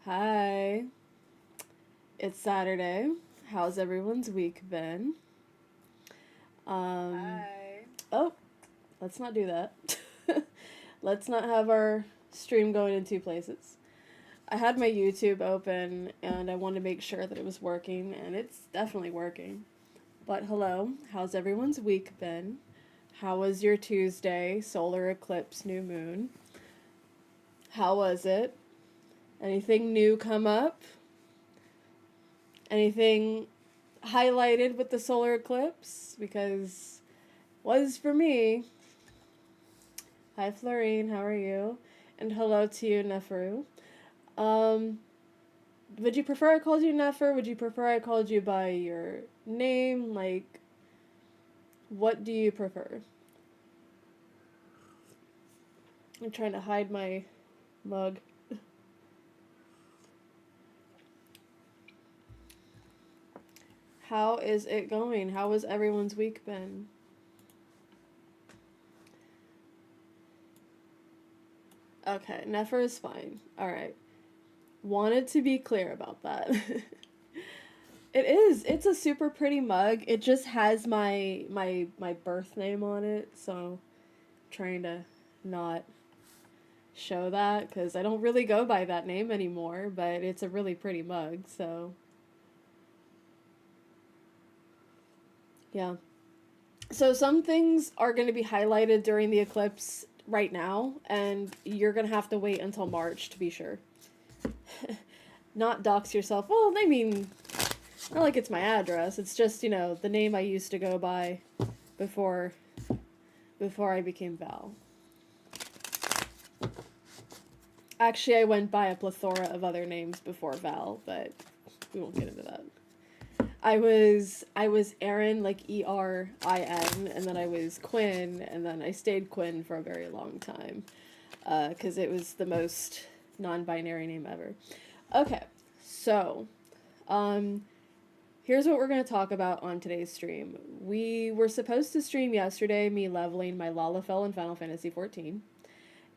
Hi, it's Saturday. How's everyone's week been? Um, Hi. oh, let's not do that. Let's not have our stream going in two places. I had my YouTube open and I wanted to make sure that it was working, and it's definitely working. But hello, how's everyone's week been? How was your Tuesday, solar eclipse, new moon? How was it? Anything new come up? Anything highlighted with the solar eclipse? Because was for me. Hi Florine, how are you? And hello to you, Neferu. Um, would you prefer I called you Nefer? Would you prefer I called you by your name? Like, what do you prefer? I'm trying to hide my mug. How is it going? How has everyone's week been? Okay, Nefer is fine. Alright. Wanted to be clear about that. It is. It's a super pretty mug. It just has my birth name on it, so I'm trying to not show that cuz I don't really go by that name anymore, but it's a really pretty mug, so yeah. So some things are going to be highlighted during the eclipse right now, and you're going to have to wait until March to be sure. Not dox yourself. Well, I mean, not like it's my address. It's just, the name I used to go by before before I became Val. Actually, I went by a plethora of other names before Val, but we won't get into that. I was Erin, like Erin, and then I was Quinn, and then I stayed Quinn for a very long time, because it was the most non-binary name ever. Okay, so um, here's what we're gonna talk about on today's stream. We were supposed to stream yesterday, me leveling my Lalafell in Final Fantasy 14,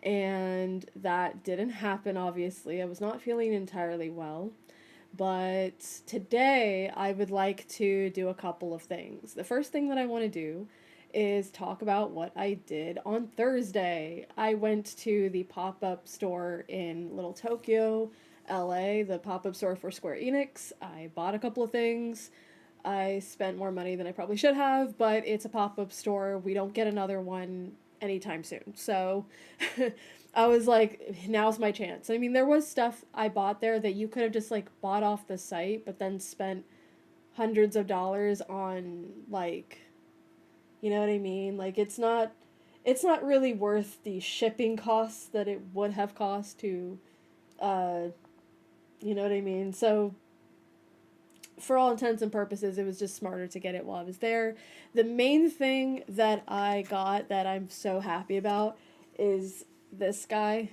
and that didn't happen. Obviously, I was not feeling entirely well. But today, I would like to do a couple of things. The first thing that I want to do is talk about what I did on Thursday. I went to the pop up store in Little Tokyo, LA, the pop up store for Square Enix. I bought a couple of things. I spent more money than I probably should have, but it's a pop up store. We don't get another one anytime soon. So I was like, now's my chance. I mean, there was stuff I bought there that you could have just like bought off the site, but then spent hundreds of dollars on, like, you know what I mean? Like, it's not really worth the shipping costs that it would have cost to uh you know what I mean? So for all intents and purposes, it was just smarter to get it while I was there. The main thing that I got that I'm so happy about is this guy.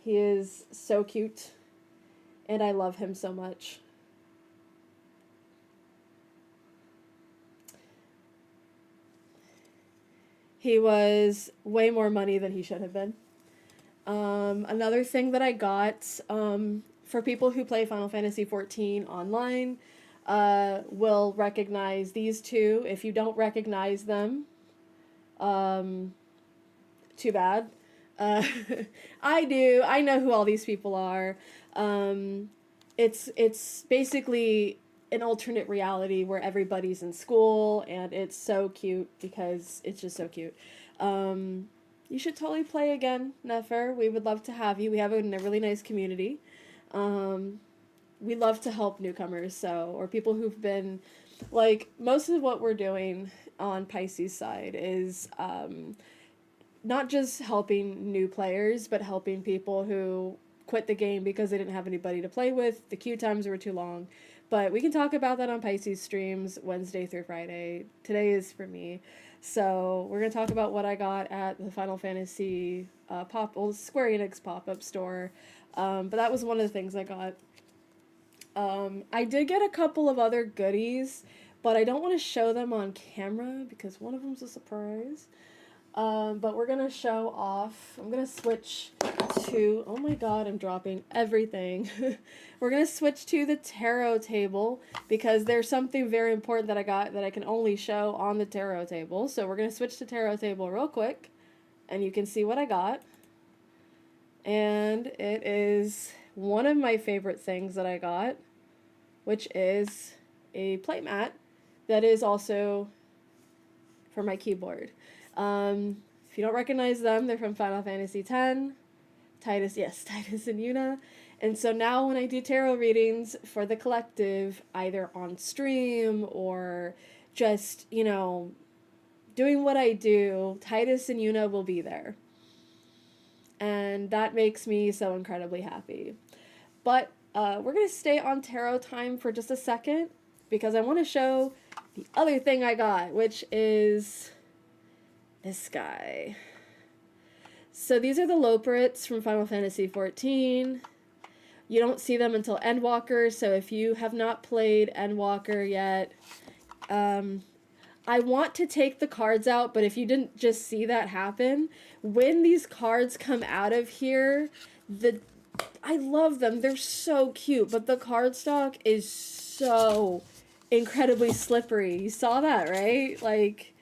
He is so cute, and I love him so much. He was way more money than he should have been. Another thing that I got for people who play Final Fantasy 14 online will recognize these two. If you don't recognize them, um, too bad. Uh, I do. I know who all these people are. Um, it's basically an alternate reality where everybody's in school, and it's so cute because it's just so cute. Um, you should totally play again, Nefer. We would love to have you. We have a really nice community. Um, we love to help newcomers, or people who've been, like, most of what we're doing on Pisces side is not just helping new players, but helping people who quit the game because they didn't have anybody to play with. The queue times were too long. But we can talk about that on Pisces streams Wednesday through Friday. Today is for me. So we're going to talk about what I got at the Final Fantasy Square Enix pop up store. But that was one of the things I got. I did get a couple of other goodies, but I don't want to show them on camera because one of them's a surprise. But we're gonna show off. I'm gonna switch to. Oh my god, I'm dropping everything. We're gonna switch to the tarot table because there's something very important that I got that I can only show on the tarot table. So we're gonna switch to tarot table real quick, and you can see what I got. And it is one of my favorite things that I got, which is a plate mat that is also for my keyboard. If you don't recognize them, they're from Final Fantasy X. Titus, yes, Titus and Yuna. And so now when I do tarot readings for the collective, either on stream or just, doing what I do, Titus and Yuna will be there. And that makes me so incredibly happy. But we're going to stay on tarot time for just a second because I want to show the other thing I got, which is this guy. So these are the Loporrits from Final Fantasy XIV. You don't see them until Endwalker, so if you have not played Endwalker yet, I want to take the cards out, but if you didn't just see that happen, when these cards come out of here, I love them. They're so cute, but the cardstock is so incredibly slippery. You saw that, right? Like,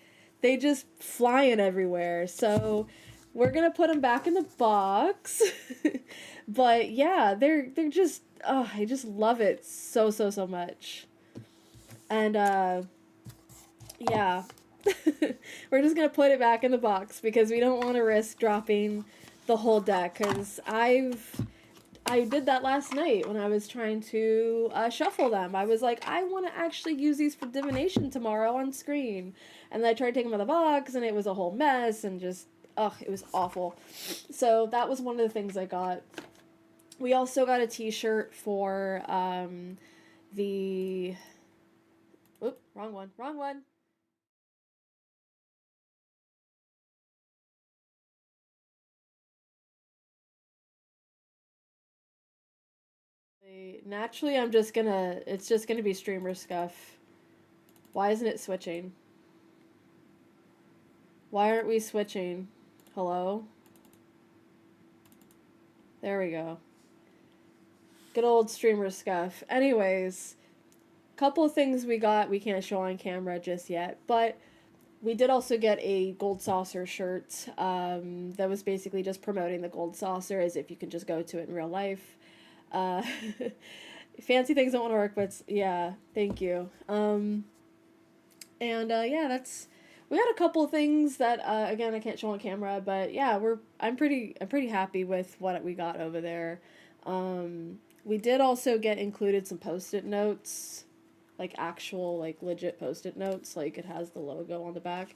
they just flying everywhere. So we're gonna put them back in the box. But yeah, they're just I just love it so much. And yeah. We're just gonna put it back in the box because we don't want to risk dropping the whole deck, because I did that last night when I was trying to shuffle them. I was like, I want to actually use these for divination tomorrow on screen. And then I tried to take them out of the box, and it was a whole mess, and just, it was awful. So that was one of the things I got. We also got a t-shirt for the... Oop, wrong one. Naturally, it's just gonna be streamer scuff. Why isn't it switching? Why aren't we switching? Hello? There we go. Good old streamer scuff. Anyways, couple of things we got we can't show on camera just yet, but we did also get a Gold Saucer shirt that was basically just promoting the Gold Saucer as if you can just go to it in real life. Fancy things don't want to work, but yeah, thank you. Yeah, we had a couple of things that again I can't show on camera, but yeah, I'm pretty happy with what we got over there. We did also get included some post-it notes, like actual like legit post-it notes, like it has the logo on the back,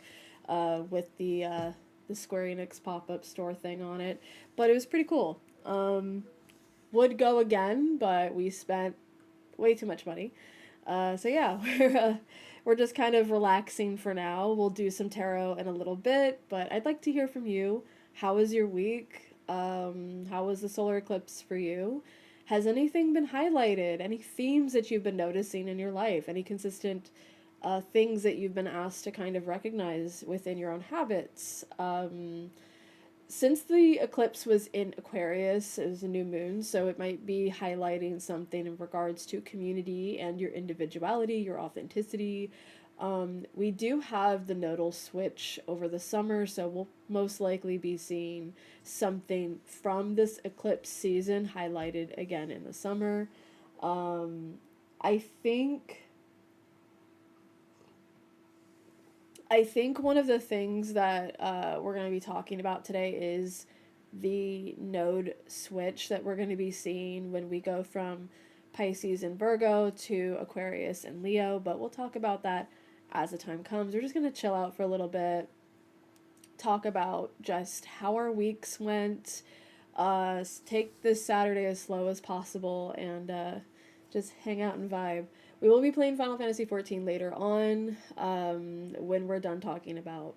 with the Square Enix pop-up store thing on it, but it was pretty cool. Would go again, but we spent way too much money. So yeah, we're just kind of relaxing for now. We'll do some tarot in a little bit, but I'd like to hear from you. How was your week? How was the solar eclipse for you? Has anything been highlighted? Any themes that you've been noticing in your life? Any consistent things that you've been asked to kind of recognize within your own habits? Since the eclipse was in Aquarius, it was a new moon, so it might be highlighting something in regards to community and your individuality, your authenticity. We do have the nodal switch over the summer, so we'll most likely be seeing something from this eclipse season highlighted again in the summer. I think one of the things that we're going to be talking about today is the node switch that we're going to be seeing when we go from Pisces and Virgo to Aquarius and Leo, but we'll talk about that as the time comes. We're just going to chill out for a little bit, talk about just how our weeks went, take this Saturday as slow as possible, and just hang out and vibe. We will be playing Final Fantasy XIV later on, when we're done talking about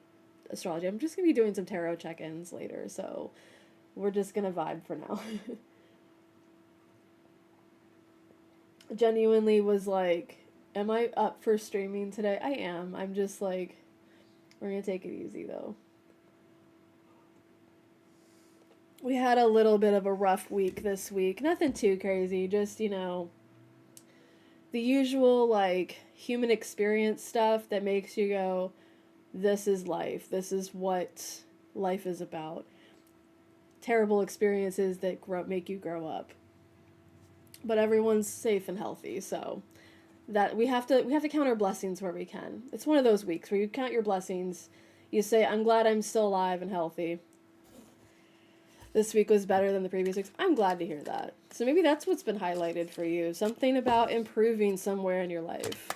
astrology. I'm just going to be doing some tarot check-ins later, so we're just going to vibe for now. Genuinely was like, am I up for streaming today? I am. I'm just like, we're going to take it easy, though. We had a little bit of a rough week this week. Nothing too crazy, just, the usual, like, human experience stuff that makes you go, this is life. This is what life is about. Terrible experiences that make you grow up. But everyone's safe and healthy, so that we have to count our blessings where we can. It's one of those weeks where you count your blessings. You say, I'm glad I'm still alive and healthy. This week was better than the previous weeks. I'm glad to hear that. So maybe that's what's been highlighted for you. Something about improving somewhere in your life.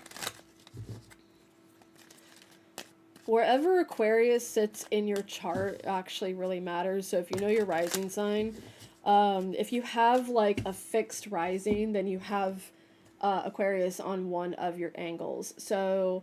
Wherever Aquarius sits in your chart actually really matters. So if you know your rising sign, if you have like a fixed rising, then you have Aquarius on one of your angles. So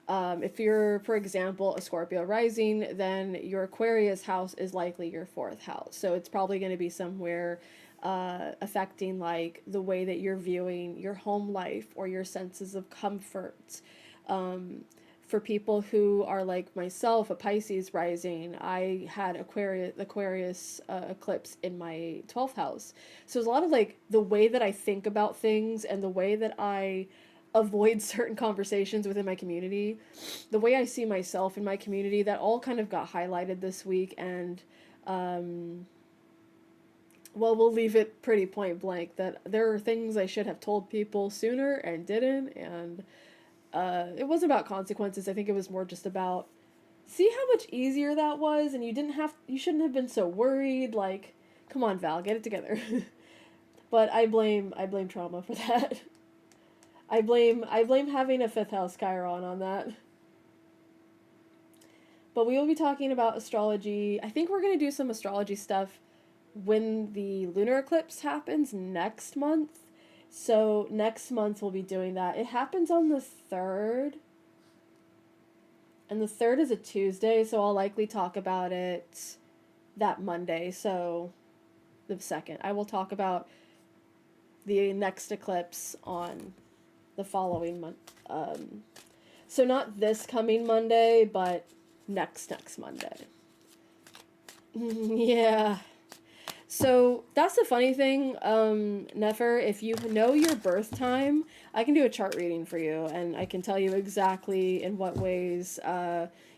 if you're, for example, a Scorpio rising, then your Aquarius house is likely your fourth house. So it's probably going to be somewhere affecting like the way that you're viewing your home life or your senses of comfort. For people who are like myself, a Pisces rising, I had Aquarius eclipse in my 12th house. So there's a lot of like the way that I think about things and the way that I avoid certain conversations within my community, the way I see myself in my community, that all kind of got highlighted this week. And well, we'll leave it pretty point blank that there are things I should have told people sooner and didn't. And it wasn't about consequences. I think it was more just about, see how much easier that was, and you shouldn't have been so worried. Like, come on, Val, get it together. But I blame trauma for that. I blame having a fifth house Chiron on that. But we will be talking about astrology. I think we're going to do some astrology stuff when the lunar eclipse happens next month. So next month we'll be doing that. It happens on the 3rd. And the 3rd is a Tuesday, so I'll likely talk about it that Monday. So the 2nd. I will talk about the next eclipse on the following month. So not this coming Monday, but next Monday. Yeah. So that's the funny thing, Nefer, if you know your birth time, I can do a chart reading for you, and I can tell you exactly in what ways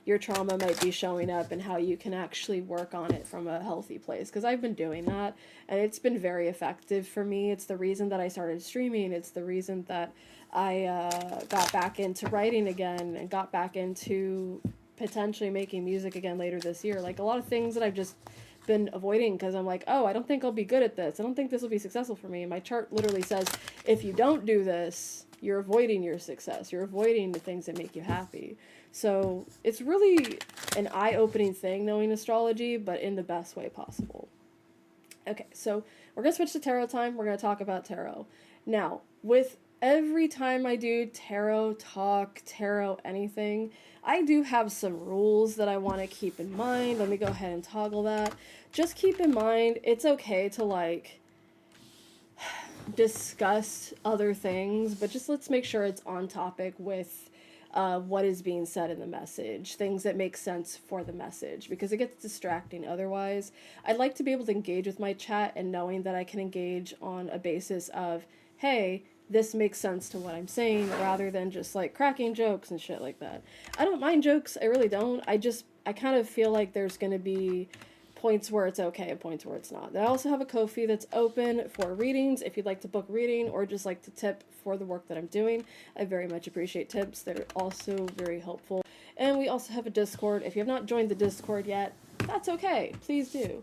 your trauma might be showing up and how you can actually work on it from a healthy place, because I've been doing that, and it's been very effective for me. It's the reason that I started streaming. It's the reason that I got back into writing again and got back into potentially making music again later this year. Like, a lot of things that I've just been avoiding because I'm like, oh, I don't think I'll be good at this. I don't think this will be successful for me. And my chart literally says, if you don't do this, you're avoiding your success. You're avoiding the things that make you happy. So it's really an eye-opening thing knowing astrology, but in the best way possible. Okay, so we're going to switch to tarot time. We're going to talk about tarot. Now, with every time I do tarot talk, tarot anything, I do have some rules that I want to keep in mind. Let me go ahead and toggle that. Just keep in mind, it's okay to like discuss other things, but just let's make sure it's on topic with what is being said in the message, things that make sense for the message, because it gets distracting otherwise. I'd like to be able to engage with my chat and knowing that I can engage on a basis of, hey, this makes sense to what I'm saying, rather than just like cracking jokes and shit like that. I don't mind jokes, I really don't. I kind of feel like there's going to be points where it's okay and points where it's not. I also have a Ko-fi that's open for readings if you'd like to book reading or just like to tip for the work that I'm doing. I very much appreciate tips. They're also very helpful. And we also have a Discord. If you have not joined the Discord yet, that's okay. Please do.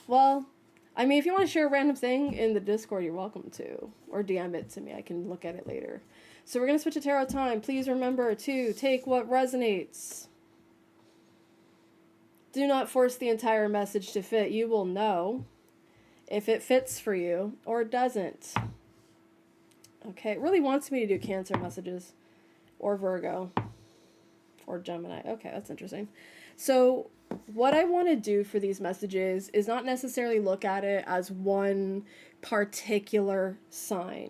Well, I mean, if you want to share a random thing in the Discord, you're welcome to. Or DM it to me. I can look at it later. So we're going to switch to tarot time. Please remember to take what resonates. Do not force the entire message to fit. You will know if it fits for you or doesn't. Okay, it really wants me to do Cancer messages. Or Virgo. Or Gemini. Okay, that's interesting. So what I want to do for these messages is not necessarily look at it as one particular sign.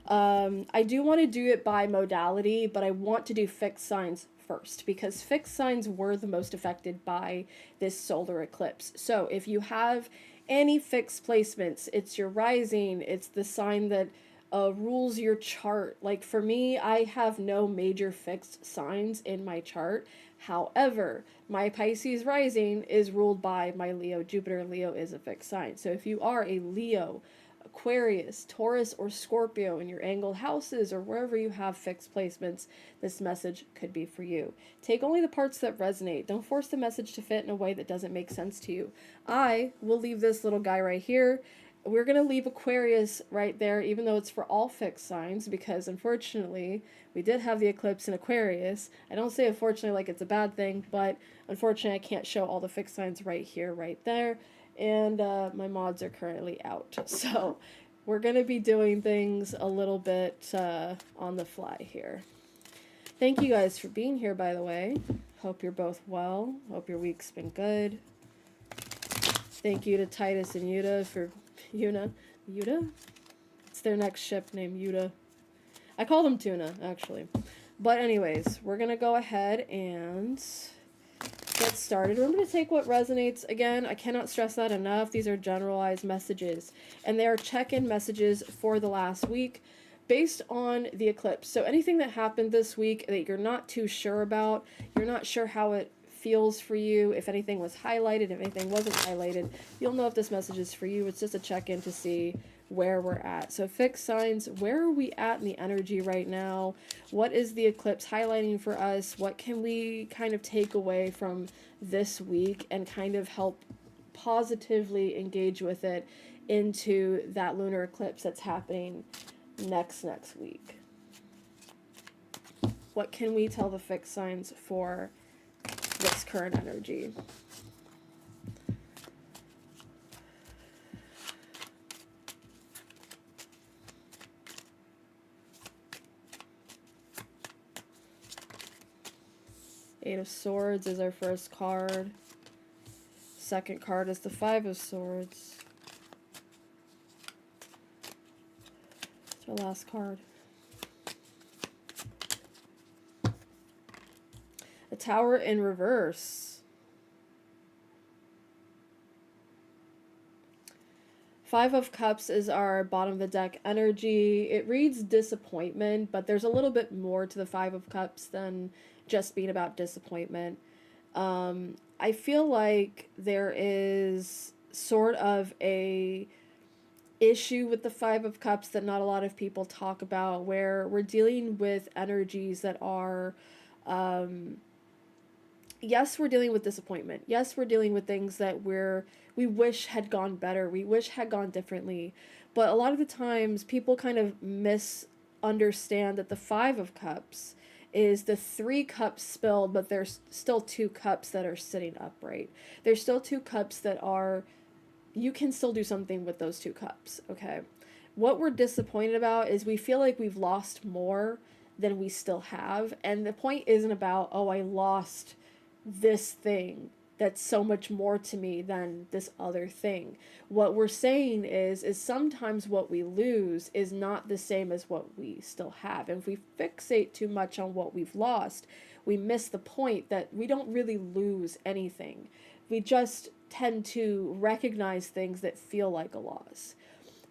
I do want to do it by modality, but I want to do fixed signs first, because fixed signs were the most affected by this solar eclipse. So if you have any fixed placements, it's your rising, it's the sign that rules your chart. Like for me, I have no major fixed signs in my chart. However, my Pisces rising is ruled by my Leo. Jupiter Leo is a fixed sign. So if you are a Leo, Aquarius, Taurus, or Scorpio in your angled houses or wherever you have fixed placements, this message could be for you. Take only the parts that resonate. Don't force the message to fit in a way that doesn't make sense to you. I will leave this little guy right here. We're going to leave Aquarius right there, even though it's for all fixed signs, because unfortunately, we did have the eclipse in Aquarius. I don't say unfortunately like it's a bad thing, but unfortunately I can't show all the fixed signs right here, right there. And my mods are currently out. So we're going to be doing things a little bit on the fly here. Thank you guys for being here, by the way. Hope you're both well. Hope your week's been good. Thank you to Titus and Yuta for... Yuta? It's their next ship named Yuta. I call them Tuna, actually. But anyways, we're going to go ahead and get started. Remember to take what resonates. Again, I cannot stress that enough. These are generalized messages. And they are check-in messages for the last week based on the eclipse. So anything that happened this week that you're not too sure about, you're not sure how it feels for you, if anything was highlighted, if anything wasn't highlighted, you'll know if this message is for you. It's just a check-in to see where we're at. So fixed signs, where are we at in the energy right now? What is the eclipse highlighting for us? What can we kind of take away from this week and kind of help positively engage with it into that lunar eclipse that's happening next week? What can we tell the fixed signs for this current energy? Eight of Swords is our first card. Second card is the Five of Swords. It's our last card. A Tower in reverse. Five of Cups is our bottom of the deck energy. It reads disappointment, but there's a little bit more to the Five of Cups than just being about disappointment. I feel like there is sort of a issue with the Five of Cups that not a lot of people talk about, where we're dealing with energies that are... yes, we're dealing with disappointment. Yes, we're dealing with things that we wish had gone better. We wish had gone differently. But a lot of the times, people kind of misunderstand that the Five of Cups is the 3 cups spilled, but there's still 2 cups that are sitting upright. There's still 2 cups that are... You can still do something with those 2 cups, okay? What we're disappointed about is we feel like we've lost more than we still have. And the point isn't about, oh, I lost this thing that's so much more to me than this other thing. What we're saying is sometimes what we lose is not the same as what we still have. And if we fixate too much on what we've lost, we miss the point that we don't really lose anything. We just tend to recognize things that feel like a loss.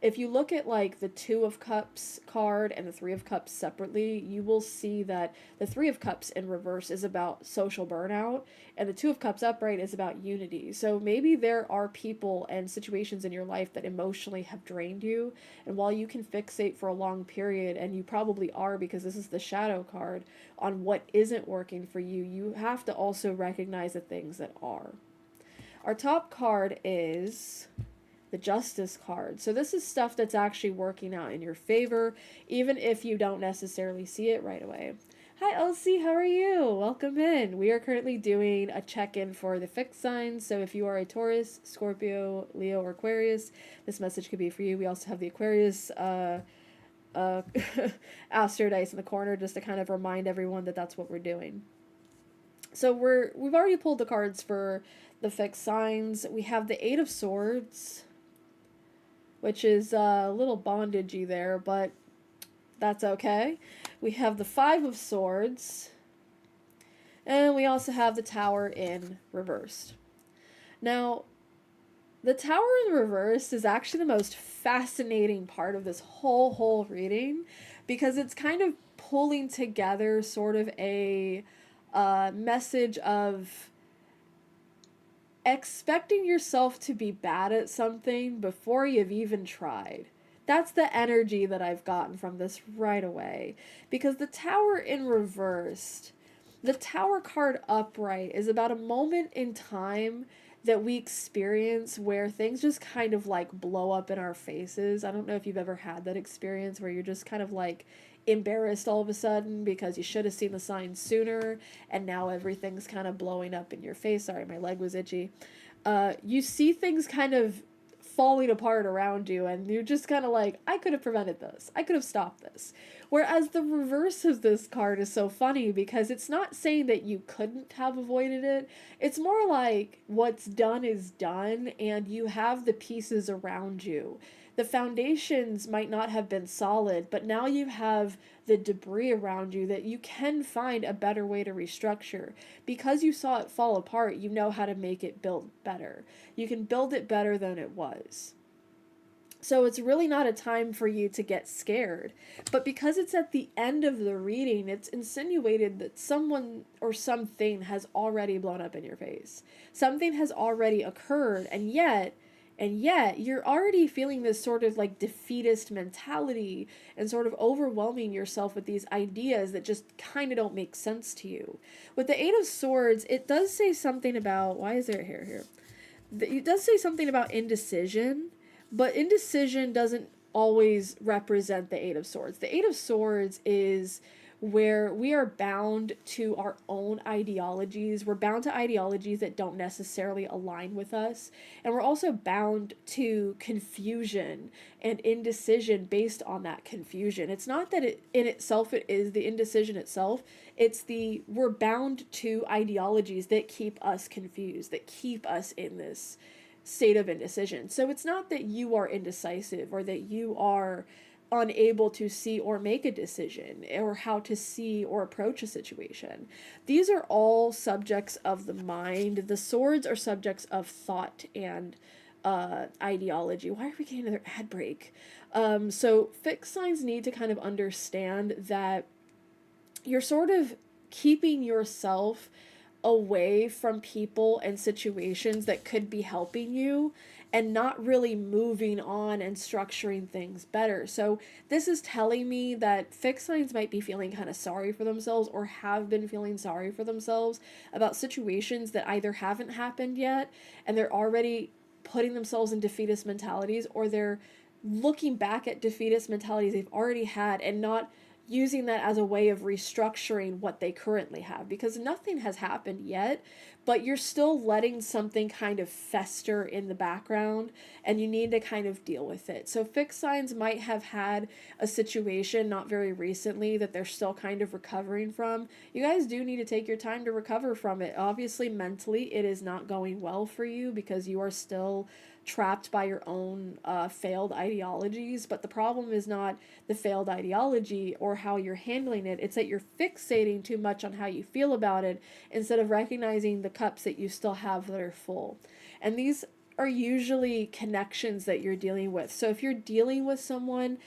If you look at like the Two of Cups card and the Three of Cups separately, you will see that the Three of Cups in reverse is about social burnout, and the Two of Cups upright is about unity. So maybe there are people and situations in your life that emotionally have drained you, and while you can fixate for a long period, and you probably are because this is the shadow card, on what isn't working for you, you have to also recognize the things that are. Our top card is the Justice card. So this is stuff that's actually working out in your favor, even if you don't necessarily see it right away. Hi Elsie, how are you? Welcome in. We are currently doing a check-in for the fixed signs. So if you are a Taurus, Scorpio, Leo, or Aquarius, this message could be for you. We also have the Aquarius Astro Dice in the corner just to kind of remind everyone that that's what we're doing. So we've already pulled the cards for the fixed signs. We have the Eight of Swords, which is a little bondagey there, but that's okay. We have the Five of Swords, And we also have the Tower in reversed. Now, the Tower in reversed is actually the most fascinating part of this whole reading, because it's kind of pulling together sort of a message of expecting yourself to be bad at something before you've even tried. That's the energy that I've gotten from this right away. Because the Tower in reversed, the Tower card upright is about a moment in time that we experience where things just kind of like blow up in our faces. I don't know if you've ever had that experience where you're just kind of like embarrassed all of a sudden because you should have seen the signs sooner, and now everything's kind of blowing up in your face. Sorry, my leg was itchy. You see things kind of falling apart around you, and you're just kind of like, I could have prevented this. I could have stopped this. Whereas the reverse of this card is so funny because it's not saying that you couldn't have avoided it. It's more like what's done is done, and you have the pieces around you. The foundations might not have been solid, but now you have the debris around you that you can find a better way to restructure. Because you saw it fall apart, you know how to make it build better. You can build it better than it was. So it's really not a time for you to get scared. But because it's at the end of the reading, it's insinuated that someone or something has already blown up in your face. Something has already occurred, and yet you're already feeling this sort of like defeatist mentality and sort of overwhelming yourself with these ideas that just kind of don't make sense to you. With the Eight of Swords, it does say something about, why is there a hair here? It does say something about indecision, but indecision doesn't always represent the Eight of Swords. The Eight of Swords is where we are bound to our own ideologies. We're bound to ideologies that don't necessarily align with us. And we're also bound to confusion and indecision based on that confusion. It's not that it in itself, it is the indecision itself. It's we're bound to ideologies that keep us confused, that keep us in this state of indecision. So it's not that you are indecisive or that you are unable to see or make a decision or how to see or approach a situation. These are all subjects of the mind. The swords are subjects of thought and ideology. Why are we getting another ad break? So fixed signs need to kind of understand that you're sort of keeping yourself away from people and situations that could be helping you and not really moving on and structuring things better. So this is telling me that fixed signs might be feeling kind of sorry for themselves or have been feeling sorry for themselves about situations that either haven't happened yet and they're already putting themselves in defeatist mentalities, or they're looking back at defeatist mentalities they've already had and not using that as a way of restructuring what they currently have, because nothing has happened yet, but you're still letting something kind of fester in the background and you need to kind of deal with it. So fixed signs might have had a situation not very recently that they're still kind of recovering from. You guys do need to take your time to recover from it. Obviously, mentally, it is not going well for you because you are still trapped by your own failed ideologies, but the problem is not the failed ideology or how you're handling it. It's that you're fixating too much on how you feel about it instead of recognizing the cups that you still have that are full. And these are usually connections that you're dealing with. So if you're dealing with someone,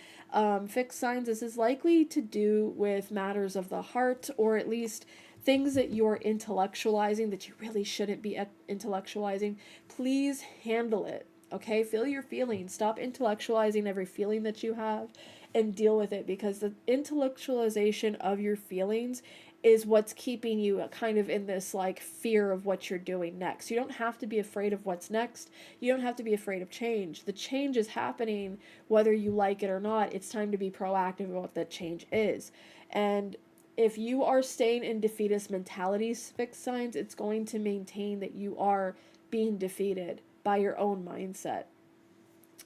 fixed signs, this is likely to do with matters of the heart, or at least things that you're intellectualizing that you really shouldn't be intellectualizing. Please handle it, okay? Feel your feelings. Stop intellectualizing every feeling that you have and deal with it, because the intellectualization of your feelings is what's keeping you kind of in this like fear of what you're doing next. You don't have to be afraid of what's next. You don't have to be afraid of change. The change is happening whether you like it or not. It's time to be proactive about what that change is. And if you are staying in defeatist mentalities, fixed signs, it's going to maintain that you are being defeated by your own mindset.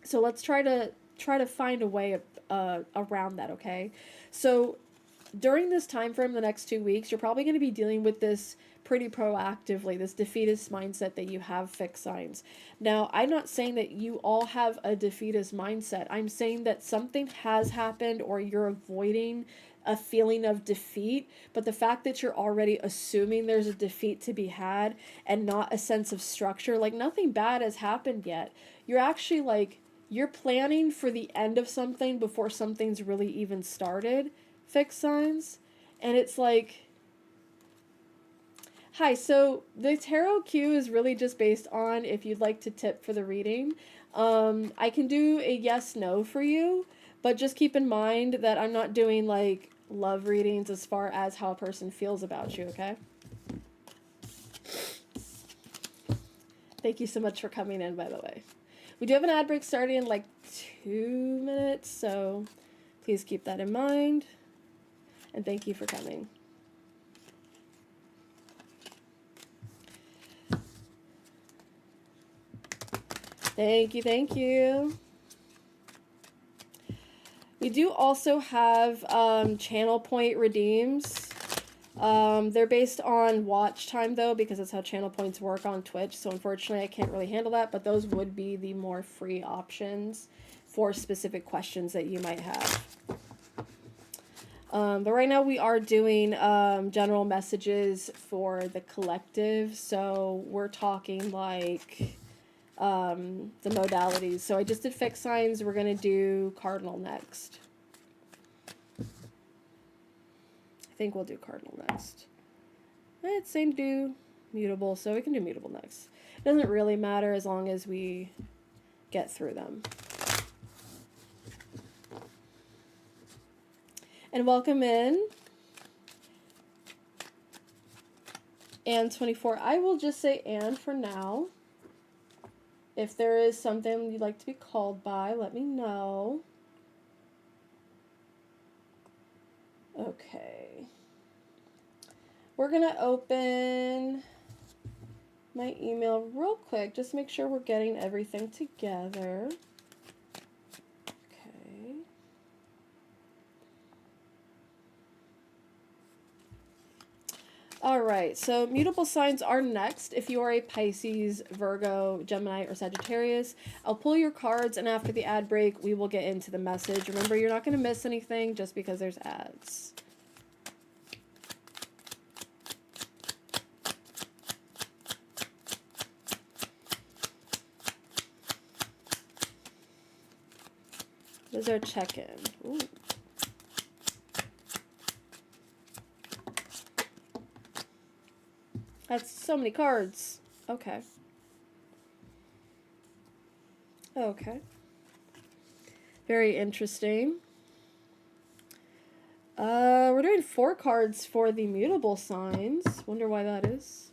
So let's try to find a way around that, okay? So during this time frame, the next 2 weeks, you're probably going to be dealing with this pretty proactively, this defeatist mindset that you have, fixed signs. Now, I'm not saying that you all have a defeatist mindset. I'm saying that something has happened or you're avoiding a feeling of defeat, but the fact that you're already assuming there's a defeat to be had and not a sense of structure, like nothing bad has happened yet. You're actually like, you're planning for the end of something before something's really even started, fixed signs. And it's like, hi, so the tarot cue is really just based on if you'd like to tip for the reading. I can do a yes, no for you, but just keep in mind that I'm not doing like love readings as far as how a person feels about you, okay? Thank you so much for coming in, by the way. We do have an ad break starting in like 2 minutes, so please keep that in mind. And thank you for coming. Thank you, thank you. We do also have channel point redeems. They're based on watch time, though, because that's how channel points work on Twitch. So unfortunately, I can't really handle that, but those would be the more free options for specific questions that you might have. But right now we are doing general messages for the collective. So we're talking like the modalities. So I just did fixed signs. We're going to do cardinal next. I think we'll do cardinal next. It's saying to do mutable, so we can do mutable next. It doesn't really matter as long as we get through them. And welcome in. And 24. I will just say and for now. If there is something you'd like to be called by, let me know. Okay. We're going to open my email real quick. Just make sure we're getting everything together. Okay. All right, so mutable signs are next. If you are a Pisces, Virgo, Gemini, or Sagittarius, I'll pull your cards, and after the ad break, we will get into the message. Remember, you're not going to miss anything just because there's ads. This is our check-in. Ooh. That's so many cards. Okay. Okay. Very interesting. We're doing 4 cards for the mutable signs. Wonder why that is.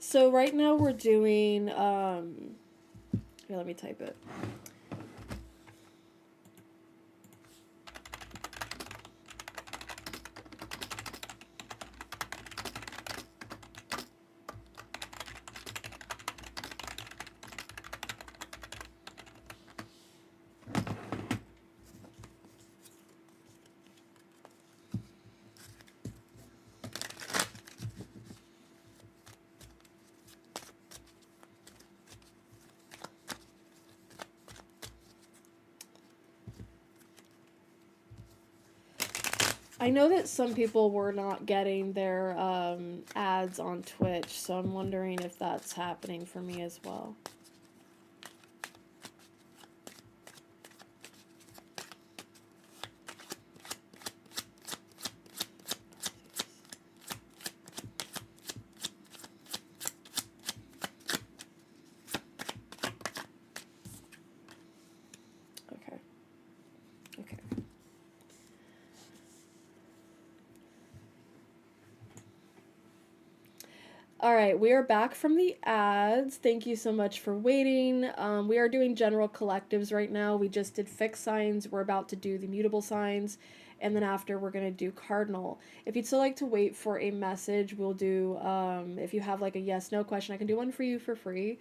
So right now we're doing, here, let me type it. I know that some people were not getting their ads on Twitch, so I'm wondering if that's happening for me as well. All right, we are back from the ads. Thank you so much for waiting. We are doing general collectives right now. We just did fixed signs. We're about to do the mutable signs. And then after, we're going to do cardinal. If you'd still like to wait for a message, we'll do, if you have like a yes no question, I can do one for you for free.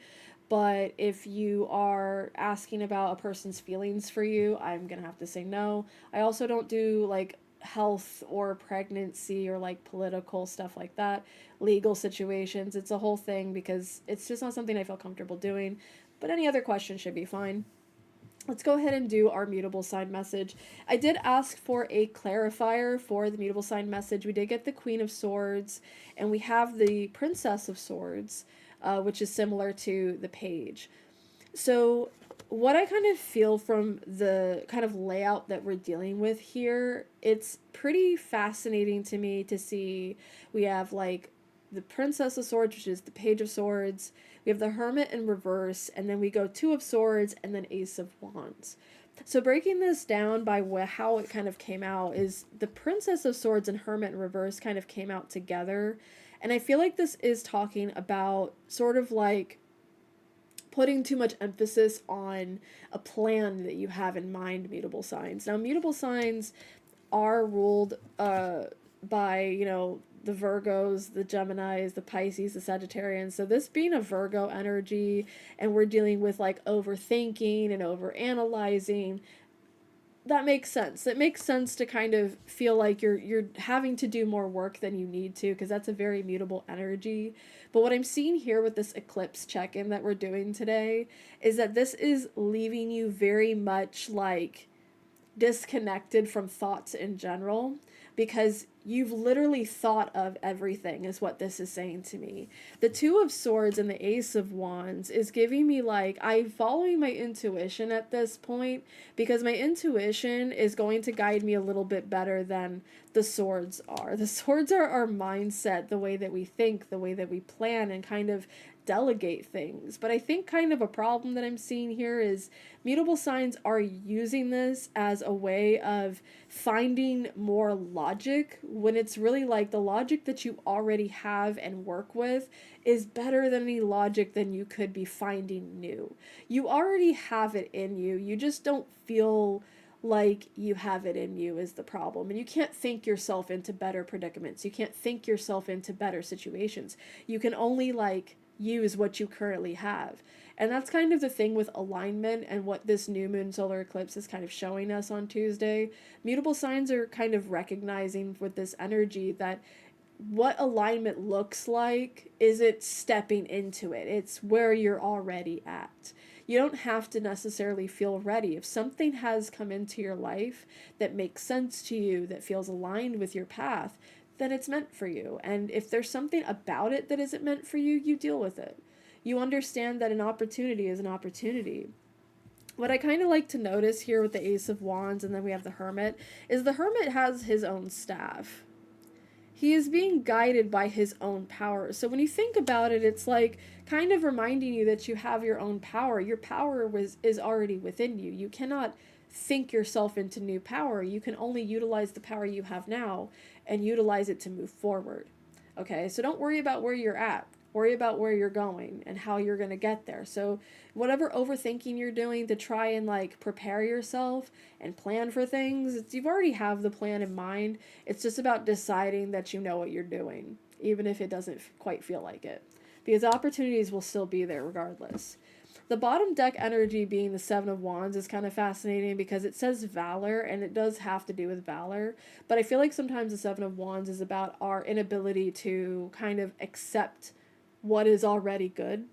But if you are asking about a person's feelings for you, I'm going to have to say no. I also don't do like health or pregnancy or like political stuff like that, legal situations. It's a whole thing because it's just not something I feel comfortable doing. But any other question should be fine. Let's go ahead and do our mutable sign message. I did ask for a clarifier for the mutable sign message. We did get the Queen of Swords, and we have the Princess of Swords, which is similar to the page. So what I kind of feel from the kind of layout that we're dealing with here, it's pretty fascinating to me to see we have like the Princess of Swords, which is the Page of Swords. We have the Hermit in reverse, and then we go Two of Swords, and then Ace of Wands. So breaking this down by how it kind of came out is the Princess of Swords and Hermit in reverse kind of came out together. And I feel like this is talking about sort of like putting too much emphasis on a plan that you have in mind, mutable signs. Now, mutable signs are ruled by, you know, the Virgos, the Geminis, the Pisces, the Sagittarians. So this being a Virgo energy, and we're dealing with like overthinking and overanalyzing, that makes sense. It makes sense to kind of feel like you're having to do more work than you need to, because that's a very mutable energy. But what I'm seeing here with this eclipse check-in that we're doing today is that this is leaving you very much like disconnected from thoughts in general, because you've literally thought of everything, is what this is saying to me. The Two of Swords and the Ace of Wands is giving me like, I'm following my intuition at this point, because my intuition is going to guide me a little bit better than the swords are. The swords are our mindset, the way that we think, the way that we plan and kind of delegate things. But I think kind of a problem that I'm seeing here is mutable signs are using this as a way of finding more logic, when it's really like the logic that you already have and work with is better than any logic than you could be finding new. You already have it in you. You just don't feel like you have it in you is the problem. And you can't think yourself into better predicaments. You can't think yourself into better situations. You can only like use what you currently have. And that's kind of the thing with alignment and what this new moon solar eclipse is kind of showing us on Tuesday. Mutable signs are kind of recognizing with this energy that what alignment looks like is it stepping into it. It's where you're already at. You don't have to necessarily feel ready. If something has come into your life that makes sense to you, that feels aligned with your path, then it's meant for you. And if there's something about it that isn't meant for you, you deal with it. You understand that an opportunity is an opportunity. What I kind of like to notice here with the Ace of Wands and then we have the Hermit is the Hermit has his own staff. He is being guided by his own power. So when you think about it, it's like kind of reminding you that you have your own power. Your power is already within you. You cannot think yourself into new power. You can only utilize the power you have now and utilize it to move forward. Okay, so don't worry about where you're at. Worry about where you're going and how you're going to get there. So whatever overthinking you're doing to try and like prepare yourself and plan for things, you've already have the plan in mind. It's just about deciding that you know what you're doing, even if it doesn't quite feel like it, because opportunities will still be there regardless. The bottom deck energy being the Seven of Wands is kind of fascinating because it says valor, and it does have to do with valor. But I feel like sometimes the Seven of Wands is about our inability to kind of accept what is already good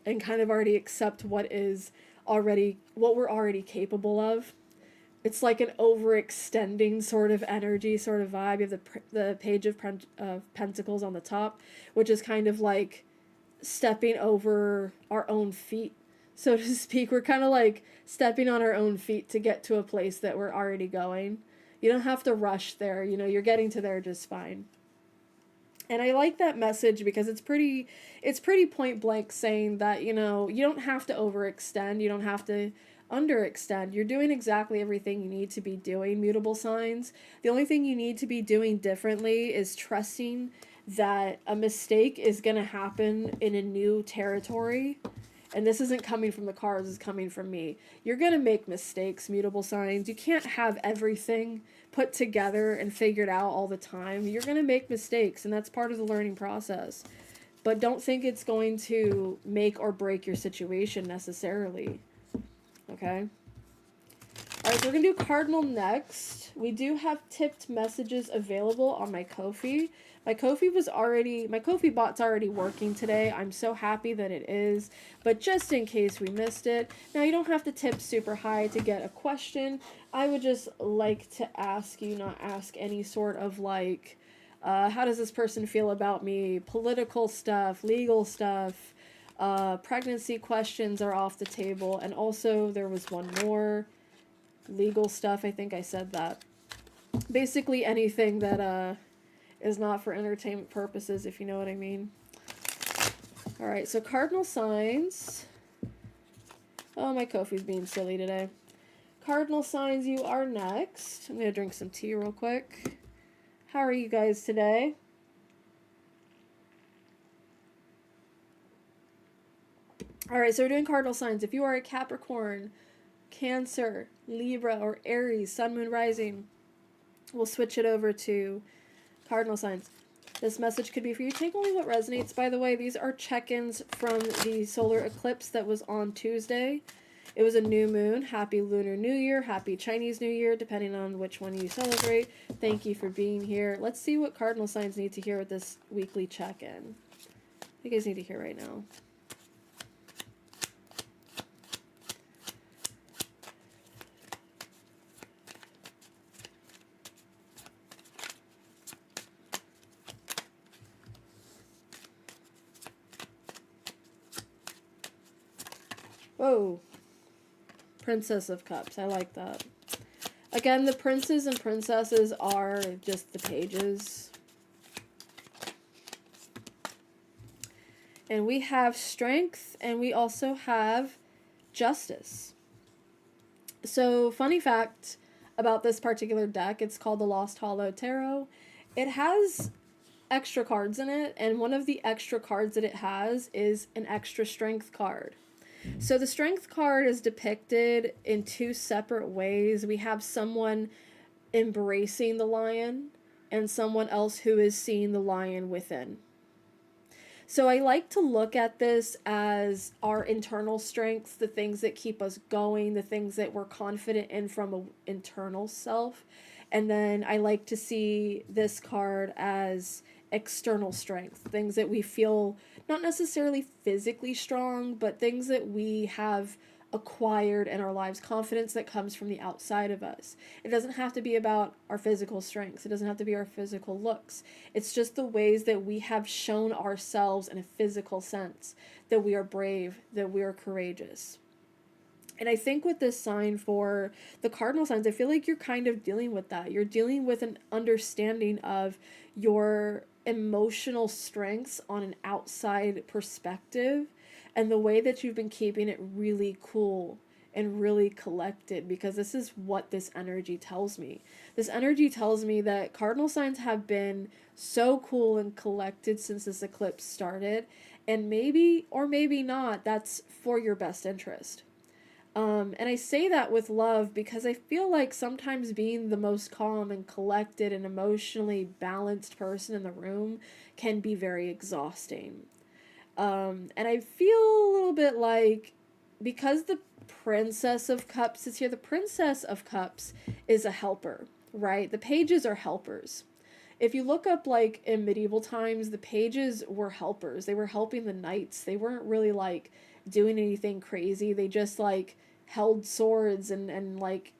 and kind of already accept what we're already capable of. It's like an overextending sort of energy, sort of vibe. You have the Page of Pentacles on the top, which is kind of like stepping over our own feet, so to speak. We're kind of like stepping on our own feet to get to a place that we're already going. You don't have to rush there. You know, you're getting to there just fine. And I like that message because it's pretty point blank saying that, you know, you don't have to overextend. You don't have to underextend. You're doing exactly everything you need to be doing, mutable signs. The only thing you need to be doing differently is trusting that a mistake is going to happen in a new territory. And this isn't coming from the cards, it's coming from me. You're going to make mistakes, mutable signs. You can't have everything put together and figured out all the time. You're going to make mistakes, and that's part of the learning process. But don't think it's going to make or break your situation necessarily. Okay? Alright, so we're going to do Cardinal next. We do have tipped messages available on my Ko-fi. My Ko-fi bot's already working today. I'm so happy that it is. But just in case we missed it. Now, you don't have to tip super high to get a question. I would just like to ask you, not ask any sort of like, how does this person feel about me? Political stuff, legal stuff, pregnancy questions are off the table. And also, there was one more. Legal stuff, I think I said that. Basically anything that is not for entertainment purposes, if you know what I mean. Alright, so cardinal signs. Oh, my Ko-fi's being silly today. Cardinal signs, you are next. I'm going to drink some tea real quick. How are you guys today? Alright, so we're doing cardinal signs. If you are a Capricorn, Cancer, Libra, or Aries, Sun, Moon, Rising, we'll switch it over to cardinal signs. This message could be for you. Take only what resonates, by the way. These are check-ins from the solar eclipse that was on Tuesday. It was a new moon. Happy Lunar New Year. Happy Chinese New Year, depending on which one you celebrate. Thank you for being here. Let's see what cardinal signs need to hear with this weekly check-in. What do you guys need to hear right now? Whoa. Princess of Cups. I like that. Again, the princes and princesses are just the pages. And we have strength, and we also have justice. So, funny fact about this particular deck, it's called the Lost Hollow Tarot. It has extra cards in it, and one of the extra cards that it has is an extra strength card. So the strength card is depicted in two separate ways. We have someone embracing the lion and someone else who is seeing the lion within. So I like to look at this as our internal strengths, the things that keep us going, the things that we're confident in from an internal self. And then I like to see this card as external strength, things that we feel not necessarily physically strong, but things that we have acquired in our lives, confidence that comes from the outside of us. It doesn't have to be about our physical strengths. It doesn't have to be our physical looks. It's just the ways that we have shown ourselves in a physical sense that we are brave, that we are courageous. And I think with this sign for the cardinal signs, I feel like you're kind of dealing with that. You're dealing with an understanding of your emotional strengths on an outside perspective and the way that you've been keeping it really cool and really collected, because this is what this energy tells me. This energy tells me that cardinal signs have been so cool and collected since this eclipse started, and maybe or maybe not, that's for your best interest. And I say that with love because I feel like sometimes being the most calm and collected and emotionally balanced person in the room can be very exhausting. And I feel a little bit like, because the Princess of Cups is here, the Princess of Cups is a helper, right? The pages are helpers. If you look up, like, in medieval times, the pages were helpers. They were helping the knights. They weren't really, like, doing anything crazy. They just, like, held swords and like,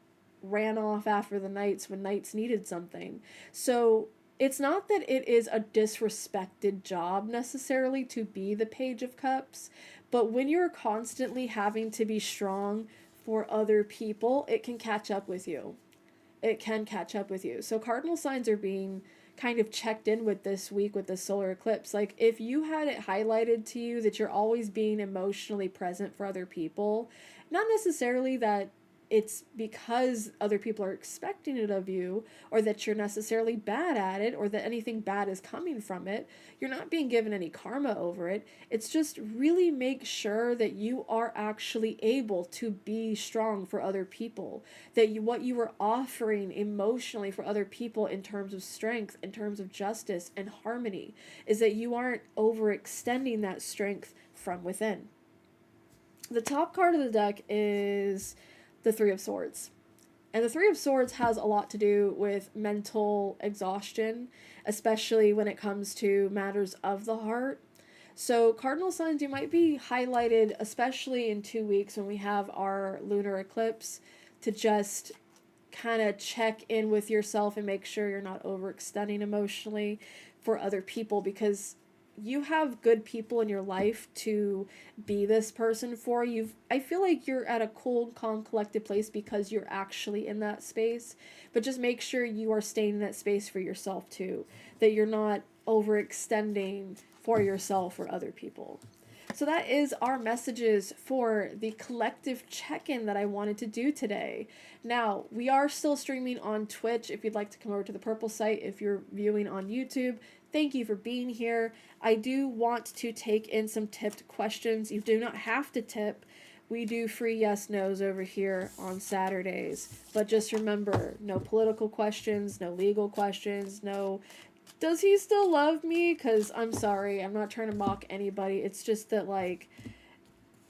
ran off after the knights when knights needed something. So it's not that it is a disrespected job necessarily to be the Page of Cups, but when you're constantly having to be strong for other people, it can catch up with you. It can catch up with you. So cardinal signs are being kind of checked in with this week with the solar eclipse. Like, if you had it highlighted to you that you're always being emotionally present for other people, not necessarily that it's because other people are expecting it of you, or that you're necessarily bad at it, or that anything bad is coming from it. You're not being given any karma over it. It's just really make sure that you are actually able to be strong for other people, that what you are offering emotionally for other people in terms of strength, in terms of justice and harmony, is that you aren't overextending that strength from within. The top card of the deck is the Three of Swords. And the Three of Swords has a lot to do with mental exhaustion, especially when it comes to matters of the heart. So, cardinal signs, you might be highlighted, especially in 2 weeks when we have our lunar eclipse, to just kind of check in with yourself and make sure you're not overextending emotionally for other people, because you have good people in your life to be this person for. I feel like you're at a cool, calm, collected place because you're actually in that space. But just make sure you are staying in that space for yourself too, that you're not overextending for yourself or other people. So that is our messages for the collective check-in that I wanted to do today. Now, we are still streaming on Twitch if you'd like to come over to the Purple site. If you're viewing on YouTube, thank you for being here. I do want to take in some tipped questions. You do not have to tip. We do free yes/nos over here on Saturdays. But just remember, no political questions, no legal questions, no does he still love me? Because I'm sorry, I'm not trying to mock anybody. It's just that, like,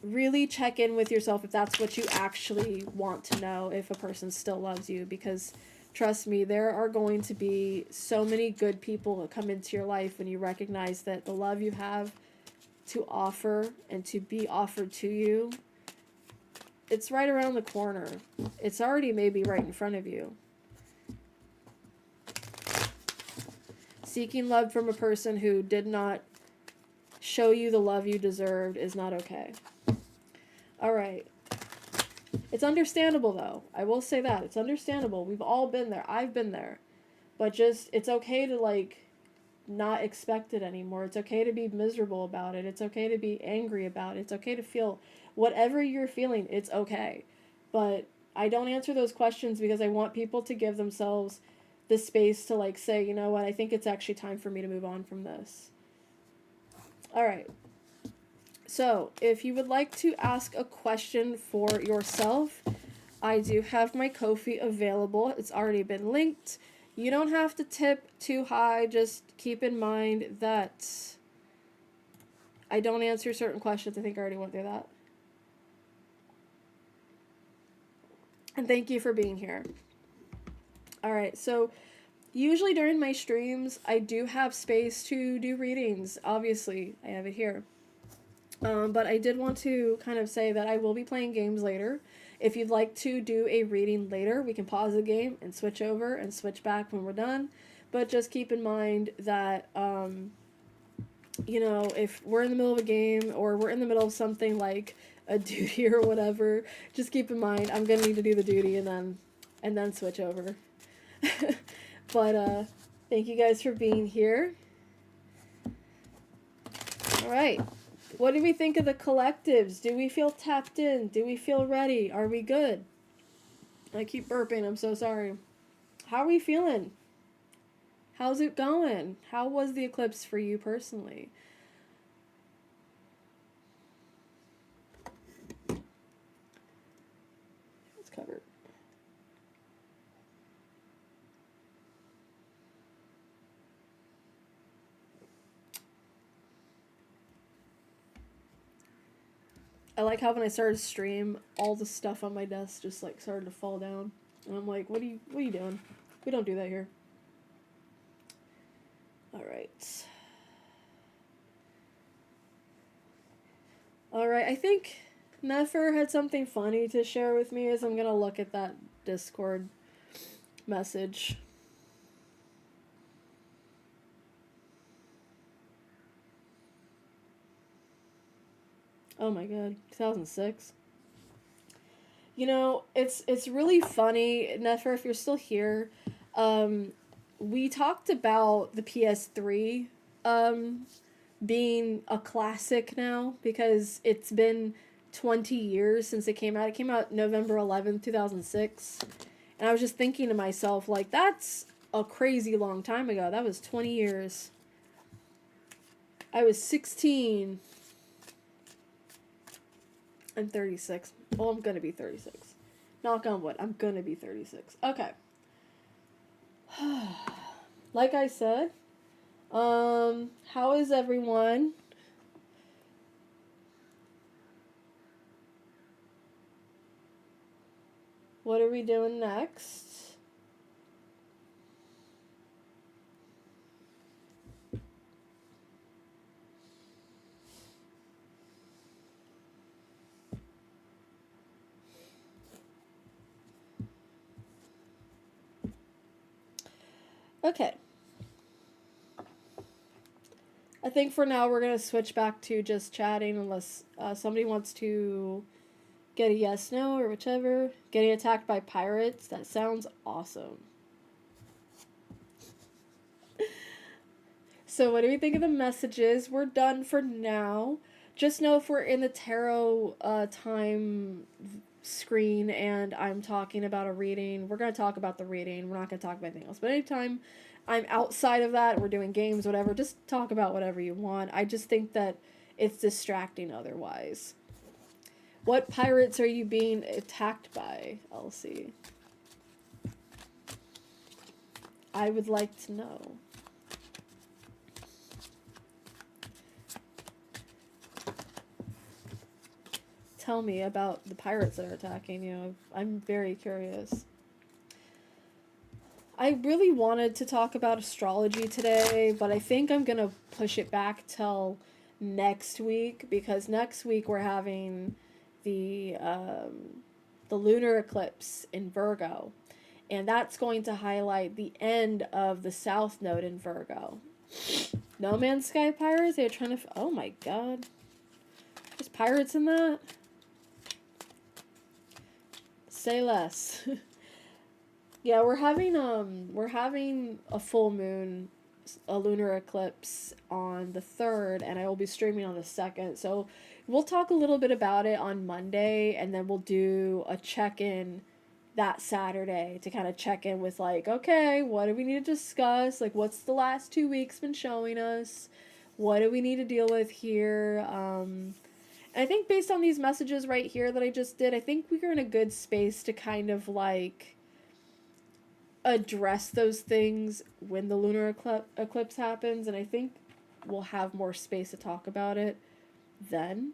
really check in with yourself if that's what you actually want to know, if a person still loves you. Because trust me, there are going to be so many good people that come into your life when you recognize that the love you have to offer and to be offered to you, it's right around the corner. It's already maybe right in front of you. Seeking love from a person who did not show you the love you deserved is not okay. All right. It's understandable, though. I will say that. It's understandable. We've all been there. I've been there. But just, it's okay to, like, not expect it anymore. It's okay to be miserable about it. It's okay to be angry about it. It's okay to feel whatever you're feeling. It's okay. But I don't answer those questions because I want people to give themselves the space to, like, say, you know what, I think it's actually time for me to move on from this. All right. So, if you would like to ask a question for yourself, I do have my Ko-fi available. It's already been linked. You don't have to tip too high. Just keep in mind that I don't answer certain questions. I think I already went through that. And thank you for being here. All right, so usually during my streams, I do have space to do readings. Obviously, I have it here. But I did want to kind of say that I will be playing games later. If you'd like to do a reading later, we can pause the game and switch over and switch back when we're done. But just keep in mind that, you know, if we're in the middle of a game or we're in the middle of something like a duty or whatever, just keep in mind I'm going to need to do the duty and then switch over. But thank you guys for being here. All right. What do we think of the collectives? Do we feel tapped in? Do we feel ready? Are we good? I keep burping. I'm so sorry. How are we feeling? How's it going? How was the eclipse for you personally? It's covered. I like how when I started to stream, all the stuff on my desk just like started to fall down. And I'm like, what are you doing? We don't do that here. Alright. Alright, I think Nefer had something funny to share with me as I'm gonna look at that Discord message. Oh my god, 2006. You know, it's really funny, Nefer, if you're still here. We talked about the PS3 being a classic now because it's been 20 years since it came out. It came out November 11th, 2006. And I was just thinking to myself, like, that's a crazy long time ago. That was 20 years. I was 16. I'm 36. Well, I'm going to be 36. Knock on wood. I'm going to be 36. Okay. Like I said, how is everyone? What are we doing next? Okay. I think for now we're going to switch back to just chatting unless somebody wants to get a yes, no, or whichever. Getting attacked by pirates. That sounds awesome. So what do we think of the messages? We're done for now. Just know if we're in the tarot time screen and I'm talking about a reading, we're going to talk about the reading. We're not going to talk about anything else. But anytime I'm outside of that, we're doing games, whatever, just talk about whatever you want. I just think that it's distracting otherwise. What pirates are you being attacked by, Elsie? I would like to know. Tell me about the pirates that are attacking you. I'm very curious. I really wanted to talk about astrology today, but I think I'm going to push it back till next week, because next week we're having the lunar eclipse in Virgo, and that's going to highlight the end of the South Node in Virgo. No Man's Sky pirates? They're trying to... Oh my god. There's pirates in that? Say less. Yeah, we're having a full moon, a lunar eclipse on the 3rd, and I will be streaming on the 2nd. So we'll talk a little bit about it on Monday, and then we'll do a check-in that Saturday to kind of check in with, like, okay, what do we need to discuss? Like, what's the last 2 weeks been showing us? What do we need to deal with here? I think based on these messages right here that I just did, I think we're in a good space to kind of, like, address those things when the lunar eclipse happens, and I think we'll have more space to talk about it then.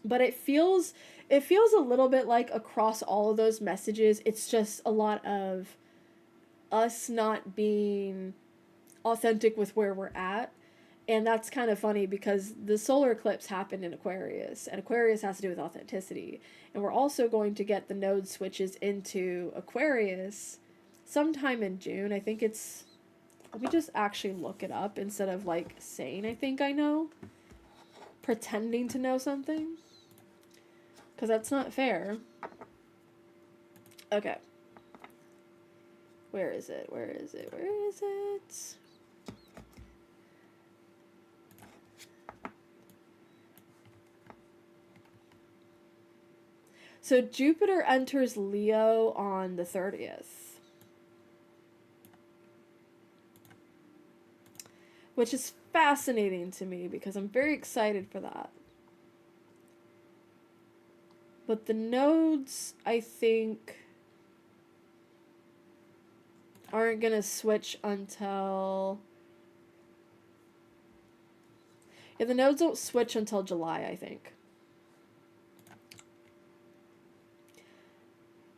But it feels a little bit like across all of those messages, it's just a lot of us not being authentic with where we're at. And that's kind of funny because the solar eclipse happened in Aquarius, and Aquarius has to do with authenticity. And we're also going to get the node switches into Aquarius sometime in June. I think it's... Let me just actually look it up instead of, like, saying I think I know. Pretending to know something. Because that's not fair. Okay. Where is it? Where is it? Where is it? So Jupiter enters Leo on the 30th. Which is fascinating to me because I'm very excited for that. But the nodes, I think, aren't going to switch until... Yeah, the nodes don't switch until July, I think.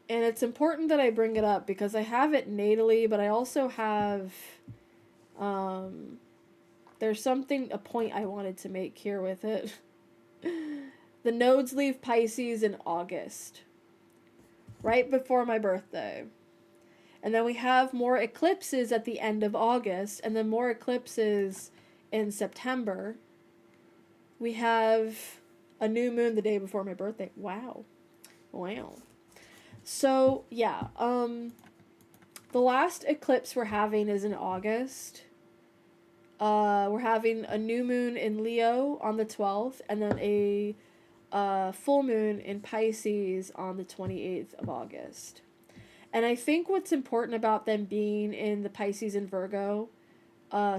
And it's important that I bring it up because I have it natally, but I also have... there's a point I wanted to make here with it. The nodes leave Pisces in August, right before my birthday. And then we have more eclipses at the end of August, and then more eclipses in September. We have a new moon the day before my birthday. Wow. Wow. So, yeah, the last eclipse we're having is in August. We're having a new moon in Leo on the 12th, and then a full moon in Pisces on the 28th of August. And I think what's important about them being in the Pisces and Virgo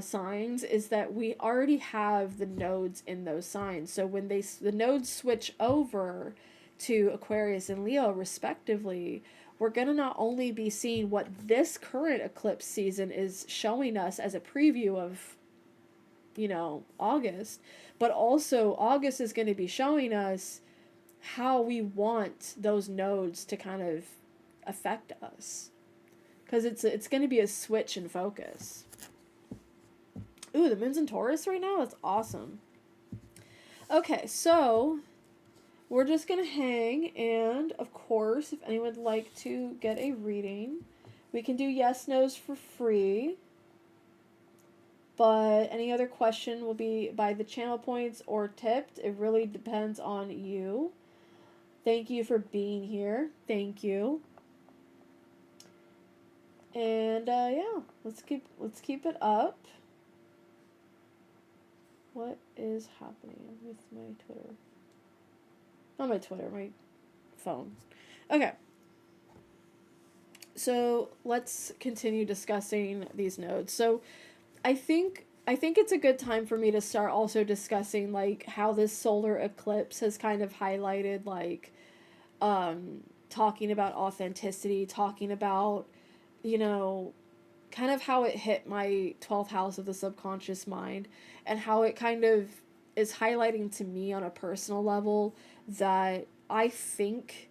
signs is that we already have the nodes in those signs. So when the nodes switch over to Aquarius and Leo respectively, we're going to not only be seeing what this current eclipse season is showing us as a preview of, August, but also August is going to be showing us how we want those nodes to kind of affect us, because it's going to be a switch in focus. Ooh, the moon's in Taurus right now? That's awesome. Okay, so we're just going to hang, and of course, if anyone would like to get a reading, we can do yes, no's for free. But any other question will be by the channel points or tipped. It really depends on you. Thank you for being here. Thank you. And yeah, let's keep it up. What is happening with my Twitter? Not my Twitter, my phone. Okay. So let's continue discussing these nodes. So I think it's a good time for me to start also discussing like how this solar eclipse has kind of highlighted like talking about authenticity, talking about, kind of how it hit my 12th house of the subconscious mind, and how it kind of is highlighting to me on a personal level that I think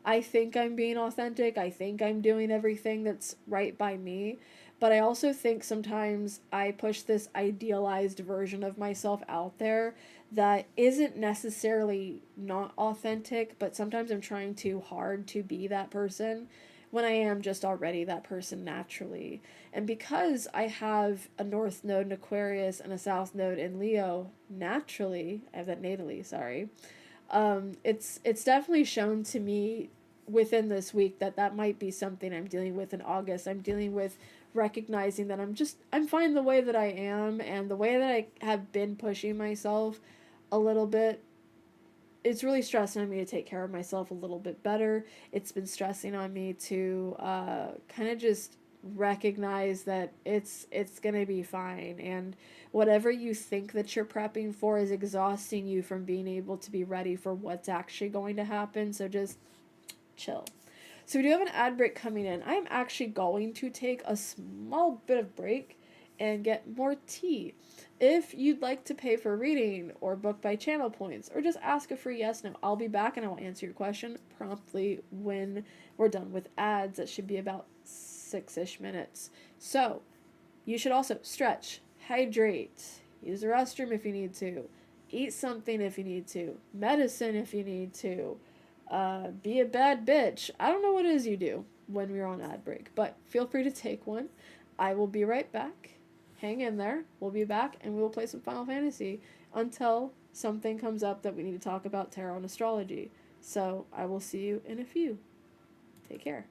I'm being authentic. I think I'm doing everything that's right by me. But I also think sometimes I push this idealized version of myself out there that isn't necessarily not authentic, but sometimes I'm trying too hard to be that person when I am just already that person naturally. And because I have a North Node in Aquarius and a South Node in Leo naturally, I have that natally, sorry. It's definitely shown to me within this week that might be something I'm dealing with in August. I'm dealing with recognizing that I'm fine the way that I am, and the way that I have been pushing myself a little bit. It's really stressing on me to take care of myself a little bit better. It's been stressing on me to kind of just recognize that it's gonna be fine, and whatever you think that you're prepping for is exhausting you from being able to be ready for what's actually going to happen. So just chill. So we do have an ad break coming in. I'm actually going to take a small bit of break and get more tea. If you'd like to pay for a reading or book by channel points or just ask a free yes no, I'll be back and I will answer your question promptly when we're done with ads. That should be about 6-ish minutes. So you should also stretch, hydrate, use the restroom if you need to, eat something if you need to, medicine if you need to, be a bad bitch. I don't know what it is you do when we're on ad break, but feel free to take one. I will be right back. Hang in there. We'll be back and we will play some Final Fantasy until something comes up that we need to talk about tarot and astrology. So I will see you in a few. Take care.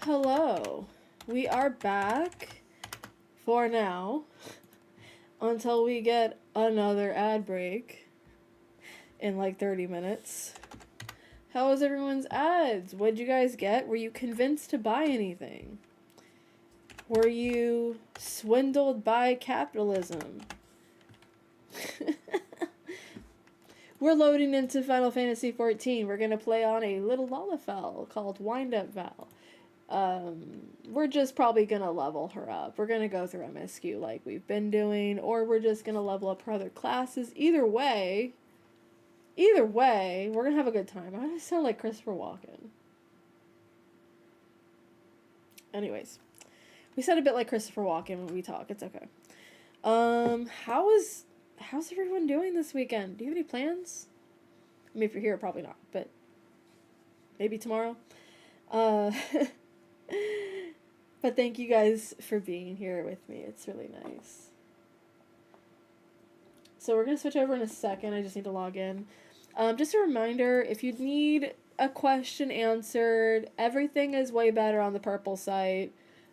Hello. We are back for now until we get another ad break in like 30 minutes. How was everyone's ads? What'd you guys get? Were you convinced to buy anything? Were you swindled by capitalism? We're loading into Final Fantasy XIV. We're going to play on a little Lalafell called Wind Up Val. We're just probably going to level her up. We're going to go through MSQ like we've been doing, or we're just going to level up her other classes. Either way, we're going to have a good time. I sound like Christopher Walken. Anyways, we sound a bit like Christopher Walken when we talk. It's okay. How's everyone doing this weekend? Do you have any plans? I mean, if you're here, probably not, but maybe tomorrow. But thank you guys for being here with me. It's really nice. So we're going to switch over in a second. I just need to log in. Just a reminder, if you need a question answered, everything is way better on the purple site.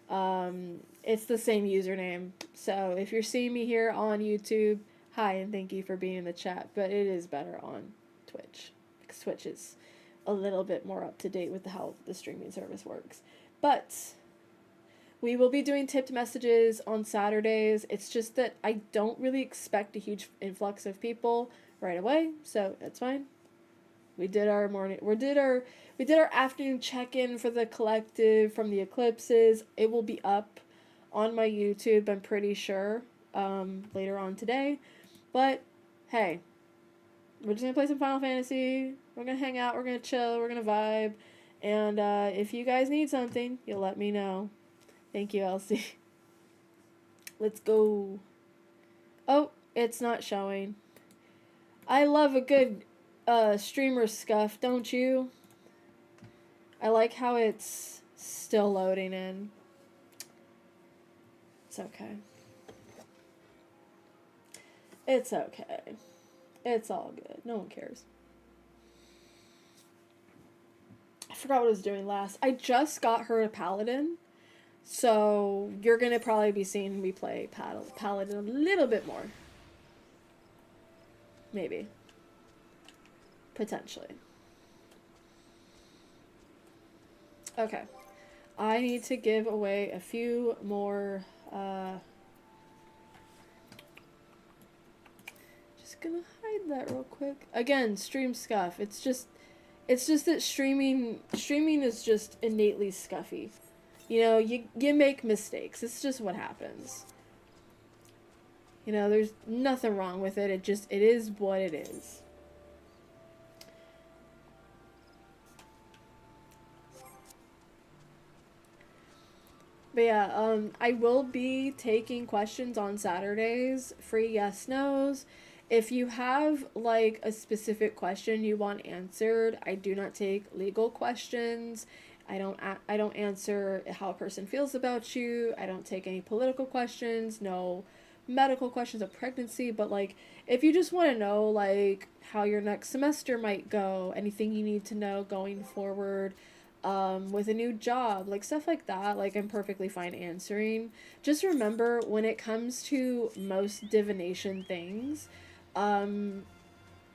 It's the same username. So if you're seeing me here on YouTube, hi, and thank you for being in the chat, but it is better on Twitch, because Twitch is a little bit more up to date with how the streaming service works. But we will be doing tipped messages on Saturdays. It's just that I don't really expect a huge influx of people right away, so that's fine. We did our afternoon check-in for the collective from the eclipses. It will be up on my YouTube, I'm pretty sure, later on today. But, hey, we're just going to play some Final Fantasy, we're going to hang out, we're going to chill, we're going to vibe, and if you guys need something, you'll let me know. Thank you, Elsie. Let's go. Oh, it's not showing. I love a good streamer scuff, don't you? I like how it's still loading in. It's okay. It's okay. It's all good. No one cares. I forgot what I was doing last. I just got her a Paladin. So you're going to probably be seeing me play Paladin a little bit more. Maybe. Potentially. Okay. I need to give away a few more just gonna hide that real quick. Again, stream scuff. It's just that streaming is just innately scuffy. You know, you make mistakes. It's just what happens. You know, there's nothing wrong with it. It is what it is. But yeah, I will be taking questions on Saturdays, free yes/nos. If you have like a specific question you want answered, I do not take legal questions. I don't answer how a person feels about you. I don't take any political questions, no medical questions of pregnancy, but like if you just want to know like how your next semester might go, anything you need to know going forward, with a new job, like stuff like that, like I'm perfectly fine answering. Just remember, when it comes to most divination things,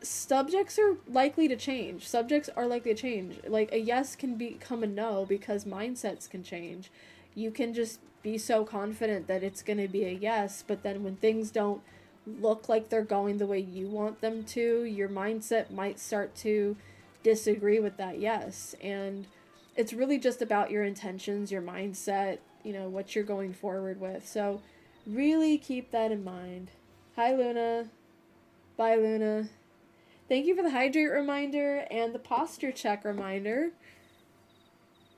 subjects are likely to change. Subjects are likely to change. Like, a yes can become a no because mindsets can change. You can just be so confident that it's going to be a yes, but then when things don't look like they're going the way you want them to, your mindset might start to disagree with that yes. And it's really just about your intentions, your mindset, you know, what you're going forward with. So really keep that in mind. Hi, Luna. Bye, Luna. Thank you for the hydrate reminder and the posture check reminder.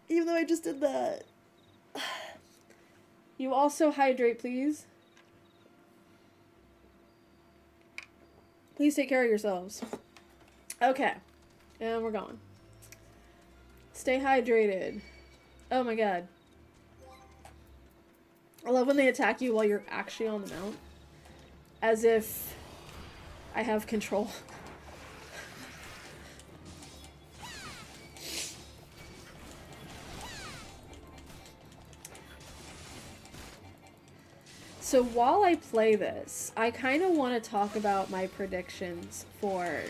Even though I just did that. You also hydrate, please. Please take care of yourselves. Okay. And we're going. Stay hydrated. Oh my god. I love when they attack you while you're actually on the mount. As if I have control. So while I play this, I kind of want to talk about my predictions for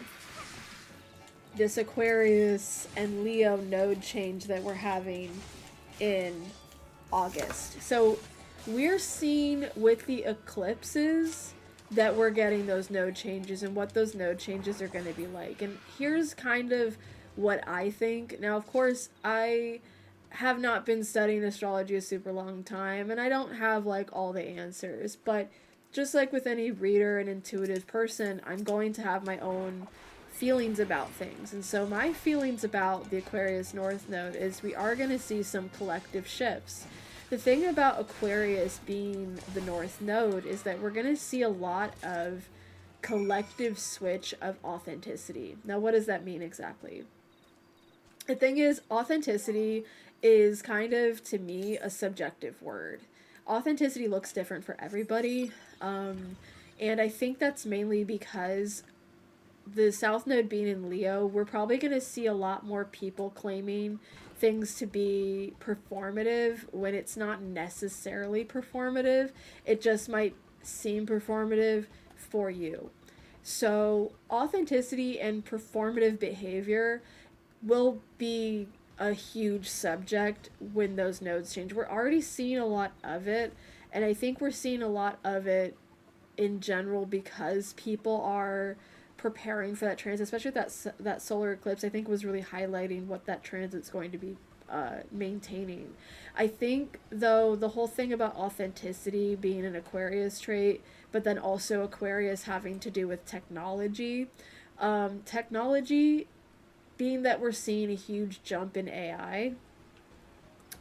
this Aquarius and Leo node change that we're having in August. So we're seeing with the eclipses that we're getting those node changes and what those node changes are going to be like. And here's kind of what I think. Now, of course, I have not been studying astrology a super long time, and I don't have like all the answers, but just like with any reader and intuitive person, I'm going to have my own feelings about things. And so my feelings about the Aquarius North Node is we are going to see some collective shifts. The thing about Aquarius being the North Node is that we're going to see a lot of collective switch of authenticity. Now, what does that mean exactly? The thing is, authenticity is kind of, to me, a subjective word. Authenticity looks different for everybody, and I think that's mainly because the South Node being in Leo, we're probably going to see a lot more people claiming things to be performative when it's not necessarily performative. It just might seem performative for you. So authenticity and performative behavior will be a huge subject when those nodes change. We're already seeing a lot of it, and I think we're seeing a lot of it in general because people are preparing for that transit, especially that solar eclipse. I think was really highlighting what that transit's going to be maintaining. I think, though, the whole thing about authenticity being an Aquarius trait, but then also Aquarius having to do with technology. Technology being that we're seeing a huge jump in AI,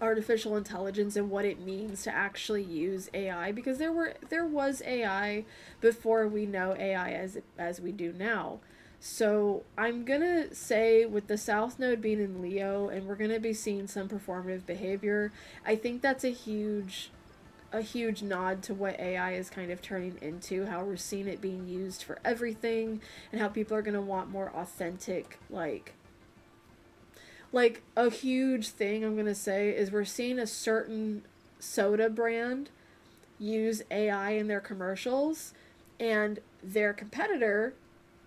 artificial intelligence, and what it means to actually use AI, because there was AI before we know AI as we do now. So I'm gonna say with the South Node being in Leo and we're gonna be seeing some performative behavior, I think that's a huge nod to what AI is kind of turning into, how we're seeing it being used for everything, and how people are gonna want more authentic, like a huge thing I'm gonna say is we're seeing a certain soda brand use AI in their commercials, and their competitor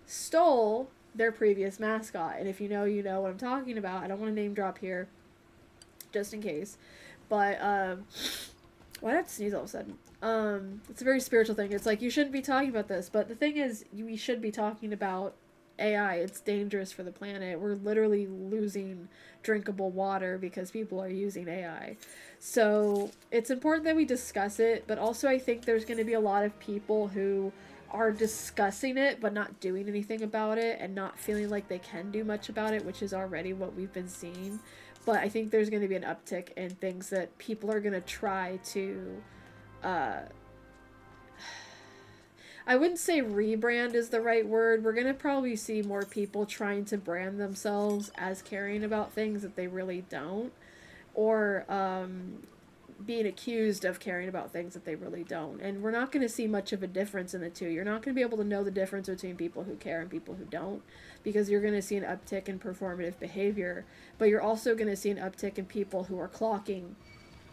stole their previous mascot. And if you know, you know what I'm talking about. I don't want to name drop here, just in case. But why did I have to sneeze all of a sudden? It's a very spiritual thing. It's like you shouldn't be talking about this, but the thing is, we should be talking about AI. It's dangerous for the planet. We're literally losing drinkable water because people are using AI. So it's important that we discuss it, but also I think there's going to be a lot of people who are discussing it but not doing anything about it and not feeling like they can do much about it, which is already what we've been seeing. But I think there's going to be an uptick in things that people are going to try to I wouldn't say rebrand is the right word. We're going to probably see more people trying to brand themselves as caring about things that they really don't, or being accused of caring about things that they really don't. And we're not going to see much of a difference in the two. You're not going to be able to know the difference between people who care and people who don't, because you're going to see an uptick in performative behavior, but you're also going to see an uptick in people who are clocking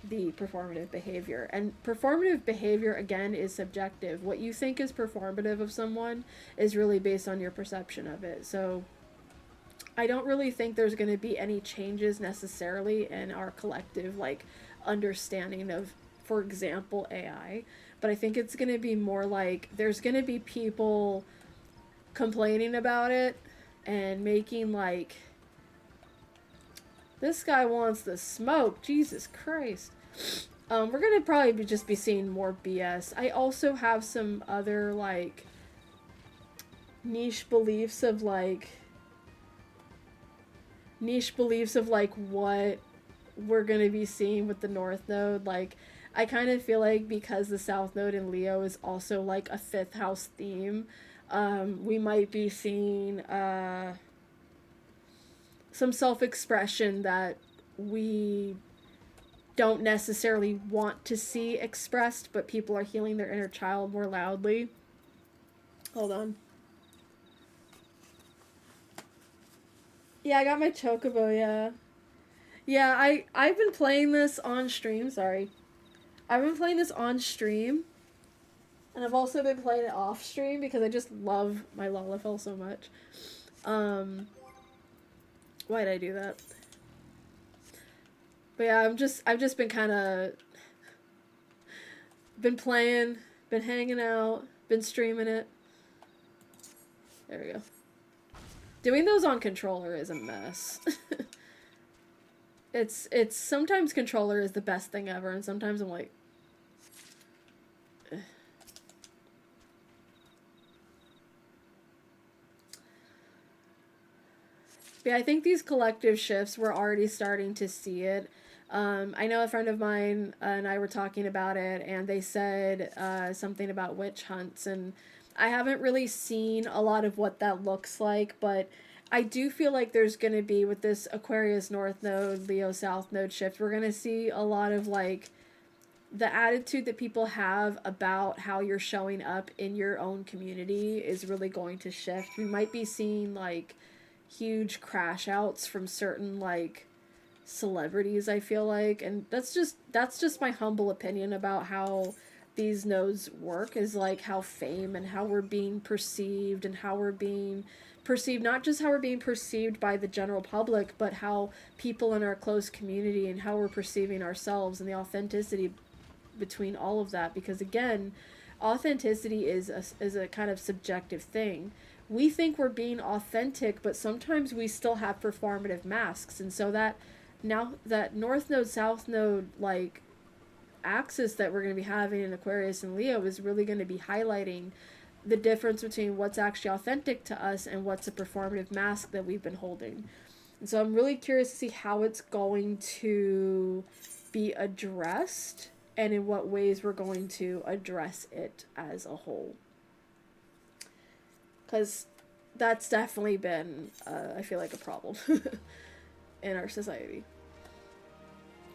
the performative behavior. And performative behavior, again, is subjective. What you think is performative of someone is really based on your perception of it. So I don't really think there's going to be any changes necessarily in our collective understanding of, for example, AI, but I think it's going to be more like there's going to be people complaining about it and making this guy wants the smoke. Jesus Christ. We're going to probably just be seeing more BS. I also have some other, niche beliefs of, what we're going to be seeing with the North Node. I kind of feel like because the South Node in Leo is also, a fifth house theme, we might be seeing, some self-expression that we don't necessarily want to see expressed, but people are healing their inner child more loudly. Hold on. Yeah, I got my chocobo, yeah. Yeah, I've been playing this on stream, sorry. I've been playing this on stream, And I've also been playing it off stream because I just love my Lalafell so much. Why did I do that? But yeah, I've just been kind of been playing, been hanging out, been streaming it. There we go. Doing those on controller is a mess. It's sometimes controller is the best thing ever, and sometimes I'm like, eh. Yeah, I think these collective shifts, we're already starting to see it. I know a friend of mine and I were talking about it, and they said something about witch hunts, and I haven't really seen a lot of what that looks like, but I do feel like there's going to be, with this Aquarius North Node, Leo South Node shift, we're going to see a lot of like the attitude that people have about how you're showing up in your own community is really going to shift. We might be seeing like huge crash outs from certain like celebrities, I feel like, and that's just my humble opinion about how these nodes work, is like how fame and how we're being perceived, and how we're being perceived, not just how we're being perceived by the general public, but how people in our close community and how we're perceiving ourselves, and the authenticity between all of that. Because again, authenticity is a kind of subjective thing. We think we're being authentic, but sometimes we still have performative masks. And so that now that North Node, South Node, like axis that we're going to be having in Aquarius and Leo is really going to be highlighting the difference between what's actually authentic to us and what's a performative mask that we've been holding. And so I'm really curious to see how it's going to be addressed and in what ways we're going to address it as a whole. Because that's definitely been, I feel like, a problem in our society.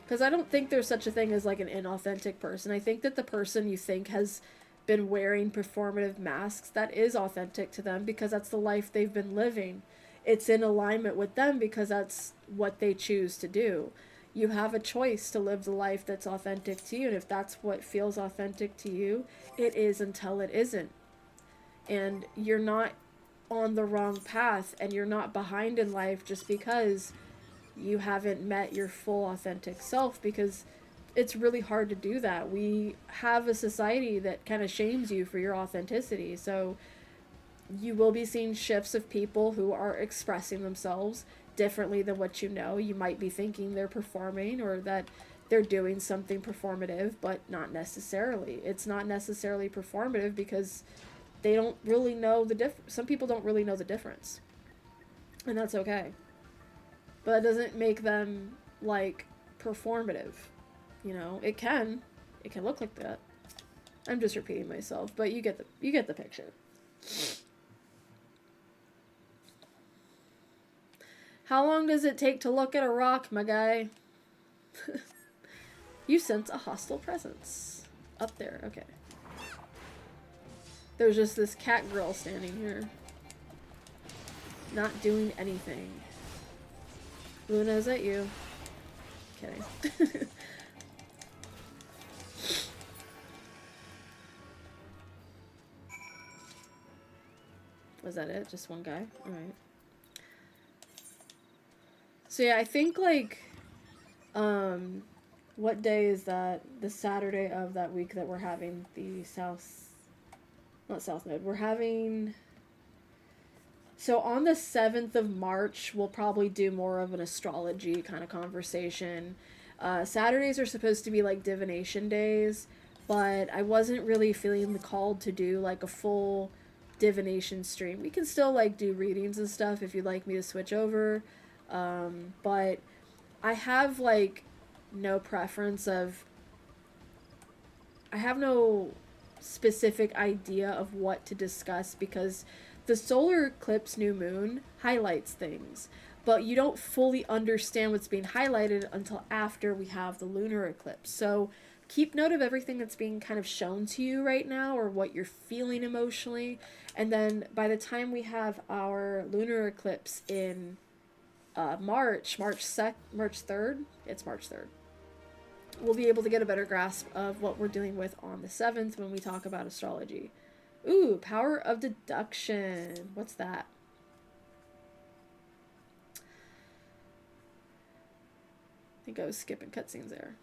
Because I don't think there's such a thing as like an inauthentic person. I think that the person you think has been wearing performative masks, that is authentic to them because that's the life they've been living. It's in alignment with them because that's what they choose to do. You have a choice to live the life that's authentic to you, and if that's what feels authentic to you, it is until it isn't. And you're not on the wrong path, and you're not behind in life just because you haven't met your full authentic self, because it's really hard to do that. We have a society that kind of shames you for your authenticity. So you will be seeing shifts of people who are expressing themselves differently than what you know. You might be thinking they're performing or that they're doing something performative, but not necessarily. It's not necessarily performative because they don't really know the difference. Some people don't really know the difference. And that's okay. But it doesn't make them like performative. You know, it can look like that. I'm just repeating myself, but you get the picture. How long does it take to look at a rock, my guy? You sense a hostile presence. Up there, okay. There's just this cat girl standing here. Not doing anything. Luna, is that you? Kidding. Was that it? Just one guy? Alright. So yeah, I think like, what day is that? The Saturday of that week that we're having the not South Node. We're having, so on the 7th of March, we'll probably do more of an astrology kind of conversation. Saturdays are supposed to be like divination days, but I wasn't really feeling the call to do like a full divination stream. We can still like do readings and stuff if you'd like me to switch over. But I have like no preference of, I have no specific idea of what to discuss, because the solar eclipse new moon highlights things, but you don't fully understand what's being highlighted until after we have the lunar eclipse. So keep note of everything that's being kind of shown to you right now, or what you're feeling emotionally, and then by the time we have our lunar eclipse in March 3rd, it's March 3rd. we'll be able to get a better grasp of what we're dealing with on the 7th when we talk about astrology. Ooh, power of deduction. What's that? I think I was skipping cutscenes there.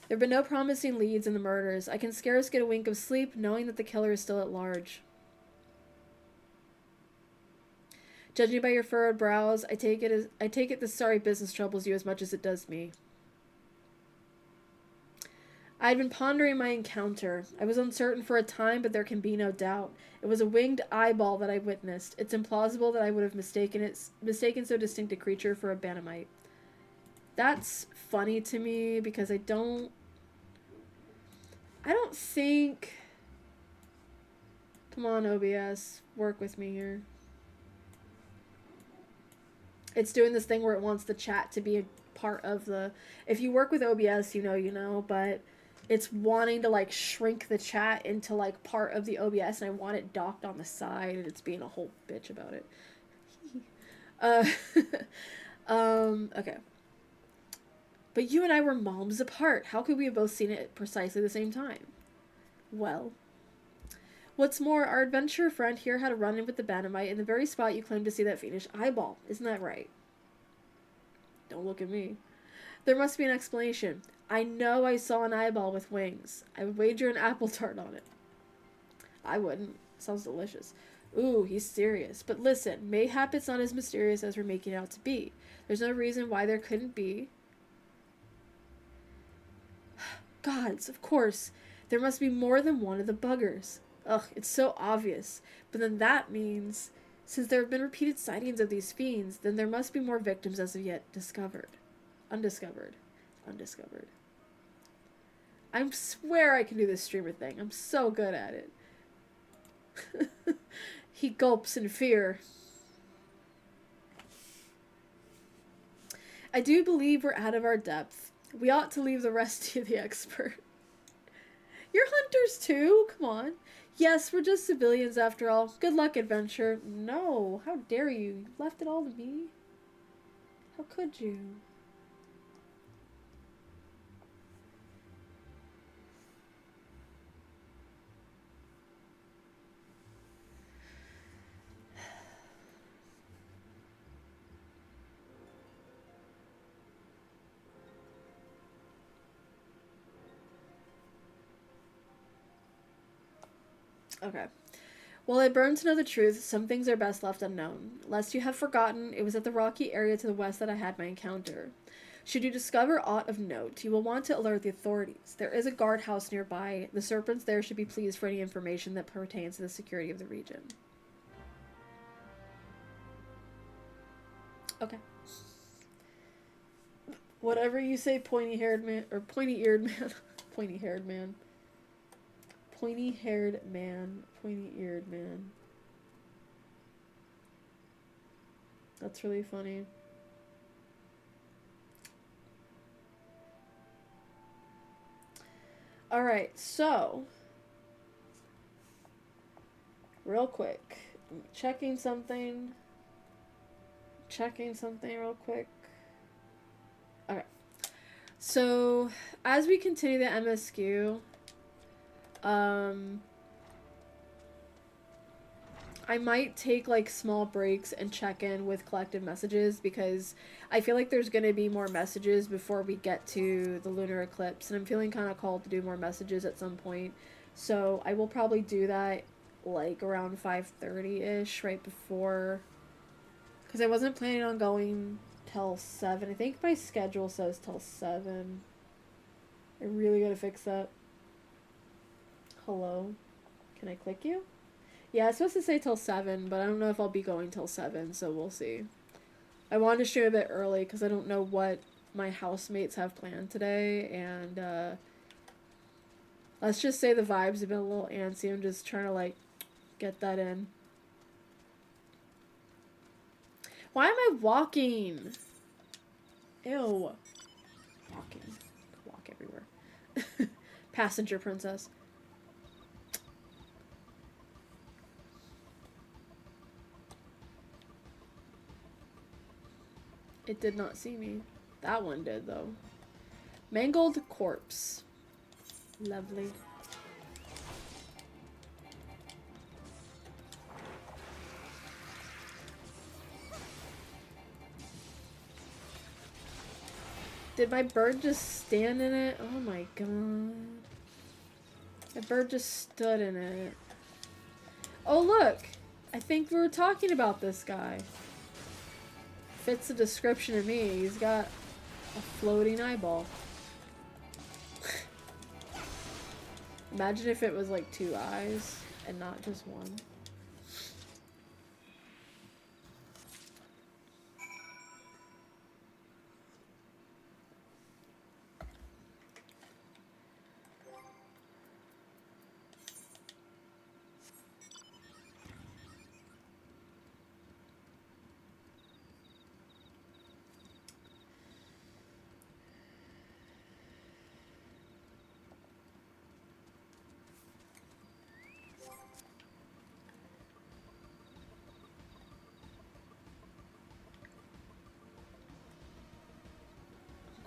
There have been no promising leads in the murders. I can scarce get a wink of sleep knowing that the killer is still at large. Judging by your furrowed brows, I take it this sorry business troubles you as much as it does me. I had been pondering my encounter. I was uncertain for a time, but there can be no doubt. It was a winged eyeball that I witnessed. It's implausible that I would have mistaken so distinct a creature for a Banamite. That's funny to me because I don't think... Come on, OBS. Work with me here. It's doing this thing where it wants the chat to be a part of the... If you work with OBS, you know, but it's wanting to, like, shrink the chat into, like, part of the OBS, and I want it docked on the side, and it's being a whole bitch about it. Okay. But you and I were moms apart. How could we have both seen it at precisely the same time? Well... What's more, our adventurer friend here had a run-in with the Banamite in the very spot you claimed to see that fiendish eyeball. Isn't that right? Don't look at me. There must be an explanation. I know I saw an eyeball with wings. I would wager an apple tart on it. I wouldn't. Sounds delicious. Ooh, he's serious. But listen, mayhap it's not as mysterious as we're making it out to be. There's no reason why there couldn't be. Gods, of course. There must be more than one of the buggers. Ugh, it's so obvious. But then that means, since there have been repeated sightings of these fiends, then there must be more victims as of yet discovered. Undiscovered. I swear I can do this streamer thing. I'm so good at it. He gulps in fear. I do believe we're out of our depth. We ought to leave the rest to the expert. You're hunters too? Come on. Yes, we're just civilians after all. Good luck, adventure. No, how dare you? You left it all to me? How could you? Okay. While I burn to know the truth, some things are best left unknown. Lest you have forgotten, it was at the rocky area to the west that I had my encounter. Should you discover aught of note, you will want to alert the authorities. There is a guardhouse nearby. The serpents there should be pleased for any information that pertains to the security of the region. Okay. Whatever you say, pointy-haired man, or pointy-eared man. Pointy-haired man. Pointy-haired man. Pointy-eared man. That's really funny. Alright, so... Real quick. I'm checking something. Checking something real quick. Okay. So, as we continue the MSQ... I might take, like, small breaks and check in with collective messages because I feel like there's going to be more messages before we get to the lunar eclipse, and I'm feeling kind of called to do more messages at some point. So I will probably do that, like, around 5:30-ish, right before, because I wasn't planning on going till 7. I think my schedule says till 7. I really gotta fix that. Hello? Can I click you? Yeah, it's supposed to say till 7, but I don't know if I'll be going till 7, so we'll see. I wanted to stream a bit early because I don't know what my housemates have planned today, and let's just say the vibes have been a little antsy. I'm just trying to, like, get that in. Why am I walking? Ew. Walking. Walk everywhere. Passenger princess. It did not see me. That one did, though. Mangled corpse. Lovely. Did my bird just stand in it? Oh my god. My bird just stood in it. Oh look! I think we were talking about this guy. Fits the description of me. He's got a floating eyeball. Imagine if it was like 2 eyes and not just one.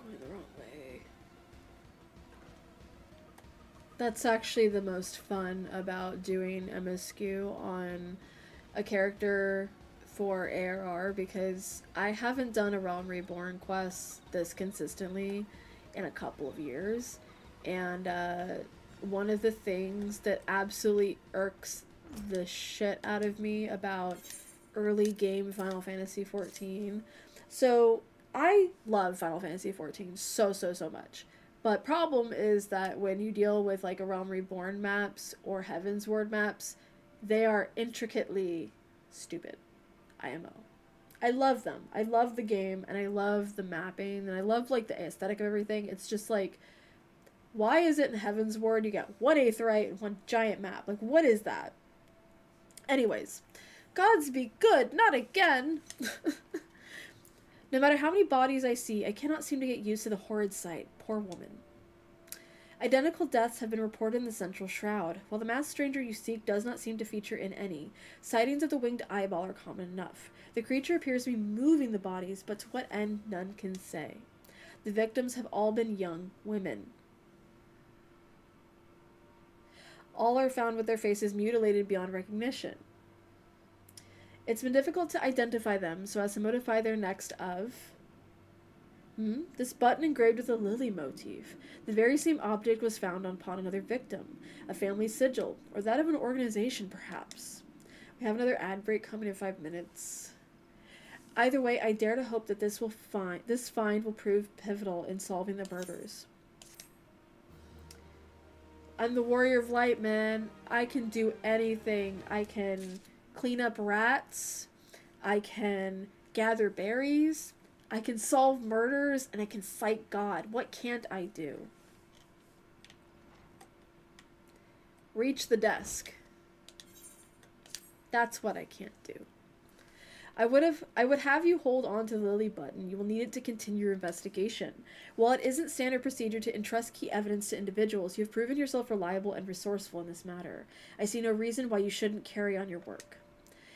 The wrong way. That's actually the most fun about doing MSQ on a character for ARR, because I haven't done a Realm Reborn quest this consistently in a couple of years, and one of the things that absolutely irks the shit out of me about early game Final Fantasy XIV, so I love Final Fantasy XIV so much. But problem is that when you deal with like a Realm Reborn maps or Heavensward maps, they are intricately stupid. IMO. I love them. I love the game and I love the mapping and I love like the aesthetic of everything. It's just like, why is it in Heavensward you get 1/8 right and one giant map? Like, what is that? Anyways, gods be good, not again. No matter how many bodies I see, I cannot seem to get used to the horrid sight. Poor woman. Identical deaths have been reported in the Central Shroud. While the masked stranger you seek does not seem to feature in any, sightings of the winged eyeball are common enough. The creature appears to be moving the bodies, but to what end, none can say. The victims have all been young women. All are found with their faces mutilated beyond recognition. It's been difficult to identify them so as to modify their next of... This button engraved with a lily motif. The very same object was found upon another victim. A family sigil, or that of an organization, perhaps. We have another ad break coming in 5 minutes. Either way, I dare to hope that this find will prove pivotal in solving the murders. I'm the warrior of light, man. I can do anything. I can clean up rats, I can gather berries, I can solve murders, and I can fight God. What can't I do? Reach the desk. That's what I can't do. I would have you hold on to the lily button. You will need it to continue your investigation. While it isn't standard procedure to entrust key evidence to individuals, you have proven yourself reliable and resourceful in this matter. I see no reason why you shouldn't carry on your work.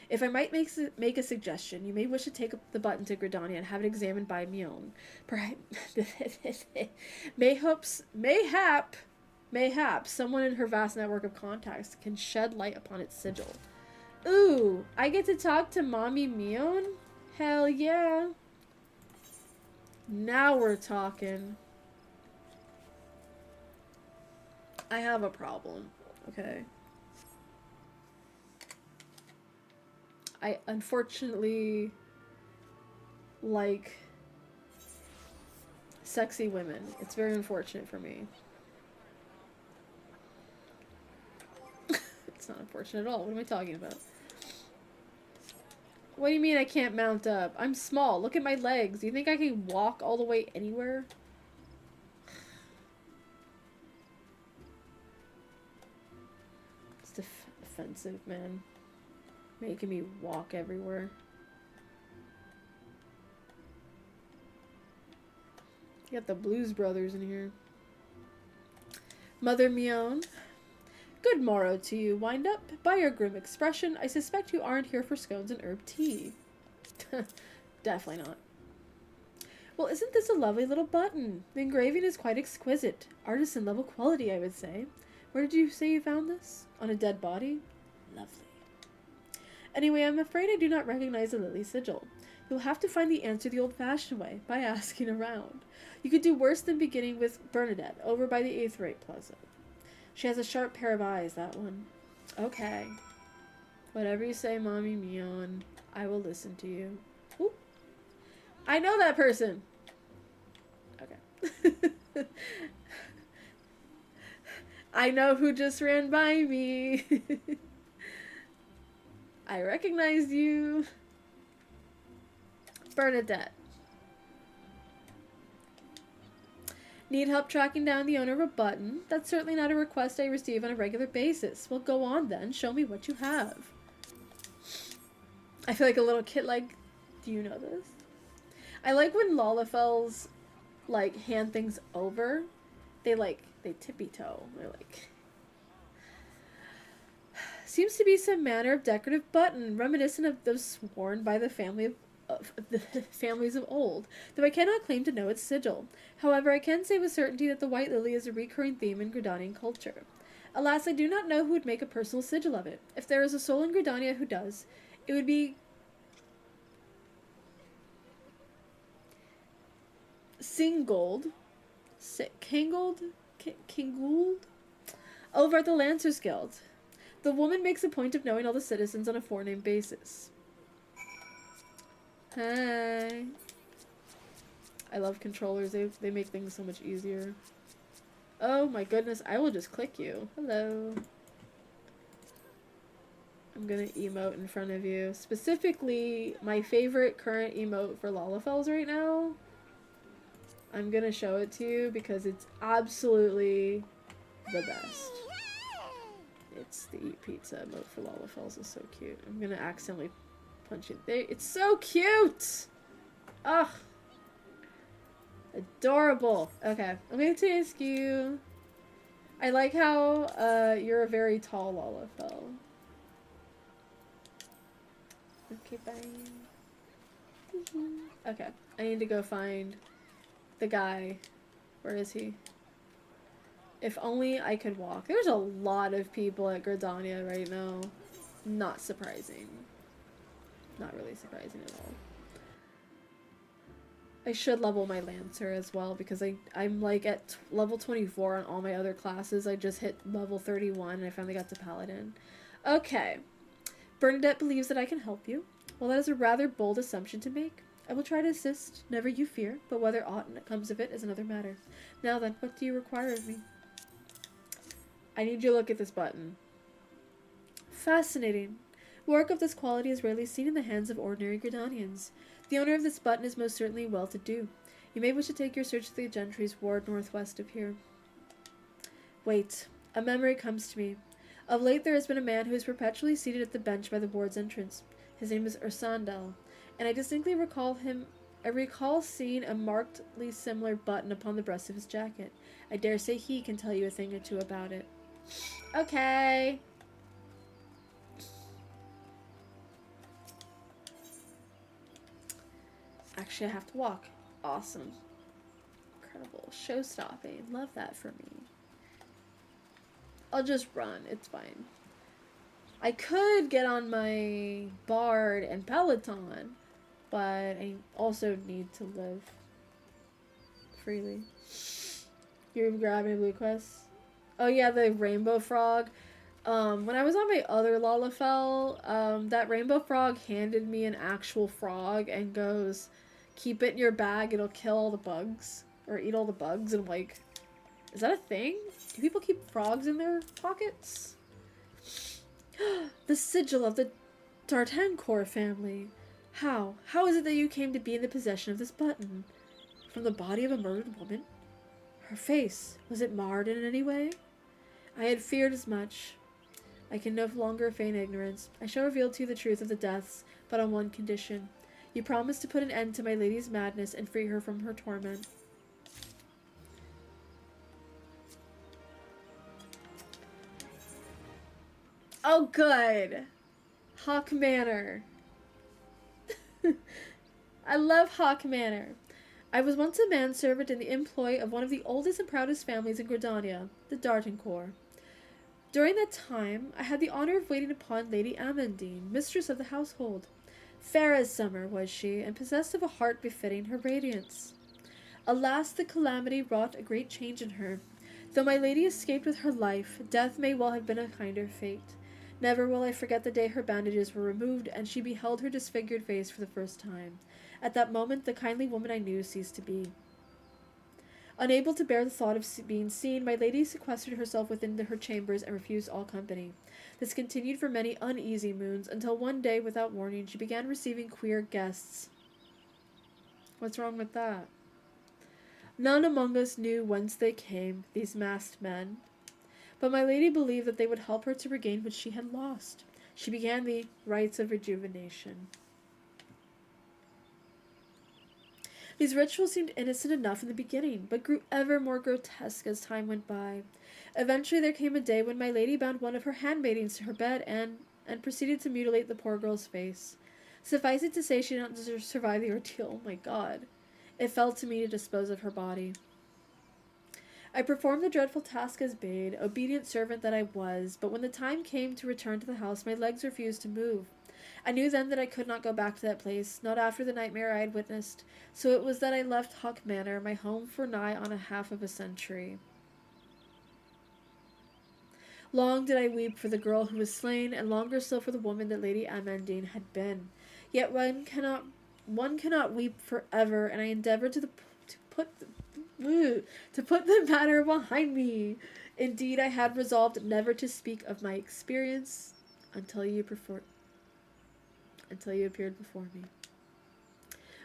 If I might make a suggestion, you may wish to take the button to Gridania and have it examined by Mion. Perhaps, mayhap, someone in her vast network of contacts can shed light upon its sigil. Ooh, I get to talk to Mommy Mion? Hell yeah. Now we're talking. I have a problem, okay? I unfortunately like sexy women. It's very unfortunate for me. It's not unfortunate at all. What am I talking about? What do you mean I can't mount up? I'm small. Look at my legs. Do you think I can walk all the way anywhere? It's offensive, man. Making me walk everywhere. You got the Blues Brothers in here. Mother Mion. Good morrow to you, wind up. By your grim expression, I suspect you aren't here for scones and herb tea. Definitely not. Well, isn't this a lovely little button? The engraving is quite exquisite. Artisan level quality, I would say. Where did you say you found this? On a dead body? Lovely. Anyway, I'm afraid I do not recognize the lily sigil. You'll have to find the answer the old-fashioned way, by asking around. You could do worse than beginning with Bernadette, over by the Aetheryte Plaza. She has a sharp pair of eyes, that one. Okay. Whatever you say, Mommy Mion. I will listen to you. Ooh. I know that person! Okay. I know who just ran by me. I recognize you. Bernadette. Need help tracking down the owner of a button? That's certainly not a request I receive on a regular basis. Well, go on then. Show me what you have. I feel like a little kid, like, do you know this? I like when Lalafels, like, hand things over. They tippy-toe. They're like... Seems to be some manner of decorative button, reminiscent of those worn by the families of old, though I cannot claim to know its sigil. However, I can say with certainty that the white lily is a recurring theme in Gridanian culture. Alas, I do not know who would make a personal sigil of it. If there is a soul in Gridania who does, it would be Kingold over at the Lancers Guild. The woman makes a point of knowing all the citizens on a forename basis. Hi. I love controllers. They make things so much easier. Oh my goodness, I will just click you. Hello. I'm gonna emote in front of you. Specifically, my favorite current emote for Lalafels right now. I'm gonna show it to you because it's absolutely the best. It's the eat pizza emote for Lalafels. Is so cute. I'm gonna accidentally punch it there. It's so cute! Ugh. Adorable. Okay, I'm going to ask you... I like how you're a very tall Lalafell. Okay, bye. Okay, I need to go find the guy. Where is he? If only I could walk. There's a lot of people at Gridania right now. Not surprising. Not really surprising at all. I should level my Lancer as well because I'm like at level 24 on all my other classes. I just hit level 31 and I finally got to Paladin. Okay. Bernadette believes that I can help you. Well, that is a rather bold assumption to make. I will try to assist, never you fear, but whether aught comes of it is another matter. Now then, what do you require of me? I need you to look at this button. Fascinating. Work of this quality is rarely seen in the hands of ordinary Gridanians. The owner of this button is most certainly well-to-do. You may wish to take your search to the Gentry's ward northwest of here. Wait. A memory comes to me. Of late there has been a man who is perpetually seated at the bench by the ward's entrance. His name is Ursandel, and I distinctly recall seeing a markedly similar button upon the breast of his jacket. I dare say he can tell you a thing or two about it. Okay. Actually, I have to walk. Awesome. Incredible. Show-stopping. Love that for me. I'll just run. It's fine. I could get on my Bard and Peloton, but I also need to live freely. You're grabbing a blue quest? Oh yeah, the rainbow frog. When I was on my other Lalafell, that rainbow frog handed me an actual frog and goes, keep it in your bag, it'll kill all the bugs. Or eat all the bugs, and I'm like, is that a thing? Do people keep frogs in their pockets? The sigil of the D'Artancourt family. How? How is it that you came to be in the possession of this button? From the body of a murdered woman? Her face, was it marred in any way? I had feared as much. I can no longer feign ignorance. I shall reveal to you the truth of the deaths, but on one condition. You promise to put an end to my lady's madness and free her from her torment. Oh, good. Hawk Manor. I love Hawk Manor. I was once a manservant in the employ of one of the oldest and proudest families in Gridania, the Dardancourt. During that time, I had the honor of waiting upon Lady Amandine, mistress of the household. Fair as summer was she, and possessed of a heart befitting her radiance. Alas, the calamity wrought a great change in her. Though my lady escaped with her life, death may well have been a kinder fate. Never will I forget the day her bandages were removed, and she beheld her disfigured face for the first time. At that moment, the kindly woman I knew ceased to be. Unable to bear the thought of being seen, my lady sequestered herself within her chambers and refused all company. This continued for many uneasy moons, until one day, without warning, she began receiving queer guests. What's wrong with that? None among us knew whence they came, these masked men, but my lady believed that they would help her to regain what she had lost. She began the rites of rejuvenation. These rituals seemed innocent enough in the beginning, but grew ever more grotesque as time went by. Eventually there came a day when my lady bound one of her handmaidens to her bed and proceeded to mutilate the poor girl's face. Suffice it to say, she did not survive the ordeal. Oh my god. It fell to me to dispose of her body. I performed the dreadful task as bade, obedient servant that I was, but when the time came to return to the house, my legs refused to move. I knew then that I could not go back to that place, not after the nightmare I had witnessed, so it was that I left Huck Manor, my home for nigh on a half of a century. Long did I weep for the girl who was slain, and longer still for the woman that Lady Amandine had been. Yet one cannot weep forever, and I endeavored to put the matter behind me. Indeed, I had resolved never to speak of my experience until you appeared before me.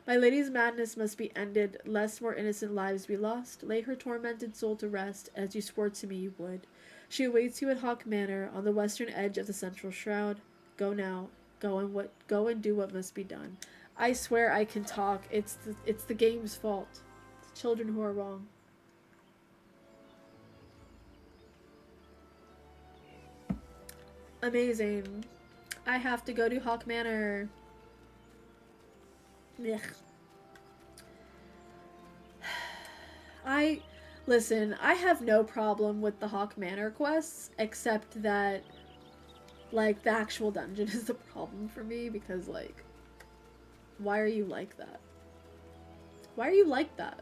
My lady's madness must be ended, lest more innocent lives be lost. Lay her tormented soul to rest, as you swore to me you would. She awaits you at Hawk Manor, on the western edge of the central shroud. Go now. Go and do what must be done. I swear I can talk. It's the game's fault. It's children who are wrong. Amazing. I have to go to Hawk Manor. Ugh. Listen, I have no problem with the Hawk Manor quests, except that, like, the actual dungeon is the problem for me, because, like, why are you like that? Why are you like that?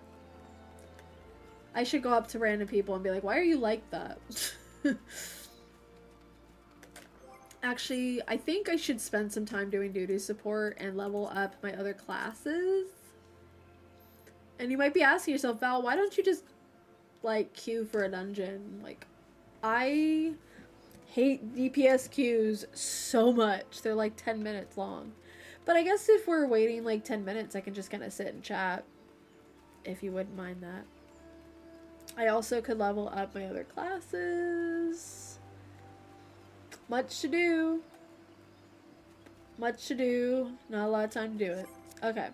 I should go up to random people and be like, why are you like that? Actually, I think I should spend some time doing duty support and level up my other classes. And you might be asking yourself, Val, why don't you just, like, queue for a dungeon? Like, I hate DPS queues so much. They're like 10 minutes long. But I guess if we're waiting like 10 minutes, I can just kind of sit and chat. If you wouldn't mind that. I also could level up my other classes. Much to do. Much to do. Not a lot of time to do it. Okay.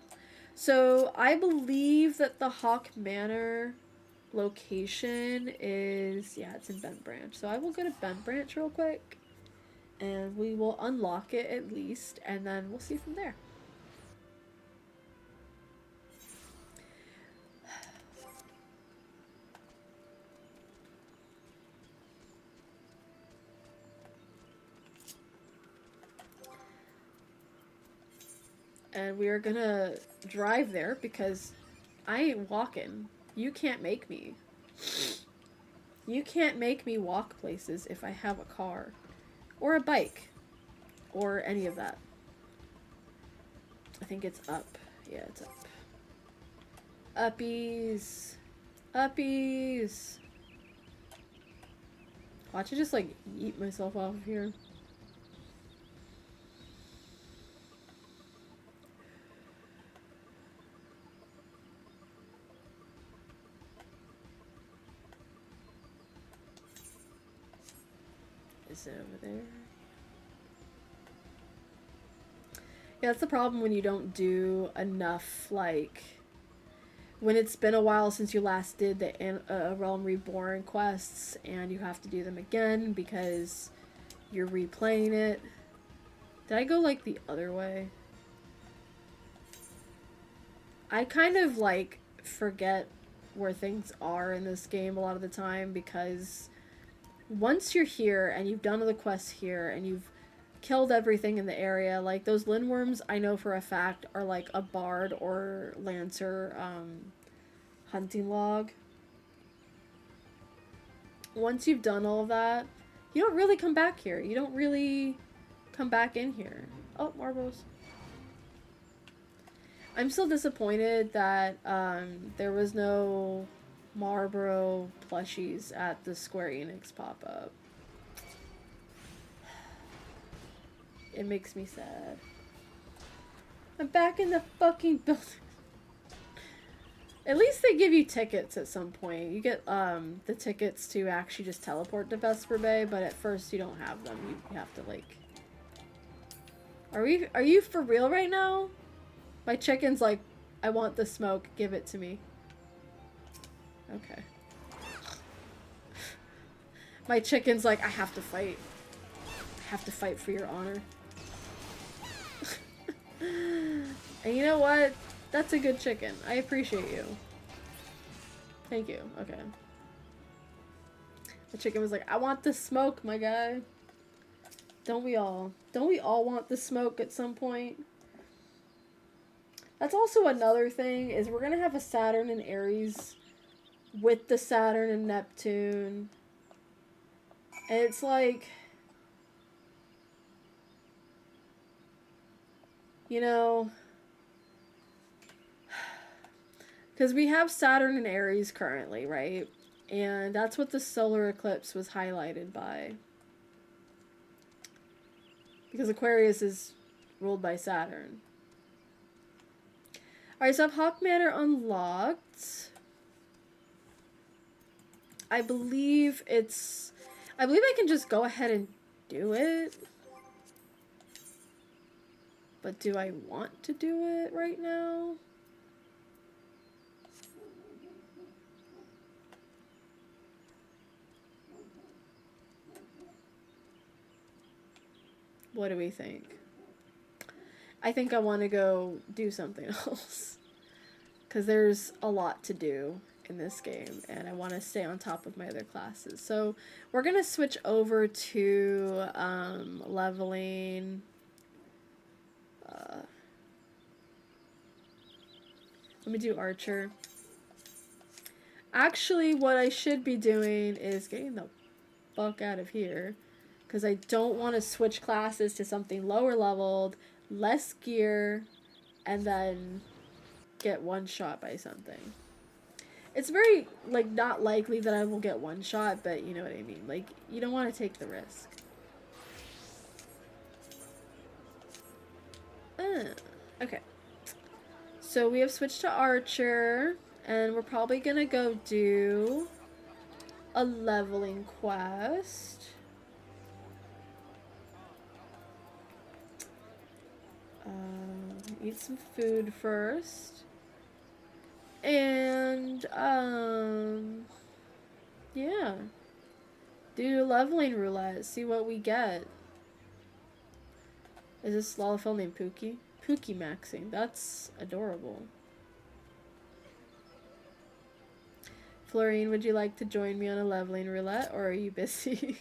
So I believe that the Hawk Manor location is, yeah, it's in Bent Branch. So I will go to Bent Branch real quick. And we will unlock it at least. And then we'll see from there. And we are gonna drive there because I ain't walking. You can't make me. You can't make me walk places if I have a car. Or a bike. Or any of that. I think it's up. Yeah, it's up. Uppies. Uppies. Watch it just like eat myself off of here. Is it over there? Yeah, that's the problem when you don't do enough, like, when it's been a while since you last did the Realm Reborn quests, and you have to do them again because you're replaying it. Did I go, like, the other way? I kind of, like, forget where things are in this game a lot of the time, because once you're here and you've done the quests here and you've killed everything in the area, like those lindworms, I know for a fact are like a bard or lancer hunting log. Once you've done all of that, you don't really come back here. You don't really come back in here. Oh, marbles. I'm still disappointed that there was no Marlboro plushies at the Square Enix pop-up. It makes me sad. I'm back in the fucking building. At least they give you tickets at some point. You get the tickets to actually just teleport to Vesper Bay, but at first you don't have them. You have to like... Are you for real right now? My chicken's like, I want the smoke, give it to me. Okay. My chicken's like, I have to fight. I have to fight for your honor. And you know what? That's a good chicken. I appreciate you. Thank you. Okay. The chicken was like, I want the smoke, my guy. Don't we all? Don't we all want the smoke at some point? That's also another thing, is we're gonna have a Saturn and Aries with the Saturn and Neptune. And it's like, you know, because we have Saturn and Aries currently, right? And that's what the solar eclipse was highlighted by. Because Aquarius is ruled by Saturn. Alright, so I have Hawk Manor unlocked. I believe I can just go ahead and do it. But do I want to do it right now? What do we think? I think I want to go do something else. Because there's a lot to do in this game, and I want to stay on top of my other classes. So we're going to switch over to leveling. Let me do Archer. Actually, what I should be doing is getting the fuck out of here. Because I don't want to switch classes to something lower leveled, less gear, and then get one shot by something. It's very, like, not likely that I will get one shot, but you know what I mean. Like, you don't want to take the risk. Okay. So we have switched to Archer, and we're probably gonna go do a leveling quest. Eat some food first. And, yeah. Do leveling roulette, see what we get. Is this Lalafell named Pookie? Pookie maxing, that's adorable. Florine, would you like to join me on a leveling roulette, or are you busy?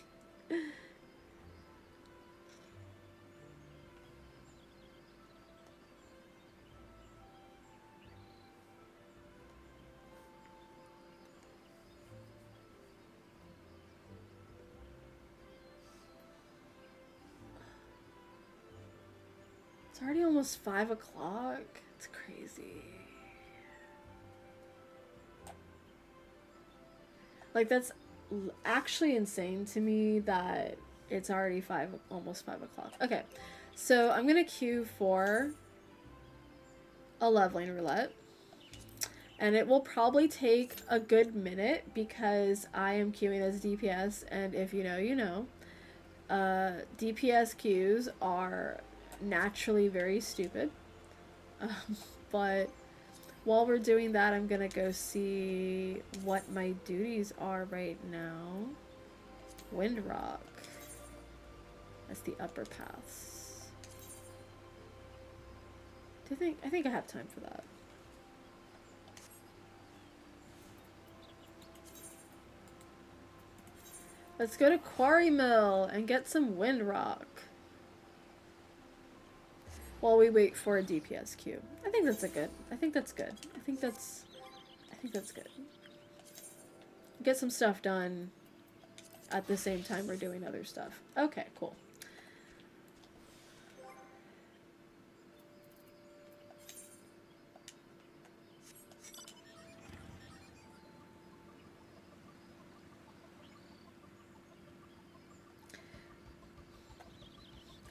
It's already almost 5 o'clock. It's crazy. Like, that's actually insane to me that it's already almost 5 o'clock. Okay, so I'm gonna queue for a leveling roulette. And it will probably take a good minute because I am queuing as DPS, and if you know, you know. DPS queues are naturally very stupid. But while we're doing that, I'm gonna go see what my duties are right now. Windrock. That's the upper paths. I think I have time for that. Let's go to Quarry Mill and get some wind rock. While we wait for a DPS queue. I think that's good. I think that's good. I think that's good. Get some stuff done at the same time we're doing other stuff. Okay, cool.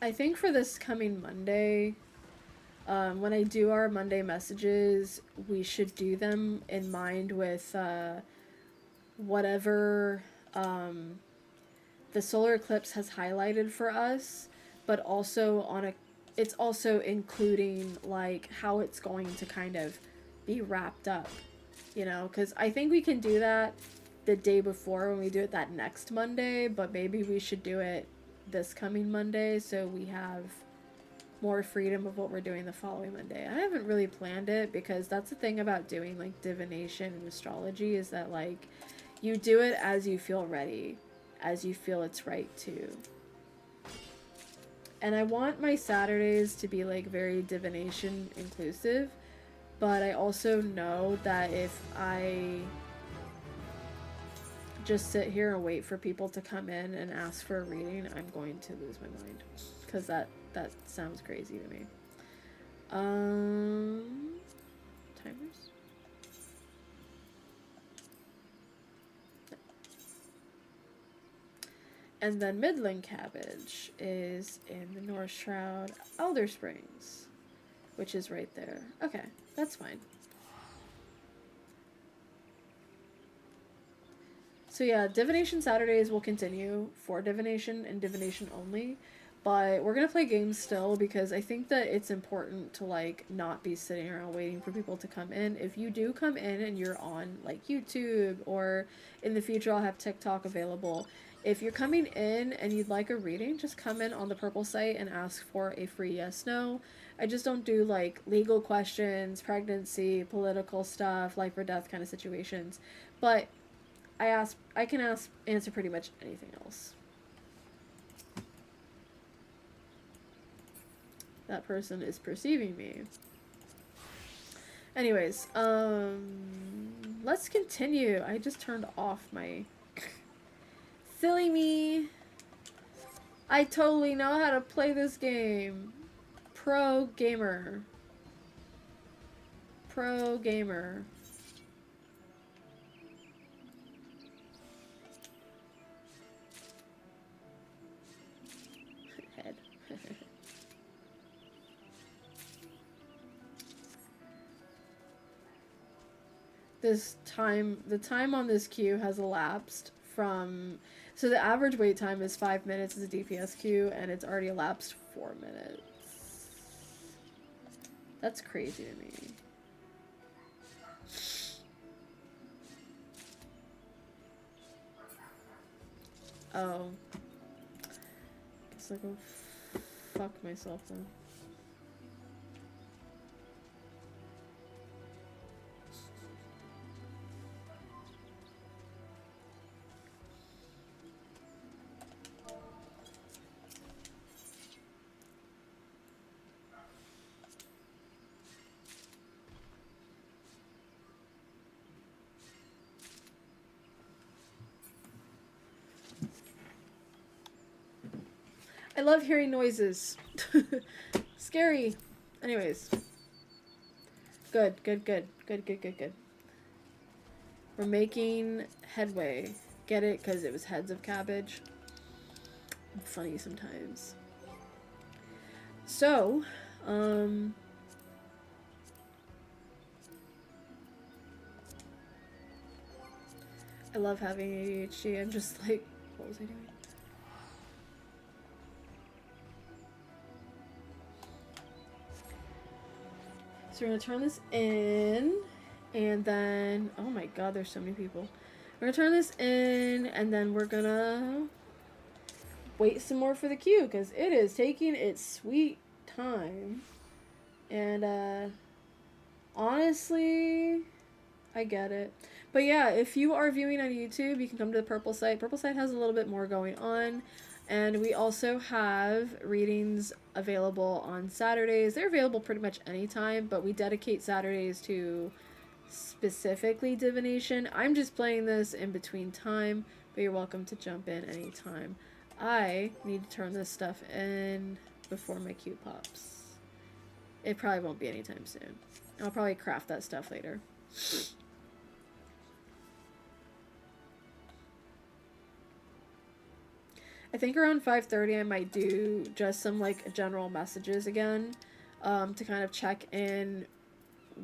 I think for this coming Monday, when I do our Monday messages, we should do them in mind with whatever the solar eclipse has highlighted for us, but also it's also including like how it's going to kind of be wrapped up, you know, because I think we can do that the day before when we do it that next Monday, but maybe we should do it this coming Monday so we have more freedom of what we're doing the following Monday. I haven't really planned it because that's the thing about doing like divination and astrology is that like you do it as you feel ready, as you feel it's right to. And I want my Saturdays to be like very divination inclusive, but I also know that if I just sit here and wait for people to come in and ask for a reading, I'm going to lose my mind because that sounds crazy to me. Timers. And then Midland Cabbage is in the North Shroud Elder Springs, which is right there. Okay, that's fine. So yeah, Divination Saturdays will continue for Divination and Divination only, but we're gonna play games still because I think that it's important to like not be sitting around waiting for people to come in. If you do come in and you're on like YouTube or in the future I'll have TikTok available. If you're coming in and you'd like a reading, just come in on the purple site and ask for a free yes/no. I just don't do like legal questions, pregnancy, political stuff, life or death kind of situations. But I can answer pretty much anything else. That person is perceiving me. Anyways, let's continue. I just turned off my silly me. I totally know how to play this game. Pro gamer. Pro gamer. Head. The time on this queue has elapsed from, so the average wait time is 5 minutes as a DPS queue, and it's already elapsed 4 minutes. That's crazy to me. Oh. Guess I'll go fuck myself then. I love hearing noises. Scary. Anyways. Good. We're making headway. Get it? Because it was heads of cabbage. Funny sometimes. So, I love having ADHD. I'm just like, what was I doing? So we're gonna turn this in, and then, oh my god, there's so many people. We're gonna turn this in, and then we're gonna wait some more for the queue, because it is taking its sweet time. And, honestly, I get it. But yeah, if you are viewing on YouTube, you can come to the Purple site. Purple site has a little bit more going on. And we also have readings available on Saturdays. They're available pretty much anytime, but we dedicate Saturdays to specifically divination. I'm just playing this in between time, but you're welcome to jump in anytime. I need to turn this stuff in before my queue pops. It probably won't be anytime soon. I'll probably craft that stuff later. I think around 5:30 I might do just some like general messages again, to kind of check in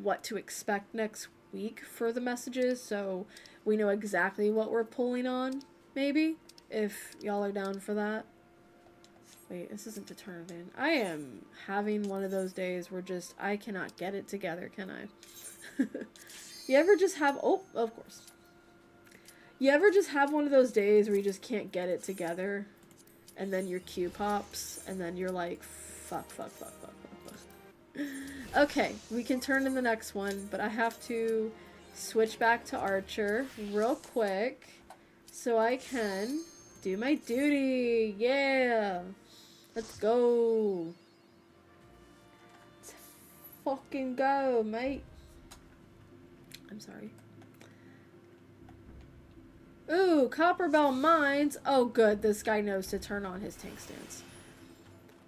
what to expect next week for the messages, so we know exactly what we're pulling on, maybe, if y'all are down for that. Wait, this isn't to turn it in. I am having one of those days where just, I cannot get it together, can I? You ever just have, oh, of course. You ever just have one of those days where you just can't get it together, and then your queue pops, and then you're like, fuck. Okay, we can turn in the next one, but I have to switch back to Archer real quick so I can do my duty. Yeah! Let's go! Let's fucking go, mate! I'm sorry. Ooh, Copperbell Mines! Oh good, this guy knows to turn on his tank stance.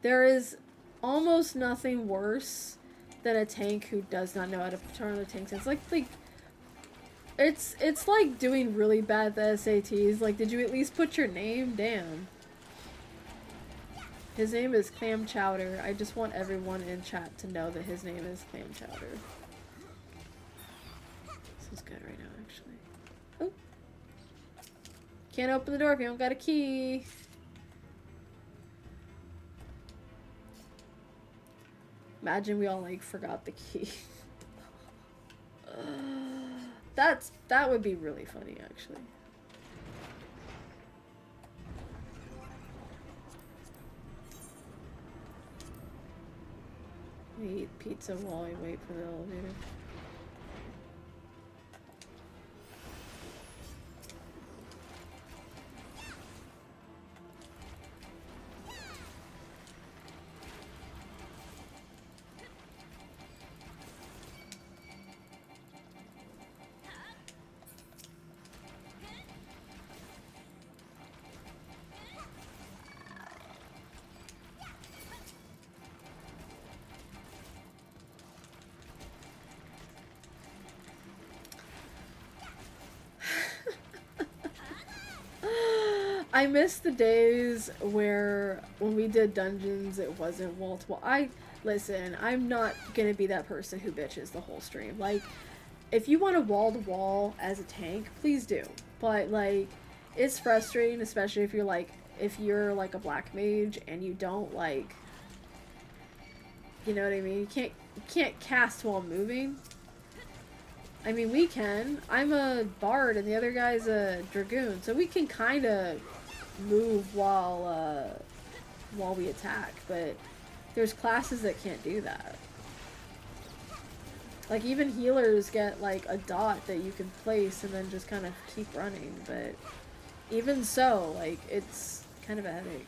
There is almost nothing worse than a tank who does not know how to turn on the tank stance. Like it's like doing really bad at the SATs. Like, did you at least put your name? Damn. His name is Clam Chowder. I just want everyone in chat to know that his name is Clam Chowder. This is good right now, actually. Oh. Can't open the door if you don't got a key. Imagine we all, like, forgot the key. That would be really funny, actually. We eat pizza while I wait for the elevator. I miss the days where when we did dungeons it wasn't wall to wall. Listen, I'm not gonna be that person who bitches the whole stream. Like, if you want a wall to wall as a tank, please do. But like, it's frustrating, especially if you're like a black mage and you don't like, you know what I mean? You can't cast while moving. I mean, we can. I'm a bard and the other guy's a dragoon, so we can kind of move while we attack, but there's classes that can't do that. Like, even healers get like a dot that you can place and then just kind of keep running, but even so, like, it's kind of a headache.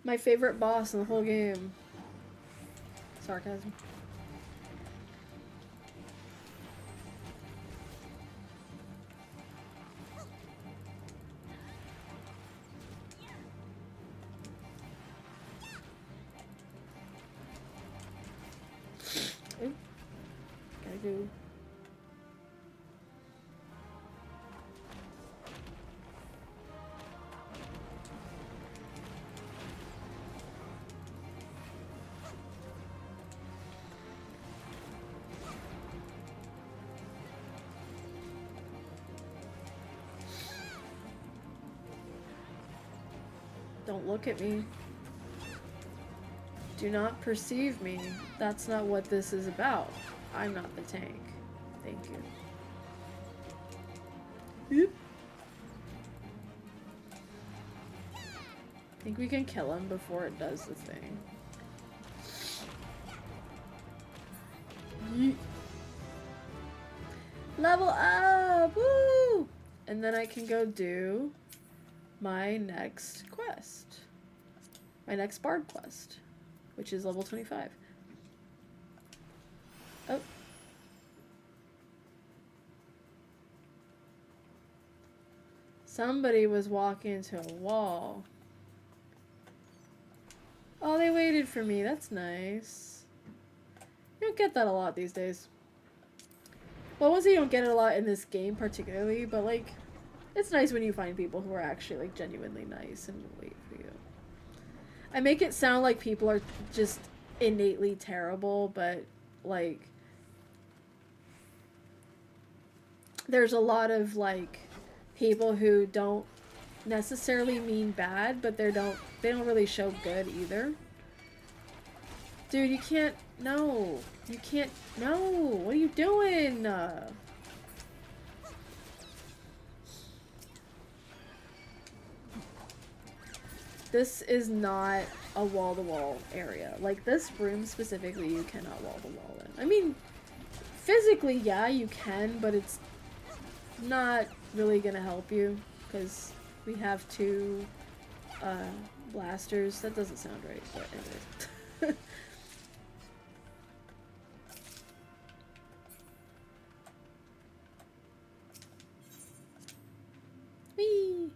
My favorite boss in the whole game. Sarcasm. Ooh. Gotta go. Don't look at me. Do not perceive me. That's not what this is about. I'm not the tank. Thank you. Oop. I think we can kill him before it does the thing. Yeet. Level up! Woo! And then I can go do my next quest. My next bard quest, which is level 25. Oh. Somebody was walking into a wall. Oh, they waited for me. That's nice. You don't get that a lot these days. Well, I won't say you don't get it a lot in this game particularly, but like, it's nice when you find people who are actually like genuinely nice and will wait for you. I make it sound like people are just innately terrible, but like, there's a lot of like people who don't necessarily mean bad, but they don't really show good either. Dude, you can't. No, you can't. No, what are you doing? This is not a wall-to-wall area. Like, this room specifically, you cannot wall-to-wall in. I mean, physically, yeah, you can, but it's not really gonna help you, because we have two blasters. That doesn't sound right, but anyways. Whee!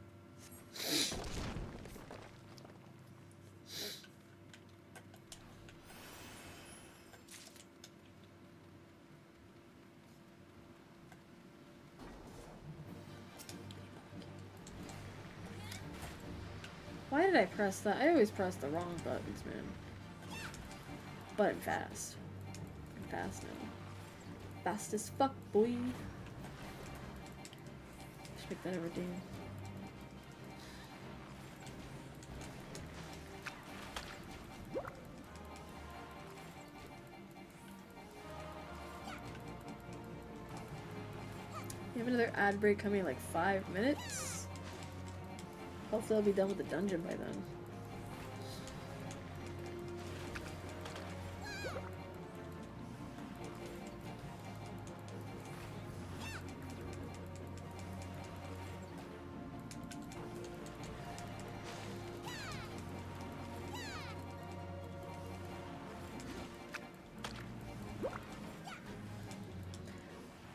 Why did I press that? I always press the wrong buttons, man. But I'm fast. I'm fast now. Fast as fuck, boy. Just pick that over, dude. We have another ad break coming in like 5 minutes. Hopefully I'll be done with the dungeon by then.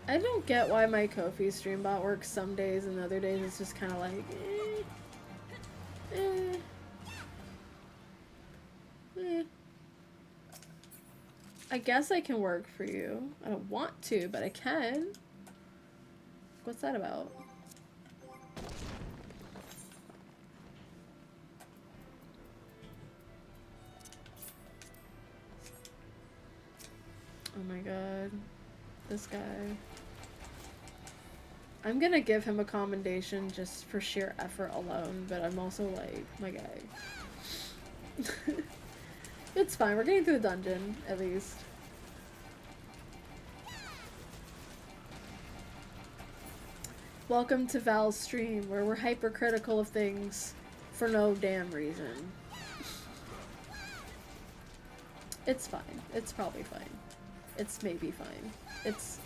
I don't get why my Ko-fi stream bot works some days and other days it's just kind of like, I guess I can work for you. I don't want to, but I can. What's that about? Oh my god. This guy. I'm gonna give him a commendation just for sheer effort alone, but I'm also like, my guy. It's fine, we're getting through the dungeon, at least. Welcome to Val's stream, where we're hypercritical of things for no damn reason. It's fine. It's probably fine. It's maybe fine. It's...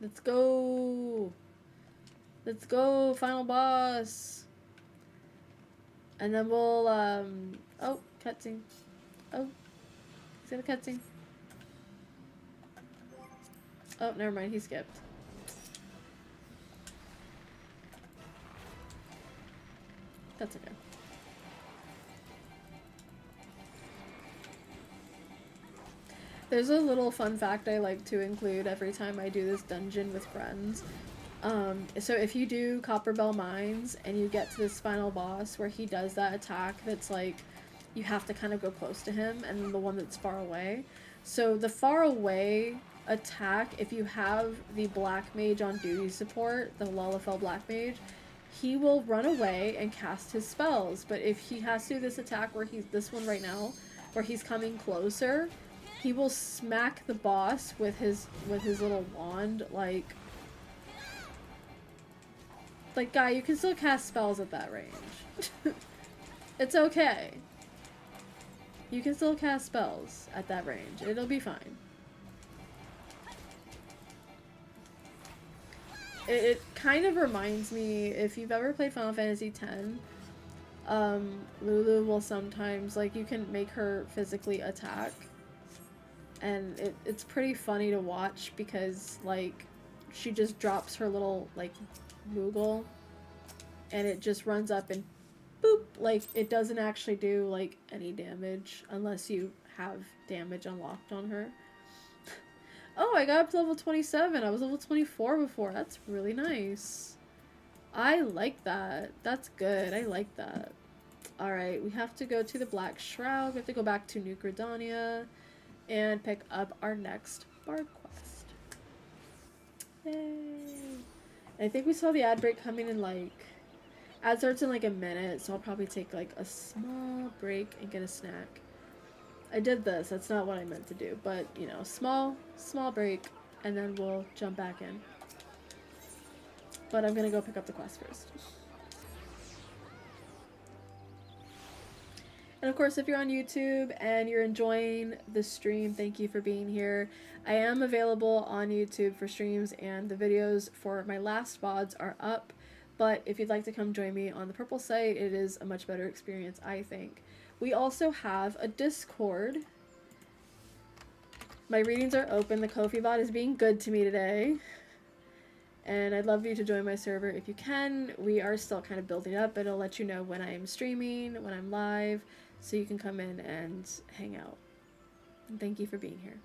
Let's go! Let's go! Final boss! And then we'll, oh, cutscene. Oh, he's got a cutscene. Oh, never mind, he skipped. That's okay. There's a little fun fact I like to include every time I do this dungeon with friends. So if you do Copperbell Mines and you get to this final boss where he does that attack that's like, you have to kind of go close to him, and the one that's far away, So the far away attack, if you have the black mage on duty support, the Lalafell black mage, he will run away and cast his spells. But if he has to do this attack where he's this one right now, where he's coming closer, he will smack the boss with his little wand, like guy, you can still cast spells at that range. It's okay. You can still cast spells at that range. It'll be fine. It kind of reminds me, if you've ever played Final Fantasy X, Lulu will sometimes, like, you can make her physically attack. And it's pretty funny to watch because, like, she just drops her little, like, Moogle. And it just runs up and boop. Like, it doesn't actually do, like, any damage unless you have damage unlocked on her. Oh, I got up to level 27. I was level 24 before. That's really nice. I like that. That's good. I like that. Alright, we have to go to the Black Shroud. We have to go back to New Gridania and pick up our next Bard quest. Yay. I think we saw the ad break coming in, like... Ad starts in, like, a minute, so I'll probably take, like, a small break and get a snack. I did this. That's not what I meant to do. But, you know, small break, and then we'll jump back in. But I'm going to go pick up the quest first. And of course, if you're on YouTube and you're enjoying the stream, thank you for being here. I am available on YouTube for streams, and the videos for my last VODs are up. But if you'd like to come join me on the Purple site, it is a much better experience, I think. We also have a Discord. My readings are open. The Ko-fi bot is being good to me today. And I'd love you to join my server if you can. We are still kind of building up, but I'll let you know when I am streaming, when I'm live, so you can come in and hang out. And thank you for being here.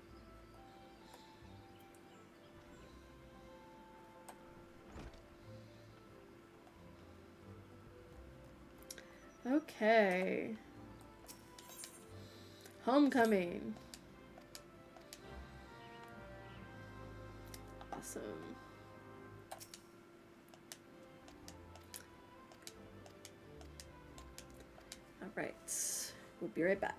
Okay. Homecoming. Awesome. All right. We'll be right back.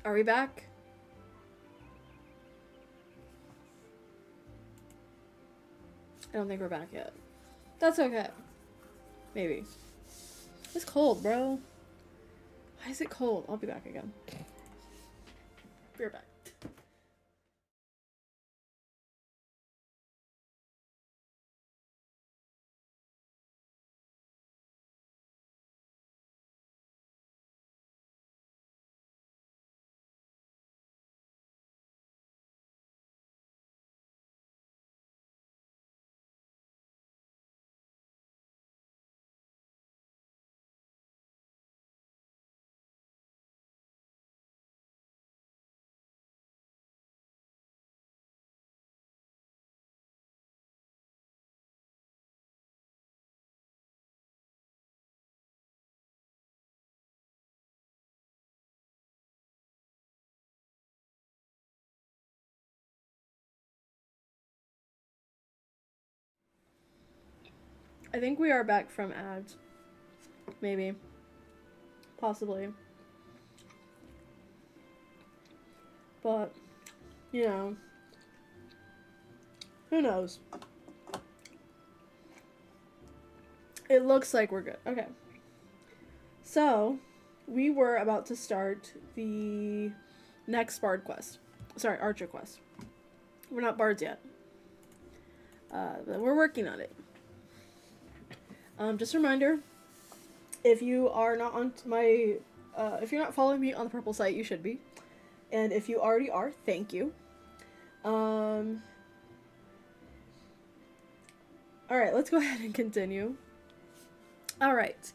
Are we back? I don't think we're back yet. That's okay. Maybe. It's cold, bro. Why is it cold? I'll be back again. Be right back. I think we are back from ads. Maybe. Possibly. But, you know, who knows? It looks like we're good. Okay. So, we were about to start the next bard quest. Sorry, archer quest. We're not bards yet. But we're working on it. Just a reminder, if you are not on my, if you're not following me on the purple site, you should be. And if you already are, thank you. Alright, let's go ahead and continue. Alright.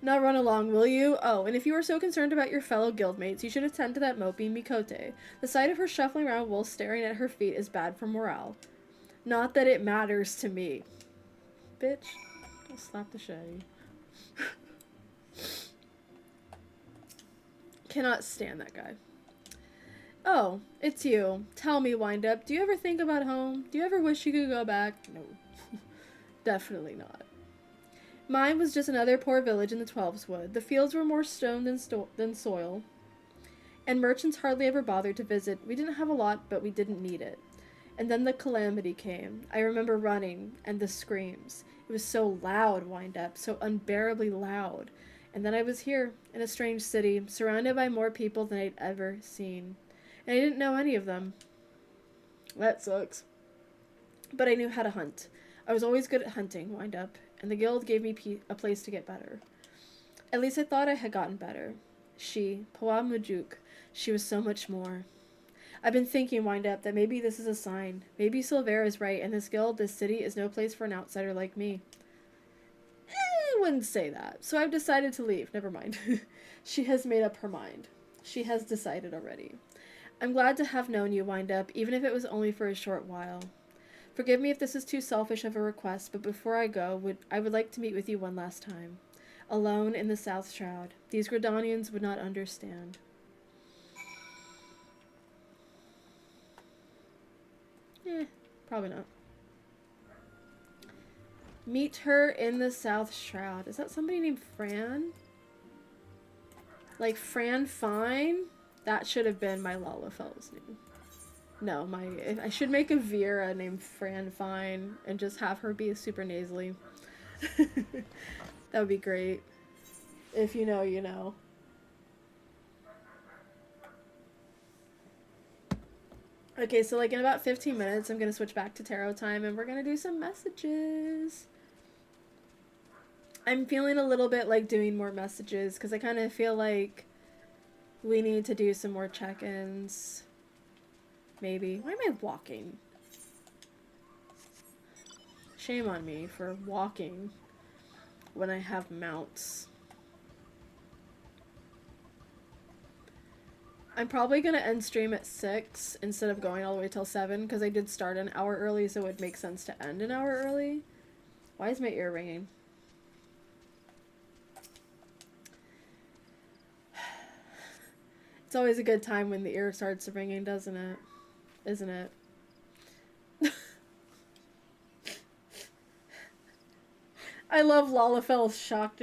Now run along, will you? Oh, and if you are so concerned about your fellow guildmates, you should attend to that mopey Mikote. The sight of her shuffling around while staring at her feet is bad for morale. Not that it matters to me. Bitch. I'll slap the shit out of you. Cannot stand that guy. Oh, it's you. Tell me, Wind-Up, do you ever think about home? Do you ever wish you could go back? No. Definitely not. Mine was just another poor village in the Twelves Wood. The fields were more stone than soil, and merchants hardly ever bothered to visit. We didn't have a lot, but we didn't need it. And then the calamity came. I remember running, and the screams. It was so loud, Wind-Up, so unbearably loud. And then I was here, in a strange city, surrounded by more people than I'd ever seen. And I didn't know any of them. That sucks. But I knew how to hunt. I was always good at hunting, Wind-Up, and the guild gave me a place to get better. At least I thought I had gotten better. She, Pawa Mujuk, she was so much more. I've been thinking, Wind-Up, that maybe this is a sign. Maybe Silvera is right, and this guild, this city, is no place for an outsider like me. I wouldn't say that. So I've decided to leave. Never mind. She has made up her mind. She has decided already. I'm glad to have known you, Wind-Up, even if it was only for a short while. Forgive me if this is too selfish of a request, but before I go, I would like to meet with you one last time. Alone in the South Shroud. These Gridanians would not understand. Probably not. Meet her in the South Shroud. Is that somebody named Fran? Like Fran Fine? That should have been my Lalafell's name. No, I should make a Vera named Fran Fine and just have her be super nasally. That would be great. If you know, you know. Okay, so like in about 15 minutes, I'm going to switch back to tarot time and we're going to do some messages. I'm feeling a little bit like doing more messages because I kind of feel like we need to do some more check-ins. Maybe. Why am I walking? Shame on me for walking when I have mounts. I'm probably going to end stream at 6 instead of going all the way till 7 because I did start an hour early, so it would make sense to end an hour early. Why is my ear ringing? It's always a good time when the ear starts ringing, doesn't it? Isn't it? I love Lalafell's shocked.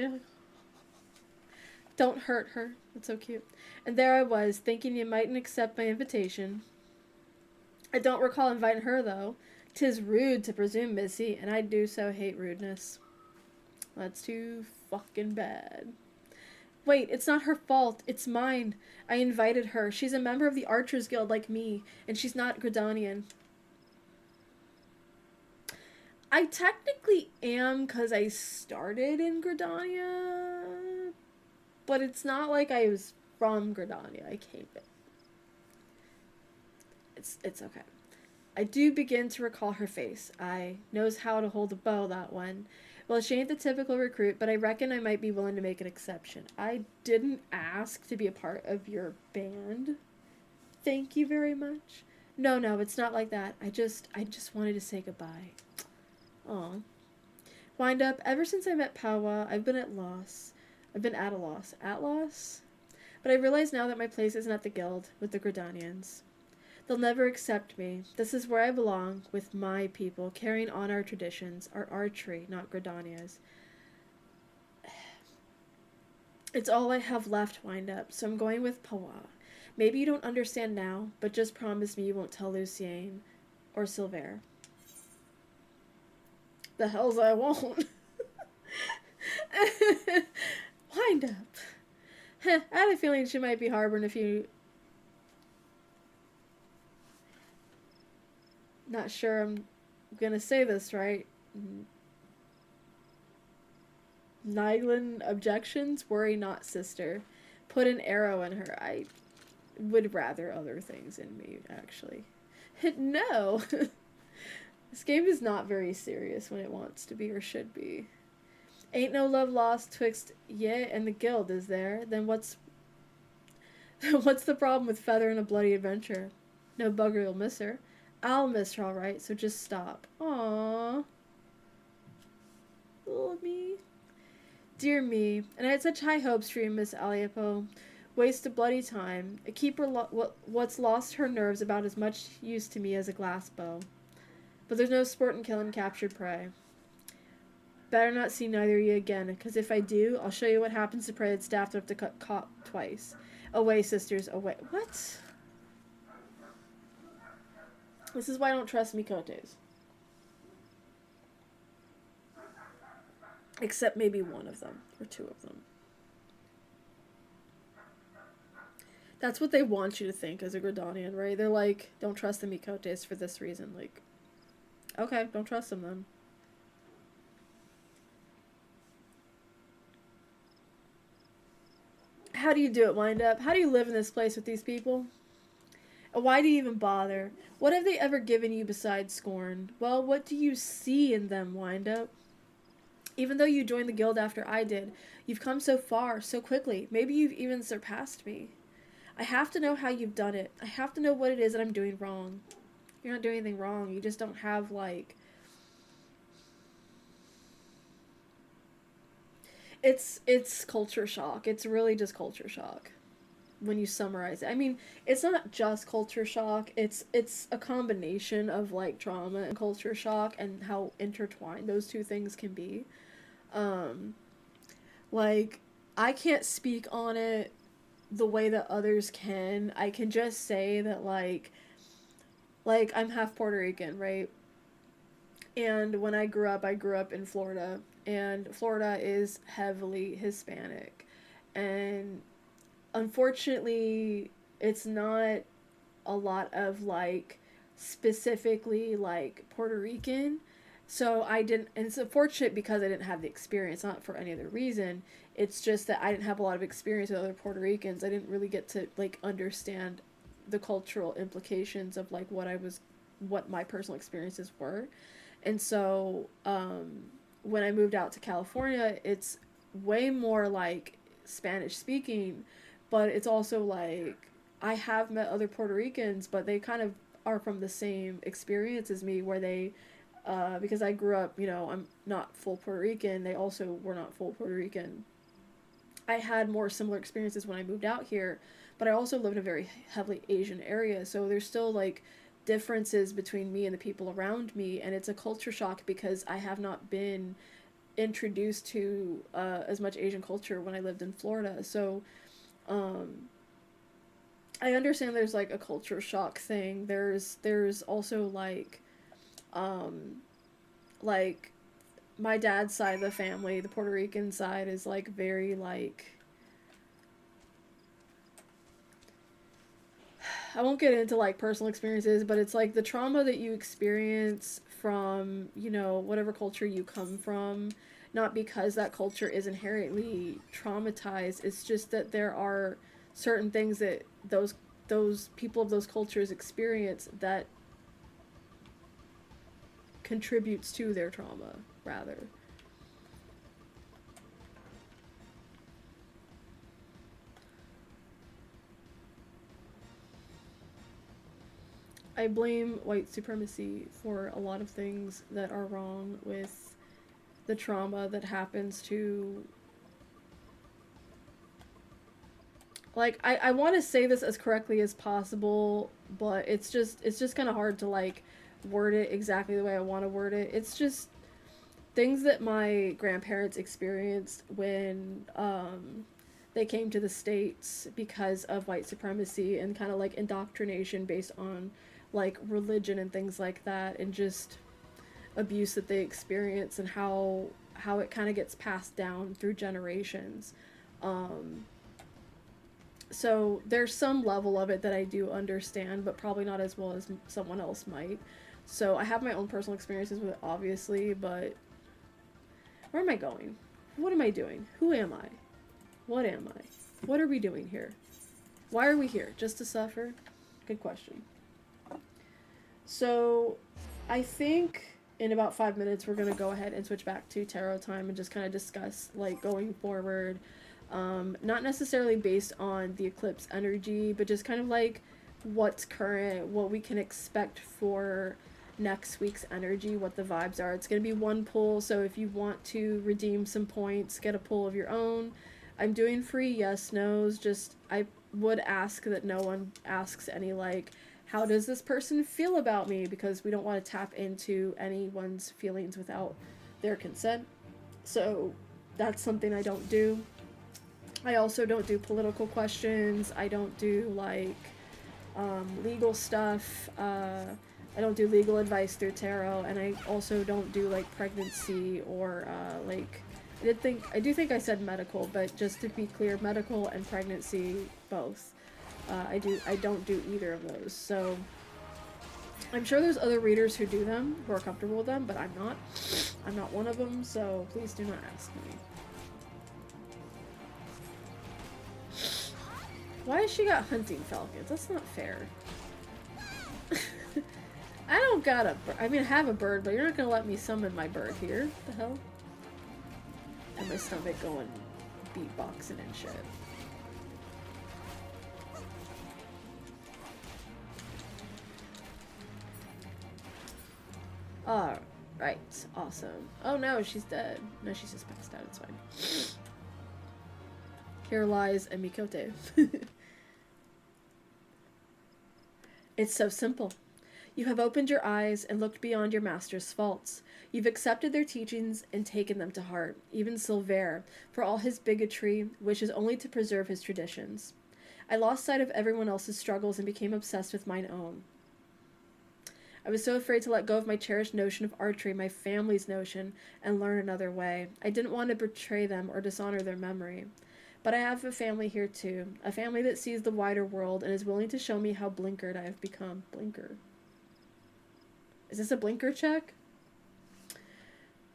Don't hurt her. That's so cute. And there I was, thinking you mightn't accept my invitation. I don't recall inviting her, though. 'Tis rude to presume, missy, and I do so hate rudeness. That's too fucking bad. Wait, it's not her fault. It's mine. I invited her. She's a member of the Archers Guild like me, and she's not Gridanian. I technically am because I started in Gridania, but it's not like I was from Gridania. I came in. It's okay. I do begin to recall her face. I knows how to hold a bow, that one. Well, she ain't the typical recruit, but I reckon I might be willing to make an exception. I didn't ask to be a part of your band. Thank you very much. No, no, it's not like that. I just wanted to say goodbye. Aw. Wind up, ever since I met Pawa, I've been at loss. I've been at a loss. At loss? But I realize now that my place isn't at the guild with the Gridanians. They'll never accept me. This is where I belong, with my people, carrying on our traditions, our archery, not Gridania's. It's all I have left, Wind Up, so I'm going with Pawa. Maybe you don't understand now, but just promise me you won't tell Lucienne or Silver. The hells I won't. Wind Up. I had a feeling she might be harboring a few... Not sure I'm gonna say this right. Nyglin objections? Worry not, sister. Put an arrow in her. I would rather other things in me, actually. No! This game is not very serious when it wants to be or should be. Ain't no love lost twixt ye and the guild, is there? Then what's the problem with Feather and a bloody adventure? No bugger will miss her. I'll miss her, alright, so just stop. Aww. Little me. Dear me. And I had such high hopes for you, Miss Aliapo. Waste of bloody time. A keeper what's lost her nerves about as much use to me as a glass bow. But there's no sport in killing captured prey. Better not see neither of you again, because if I do, I'll show you what happens to prey that's daft enough to cut caught twice. Away, sisters, away. What? This is why I don't trust Mikotes. Except maybe one of them, or two of them. That's what they want you to think as a Gridanian, right? They're like, don't trust the Mikotes for this reason. Like, okay, don't trust them then. How do you do it, Wind Up? How do you live in this place with these people? Why do you even bother? What have they ever given you besides scorn? Well, what do you see in them, Wind Up? Even though you joined the guild after I did, you've come so far, so quickly. Maybe you've even surpassed me. I have to know how you've done it. I have to know what it is that I'm doing wrong. You're not doing anything wrong. You just don't have, like... It's culture shock. It's really just culture shock when you summarize it. I mean, it's not just culture shock. It's a combination of, like, trauma and culture shock and how intertwined those two things can be. Like, I can't speak on it the way that others can. I can just say that, like I'm half Puerto Rican, right? And when I grew up in Florida, and Florida is heavily Hispanic. And unfortunately, it's not a lot of, like, specifically, like, Puerto Rican. So I didn't, and it's unfortunate because I didn't have the experience, not for any other reason. It's just that I didn't have a lot of experience with other Puerto Ricans. I didn't really get to, like, understand the cultural implications of, like, what my personal experiences were. And so, when I moved out to California, it's way more, like, Spanish speaking, but it's also, like, I have met other Puerto Ricans, but they kind of are from the same experience as me, where they, because I grew up, you know, I'm not full Puerto Rican, they also were not full Puerto Rican. I had more similar experiences when I moved out here, but I also lived in a very heavily Asian area, so there's still, like, differences between me and the people around me, and it's a culture shock because I have not been introduced to as much Asian culture when I lived in Florida. So Um, I understand there's like a culture shock thing. There's also um like my dad's side of the family, the Puerto Rican side, is like very like, I won't get into like personal experiences, but it's like the trauma that you experience from, you know, whatever culture you come from, not because that culture is inherently traumatized. It's just that there are certain things that those people of those cultures experience that contributes to their trauma rather. I blame white supremacy for a lot of things that are wrong with the trauma that happens to, like, I want to say this as correctly as possible, but it's just kind of hard to like word it exactly the way I want to word it. It's just things that my grandparents experienced when they came to the States because of white supremacy and kind of like indoctrination based on like religion and things like that, and just abuse that they experience, and how it kind of gets passed down through generations. Um, so there's some level of it that I do understand, but probably not as well as someone else might. So I have my own personal experiences with it, obviously, but where am I going? What am I doing? Who am I? What am I? What are we doing here? Why are we here? Just to suffer? Good question. So I think in about 5 minutes we're gonna go ahead and switch back to tarot time and just kind of discuss like going forward, not necessarily based on the eclipse energy, but just kind of like what's current, what we can expect for next week's energy, what the vibes are. It's gonna be one pull, so if you want to redeem some points, get a pull of your own. I'm doing free yes nos. Just I would ask that no one asks any like, how does this person feel about me, because we don't want to tap into anyone's feelings without their consent. So that's something I don't do. I also don't do political questions. I don't do like legal stuff. I don't do legal advice through tarot, and I also don't do like pregnancy or like I do think I said medical, but just to be clear, medical and pregnancy both. I don't do either of those. So I'm sure there's other readers who do them, who are comfortable with them, but I'm not. I'm not one of them, so please do not ask me. Why has she got hunting falcons? That's not fair. I don't got a I mean, I have a bird, but you're not gonna let me summon my bird here. What the hell? And my stomach going beatboxing and shit. Alright, awesome. Oh no, she's dead. No, she's just passed out, it's fine. Here lies a Mikote. It's so simple. You have opened your eyes and looked beyond your master's faults. You've accepted their teachings and taken them to heart, even Silver, for all his bigotry, wishes only to preserve his traditions. I lost sight of everyone else's struggles and became obsessed with mine own. I was so afraid to let go of my cherished notion of archery, my family's notion, and learn another way. I didn't want to betray them or dishonor their memory. But I have a family here too, a family that sees the wider world and is willing to show me how blinkered I have become. Blinker. Is this a blinker check?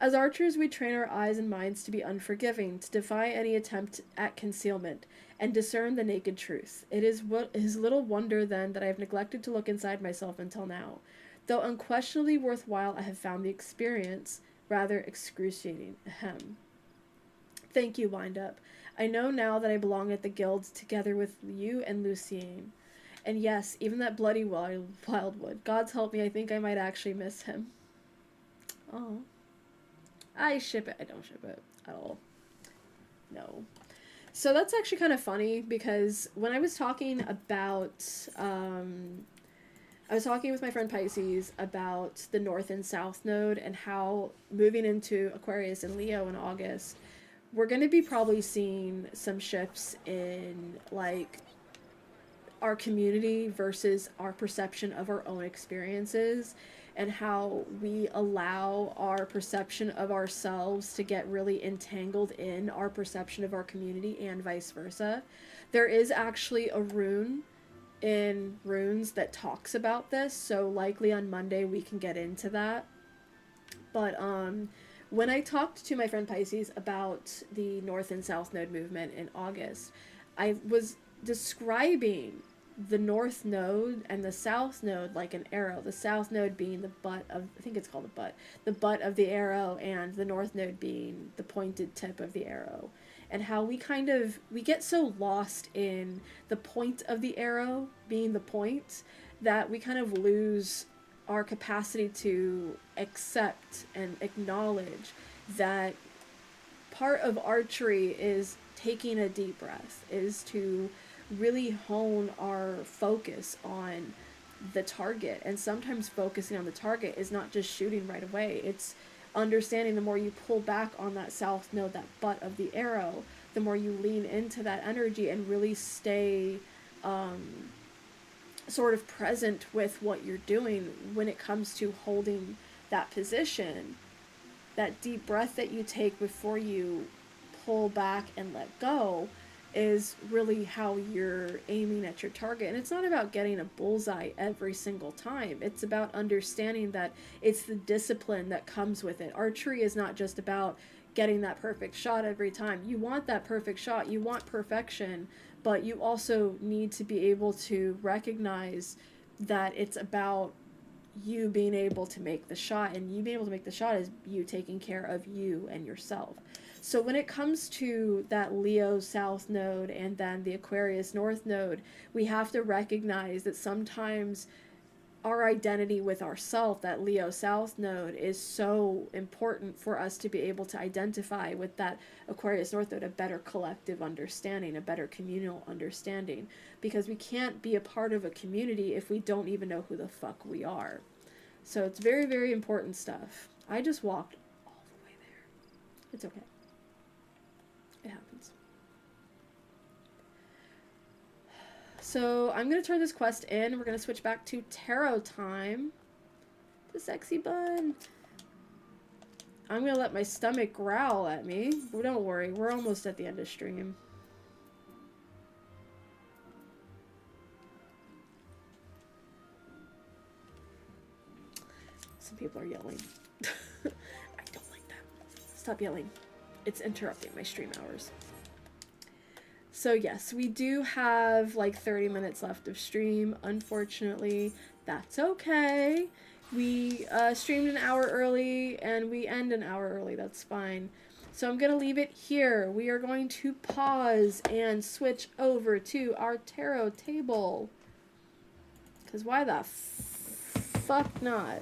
As archers, we train our eyes and minds to be unforgiving, to defy any attempt at concealment, and discern the naked truth. It is little wonder, then, that I have neglected to look inside myself until now. Though unquestionably worthwhile, I have found the experience rather excruciating. Ahem. Thank you, Wind-Up. I know now that I belong at the guilds together with you and Lucien. And yes, even that bloody Wildwood. God's help me, I think I might actually miss him. Oh. I ship it. I don't ship it at all. No. So that's actually kind of funny, because when I was talking about, I was talking with my friend Pisces about the North and South node and how moving into Aquarius and Leo in August we're going to be probably seeing some shifts in like our community versus our perception of our own experiences, and how we allow our perception of ourselves to get really entangled in our perception of our community and vice versa. There is actually a rune in runes that talks about this, so likely on Monday we can get into that. But when I talked to my friend Pisces about the North and South Node movement in August, I was describing the North Node and the South Node like an arrow. The South Node being the butt of, I think it's called the butt of the arrow, and the North Node being the pointed tip of the arrow. And how we get so lost in the point of the arrow being the point that we kind of lose our capacity to accept and acknowledge that part of archery is taking a deep breath, is to really hone our focus on the target. And sometimes focusing on the target is not just shooting right away, it's understanding the more you pull back on that south node, that butt of the arrow, the more you lean into that energy and really stay sort of present with what you're doing when it comes to holding that position. That deep breath that you take before you pull back and let go is really how you're aiming at your target. And it's not about getting a bullseye every single time. It's about understanding that it's the discipline that comes with it. Archery is not just about getting that perfect shot every time. You want that perfect shot, you want perfection, but you also need to be able to recognize that it's about you being able to make the shot, and you being able to make the shot is you taking care of you and yourself. So when it comes to that Leo South Node and then the Aquarius North Node, we have to recognize that sometimes our identity with ourself, that Leo South Node, is so important for us to be able to identify with that Aquarius North Node, a better collective understanding, a better communal understanding, because we can't be a part of a community if we don't even know who the fuck we are. So it's very, very important stuff. I just walked all the way there. It's okay. It happens. So I'm going to turn this quest in. We're going to switch back to tarot time. The sexy bun. I'm going to let my stomach growl at me. But don't worry, we're almost at the end of stream. Some people are yelling. I don't like that. Stop yelling. It's interrupting my stream hours. So yes, we do have like 30 minutes left of stream. Unfortunately, that's okay. We streamed an hour early and we end an hour early. That's fine. So I'm going to leave it here. We are going to pause and switch over to our tarot table. Because why the fuck not?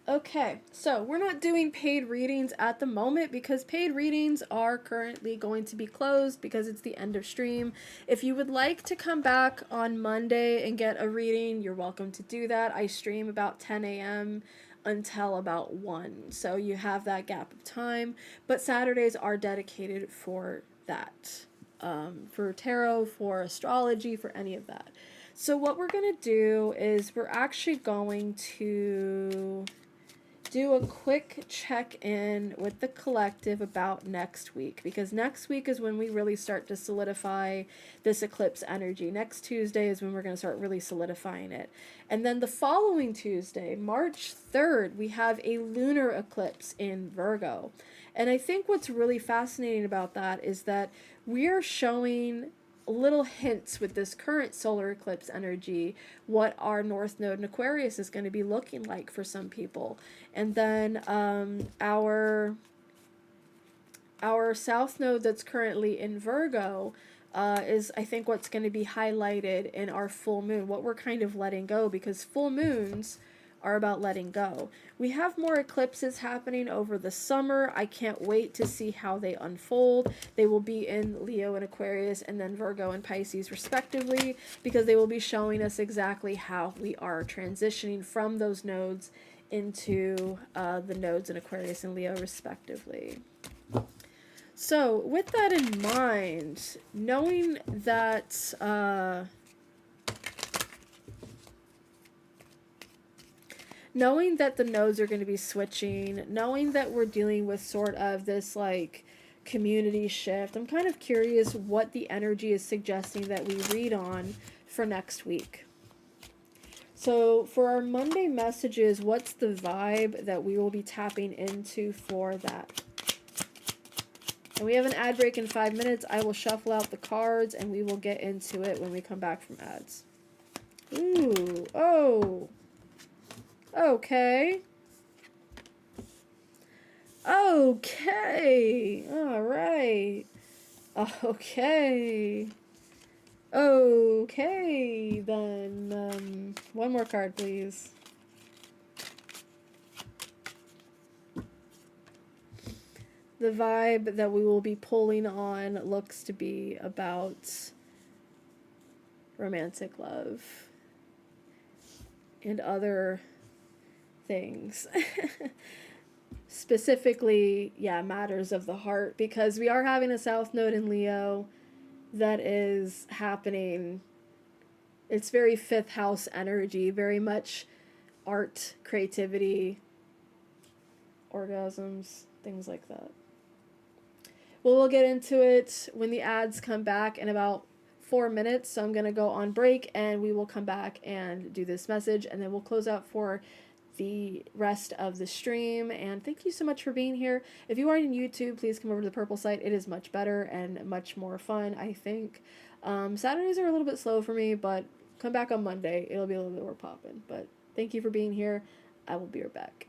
Okay, so we're not doing paid readings at the moment because paid readings are currently going to be closed because it's the end of stream. If you would like to come back on Monday and get a reading, you're welcome to do that. I stream about 10 a.m. until about 1, so you have that gap of time. But Saturdays are dedicated for that, for tarot, for astrology, for any of that. So what we're going to do is we're actually going to do a quick check-in with the collective about next week, because next week is when we really start to solidify this eclipse energy. Next Tuesday is when we're going to start really solidifying it. And then the following Tuesday, March 3rd, we have a lunar eclipse in Virgo. And I think what's really fascinating about that is that we are showing little hints with this current solar eclipse energy what our North Node in Aquarius is going to be looking like for some people. And then our South Node that's currently in Virgo is, I think, what's going to be highlighted in our full moon, what we're kind of letting go, because full moons are about letting go. We have more eclipses happening over the summer. I can't wait to see how they unfold. They will be in Leo and Aquarius and then Virgo and Pisces respectively, because they will be showing us exactly how we are transitioning from those nodes into the nodes in Aquarius and Leo respectively. So, with that in mind, knowing that the nodes are going to be switching, knowing that we're dealing with sort of this like community shift, I'm kind of curious what the energy is suggesting that we read on for next week. So, for our Monday messages, what's the vibe that we will be tapping into for that? And we have an ad break in 5 minutes. I will shuffle out the cards and we will get into it when we come back from ads. Ooh, oh. Okay. Okay. All right. Okay. Okay, then one more card, please. The vibe that we will be pulling on looks to be about romantic love and other things. Specifically, yeah, matters of the heart, because we are having a South Node in Leo that is happening. It's very fifth house energy, very much art, creativity, orgasms, things like that. Well, we'll get into it when the ads come back in about 4 minutes. So I'm going to go on break and we will come back and do this message and then we'll close out for the rest of the stream. And thank you so much for being here. If you are on YouTube, please come over to the purple site. It is much better and much more fun, I think. Saturdays are a little bit slow for me, but come back on Monday. It'll be a little bit more poppin'. But thank you for being here. I will be right back.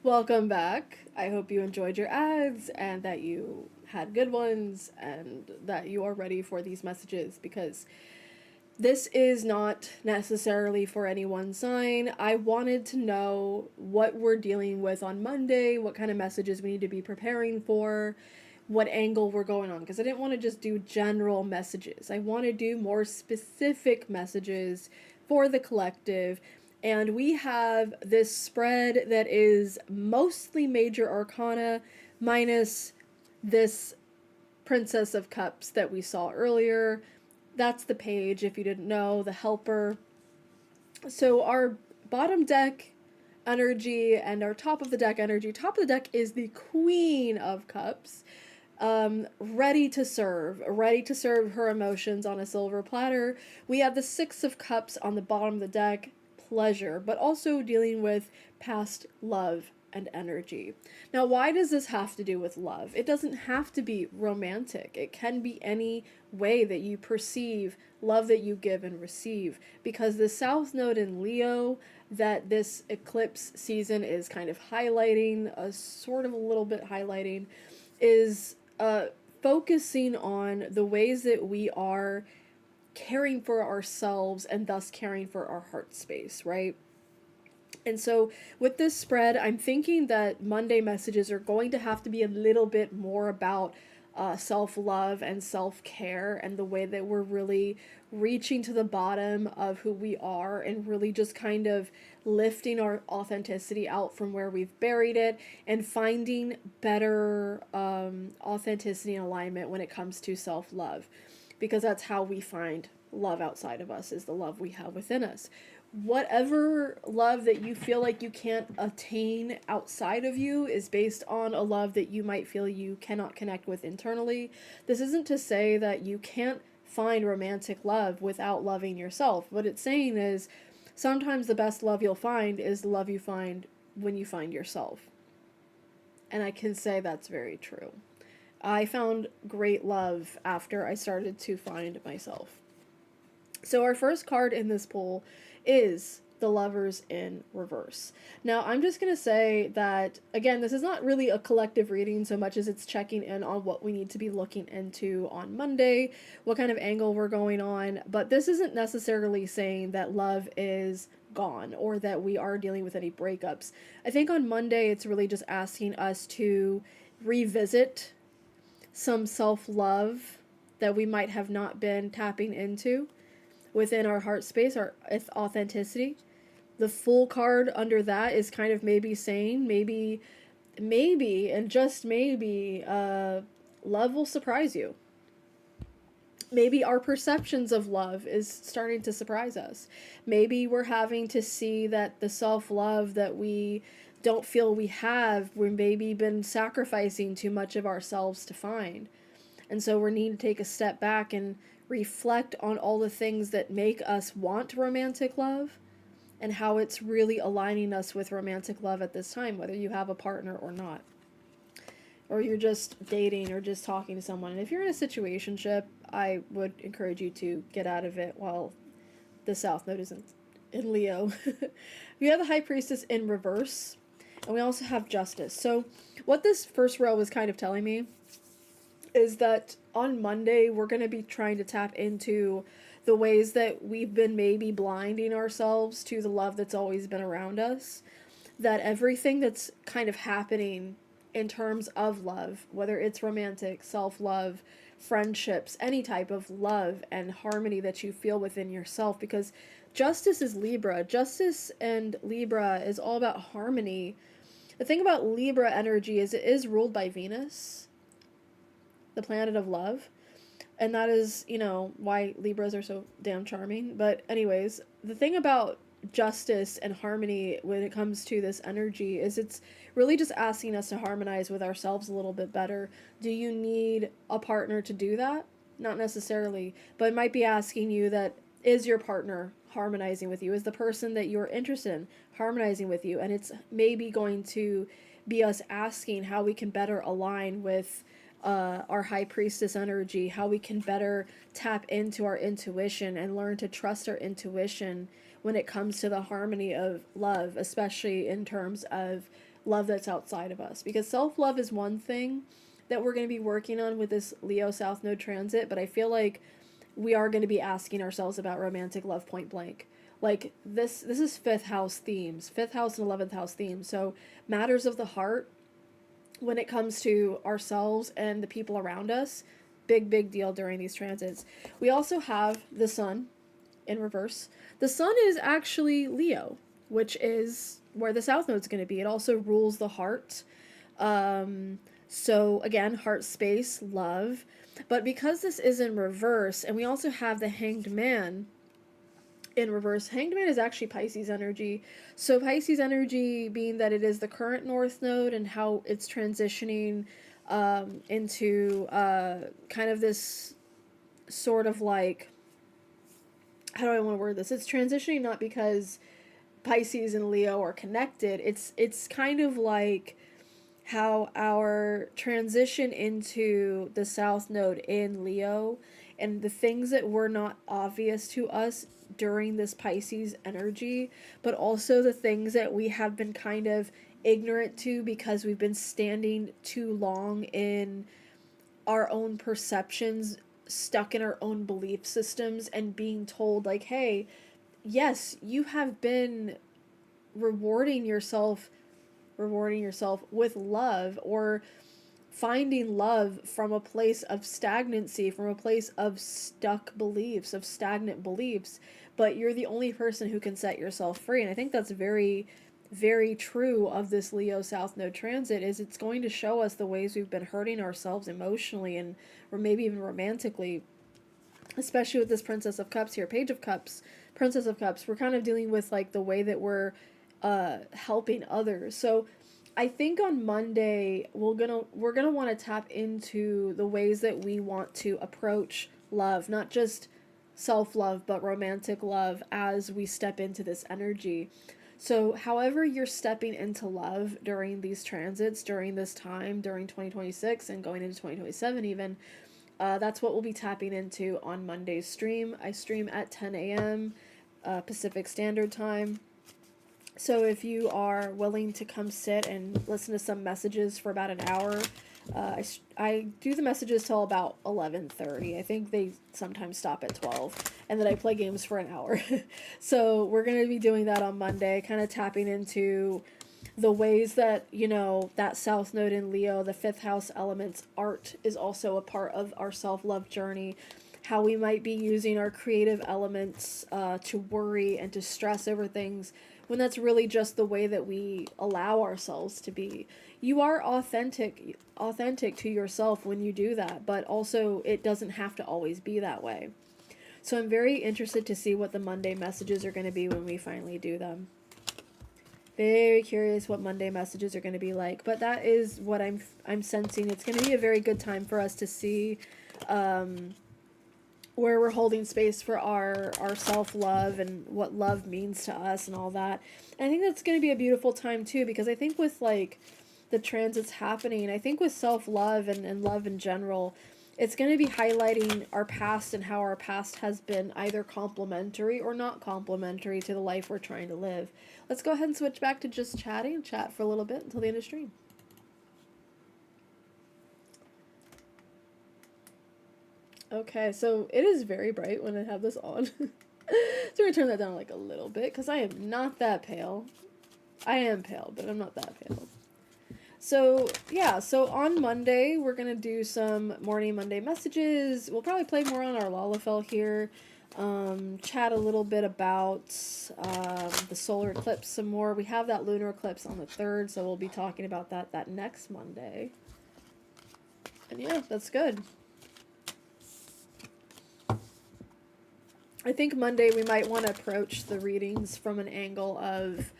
Welcome back. I hope you enjoyed your ads and that you had good ones and that you are ready for these messages, because this is not necessarily for any one sign. I wanted to know what we're dealing with on Monday, what kind of messages we need to be preparing for, what angle we're going on, because I didn't want to just do general messages. I want to do more specific messages for the collective. And we have this spread that is mostly major arcana minus this Princess of Cups that we saw earlier. That's the page, if you didn't know, the helper. So our bottom deck energy and our top of the deck energy. Top of the deck is the Queen of Cups, ready to serve her emotions on a silver platter. We have the Six of Cups on the bottom of the deck, pleasure, but also dealing with past love and energy. Now, why does this have to do with love? It doesn't have to be romantic. It can be any way that you perceive love that you give and receive, because the South Node in Leo that this eclipse season is kind of highlighting, a little bit highlighting, is focusing on the ways that we are caring for ourselves and thus caring for our heart space, right? And so with this spread, I'm thinking that Monday messages are going to have to be a little bit more about self-love and self-care, and the way that we're really reaching to the bottom of who we are and really just kind of lifting our authenticity out from where we've buried it and finding better authenticity and alignment when it comes to self-love, because that's how we find love outside of us, is the love we have within us. Whatever love that you feel like you can't attain outside of you is based on a love that you might feel you cannot connect with internally. This isn't to say that you can't find romantic love without loving yourself. What it's saying is sometimes the best love you'll find is the love you find when you find yourself. And I can say that's very true. I found great love after I started to find myself. So our first card in this pool is the Lovers in reverse. Now, I'm just going to say that, again, this is not really a collective reading so much as it's checking in on what we need to be looking into on Monday, what kind of angle we're going on, but this isn't necessarily saying that love is gone or that we are dealing with any breakups. I think on Monday it's really just asking us to revisit some self-love that we might have not been tapping into within our heart space, our authenticity. The Fool card under that is kind of maybe saying, maybe, and just maybe, love will surprise you. Maybe our perceptions of love is starting to surprise us. Maybe we're having to see that the self-love that we don't feel we have, we've maybe been sacrificing too much of ourselves to find. And so we need to take a step back and reflect on all the things that make us want romantic love and how it's really aligning us with romantic love at this time, whether you have a partner or not, or you're just dating or just talking to someone. And if you're in a situationship, I would encourage you to get out of it while the South Node is in Leo. We have the High Priestess in reverse, and we also have Justice. So what this first row is kind of telling me is that on Monday, we're going to be trying to tap into the ways that we've been maybe blinding ourselves to the love that's always been around us. That everything that's kind of happening in terms of love, whether it's romantic, self-love, friendships, any type of love and harmony that you feel within yourself, because Justice is Libra. Justice and Libra is all about harmony. The thing about Libra energy is it is ruled by Venus, the planet of love, and that is, why Libras are so damn charming. But anyways, the thing about justice and harmony when it comes to this energy is it's really just asking us to harmonize with ourselves a little bit better. Do you need a partner to do that? Not necessarily, but it might be asking you that, is your partner harmonizing with you? Is the person that you're interested in harmonizing with you? And it's maybe going to be us asking how we can better align with our High Priestess energy, how we can better tap into our intuition and learn to trust our intuition when it comes to the harmony of love, especially in terms of love that's outside of us. Because self-love is one thing that we're going to be working on with this Leo South Node transit, but I feel like we are going to be asking ourselves about romantic love point blank. Like this is fifth house themes, fifth house and 11th house themes. So matters of the heart when it comes to ourselves and the people around us, big deal during these transits. We also have the sun in reverse. The sun is actually Leo, which is where the South Node's going to be. It also rules the heart. So again, heart space, love. But because this is in reverse, and we also have the Hanged Man in reverse, Hanged Man is actually Pisces energy. So Pisces energy being that it is the current North Node and how it's transitioning into kind of this sort of like, how do I want to word this? It's transitioning not because Pisces and Leo are connected. It's kind of like how our transition into the South Node in Leo and the things that were not obvious to us during this Pisces energy, but also the things that we have been kind of ignorant to because we've been standing too long in our own perceptions, stuck in our own belief systems, and being told, like, hey, yes, you have been rewarding yourself with love, or finding love from a place of stagnancy, from a place of stuck beliefs, of stagnant beliefs, but you're the only person who can set yourself free. And I think that's very, very true of this Leo South Node transit, is it's going to show us the ways we've been hurting ourselves emotionally and or maybe even romantically, especially with this Princess of Cups here, Page of Cups, Princess of Cups. We're kind of dealing with like the way that we're helping others. So I think on Monday we're gonna want to tap into the ways that we want to approach love, not just self-love, but romantic love as we step into this energy. So however you're stepping into love during these transits, during this time, during 2026 and going into 2027 even, that's what we'll be tapping into on Monday's stream. I stream at 10 a.m. Pacific Standard Time. So if you are willing to come sit and listen to some messages for about an hour, I do the messages till about 11:30. I think they sometimes stop at 12, and then I play games for an hour. So we're going to be doing that on Monday, kind of tapping into the ways that, you know, that South Node in Leo, the fifth house elements, art is also a part of our self-love journey. How we might be using our creative elements to worry and to stress over things when that's really just the way that we allow ourselves to be. You are authentic to yourself when you do that, but also it doesn't have to always be that way. So I'm very interested to see what the Monday messages are going to be when we finally do them. Very curious what Monday messages are going to be like, but that is what I'm sensing. It's going to be a very good time for us to see where we're holding space for our self-love and what love means to us and all that. And I think that's going to be a beautiful time too, because I think with like the transits happening, I think with self-love and love in general, it's going to be highlighting our past and how our past has been either complementary or not complementary to the life we're trying to live. Let's go ahead and switch back to just chatting and chat for a little bit until the end of stream. Okay, so it is very bright when I have this on. So I'm going to turn that down like a little bit because I am not that pale. I am pale, but I'm not that pale. So, yeah, so on Monday, we're going to do some morning Monday messages. We'll probably play more on our Lalafell here. Chat a little bit about the solar eclipse some more. We have that lunar eclipse on the 3rd, so we'll be talking about that next Monday. And yeah, that's good. I think Monday we might want to approach the readings from an angle of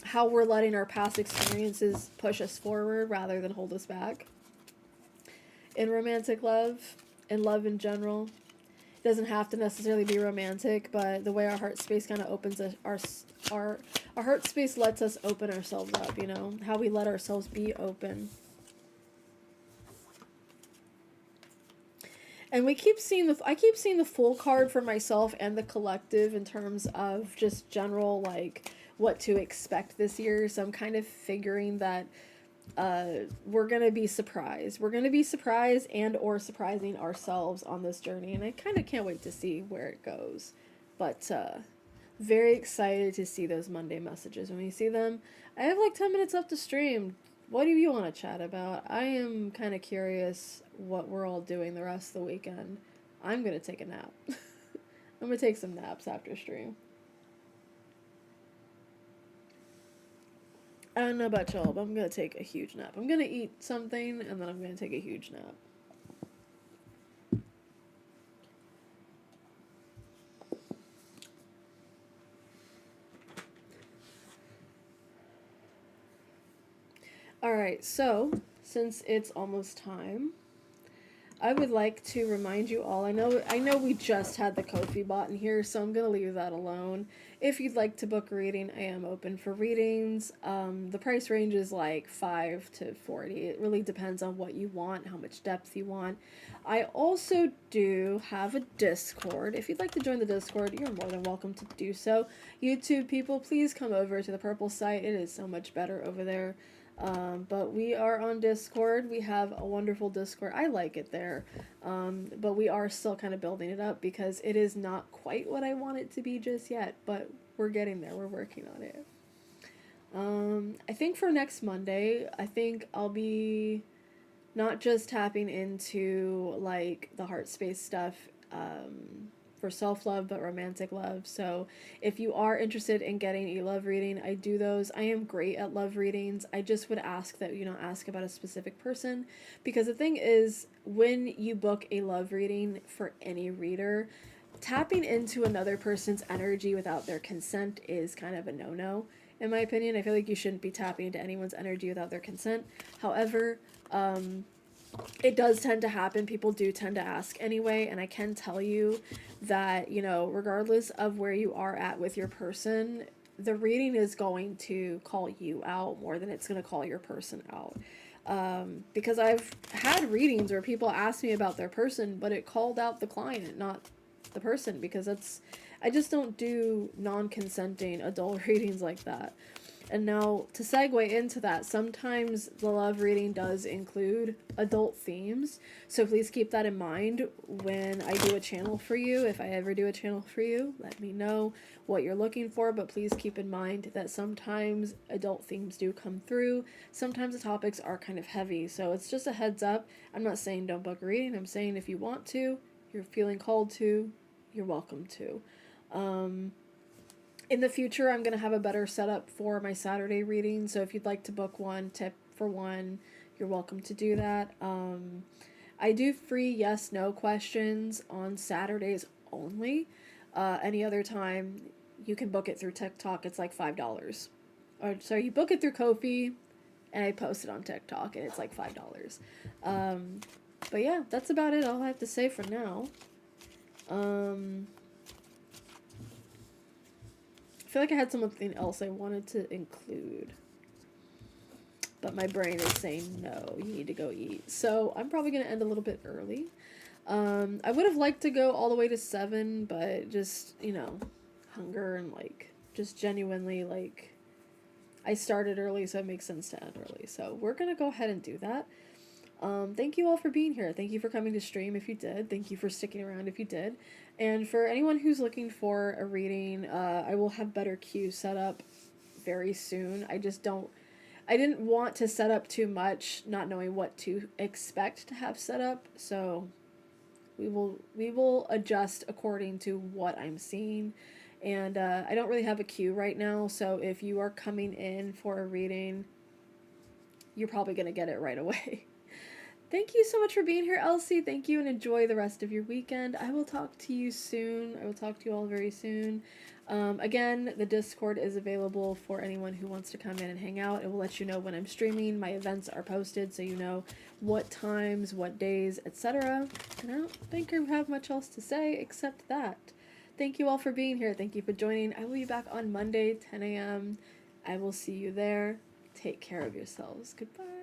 how we're letting our past experiences push us forward rather than hold us back. In romantic love, in love in general, it doesn't have to necessarily be romantic, but the way our heart space kind of opens our heart space lets us open ourselves up, you know, how we let ourselves be open. And I keep seeing the Fool card for myself and the collective in terms of just general, like, what to expect this year. So I'm kind of figuring that we're gonna be surprised. We're gonna be surprised and or surprising ourselves on this journey, and I kind of can't wait to see where it goes. But very excited to see those Monday messages. When you see them, I have like 10 minutes left to stream. What do you want to chat about? I am kind of curious what we're all doing the rest of the weekend. I'm gonna take a nap. I'm gonna take some naps after stream. I don't know about y'all, but I'm gonna take a huge nap. I'm gonna eat something and then I'm gonna take a huge nap. Alright, so since it's almost time, I would like to remind you all, I know we just had the Ko-fi bot in here, so I'm going to leave that alone. If you'd like to book a reading, I am open for readings. The price range is like $5 to $40. It really depends on what you want, how much depth you want. I also do have a Discord. If you'd like to join the Discord, you're more than welcome to do so. YouTube people, please come over to the purple site. It is so much better over there. But we are on Discord. We have a wonderful Discord. I like it there. But we are still kind of building it up because it is not quite what I want it to be just yet, but we're getting there. We're working on it. I think for next Monday, I think I'll be not just tapping into like the heart space stuff, for self-love, but romantic love. So if you are interested in getting a love reading, I do those. I am great at love readings. I just would ask that you don't ask about a specific person, because the thing is, when you book a love reading for any reader, tapping into another person's energy without their consent is kind of a no-no, in my opinion. I feel like you shouldn't be tapping into anyone's energy without their consent. However, it does tend to happen. People do tend to ask anyway, and I can tell you that, you know, regardless of where you are at with your person, the reading is going to call you out more than it's going to call your person out. Because I've had readings where people ask me about their person, but it called out the client, not the person, because I just don't do non-consenting adult readings like that. And now, to segue into that, sometimes the love reading does include adult themes, so please keep that in mind when I do a channel for you. If I ever do a channel for you, let me know what you're looking for, but please keep in mind that sometimes adult themes do come through. Sometimes the topics are kind of heavy, so it's just a heads up. I'm not saying don't book a reading. I'm saying if you want to, you're feeling called to, you're welcome to. In the future, I'm going to have a better setup for my Saturday reading, so if you'd like to book one, tip for one, you're welcome to do that. I do free yes/no questions on Saturdays only. Any other time, you can book it through TikTok. It's like $5. Or sorry, you book it through Ko-fi, and I post it on TikTok, and it's like $5. But yeah, that's about it. All I have to say for now. I feel like I had something else I wanted to include, but my brain is saying no, you need to go eat. So I'm probably going to end a little bit early. I would have liked to go all the way to 7, but just, you know, hunger and like just genuinely like I started early, so it makes sense to end early. So we're going to go ahead and do that. Thank you all for being here. Thank you for coming to stream if you did. Thank you for sticking around if you did. And for anyone who's looking for a reading, I will have better cues set up very soon. I didn't want to set up too much, not knowing what to expect to have set up. So we will adjust according to what I'm seeing. And I don't really have a cue right now. So if you are coming in for a reading, you're probably going to get it right away. Thank you so much for being here, Elsie. Thank you, and enjoy the rest of your weekend. I will talk to you soon. I will talk to you all very soon. Again, the Discord is available for anyone who wants to come in and hang out. It will let you know when I'm streaming. My events are posted, so you know what times, what days, etc. And I don't think I have much else to say except that. Thank you all for being here. Thank you for joining. I will be back on Monday, 10 a.m. I will see you there. Take care of yourselves. Goodbye.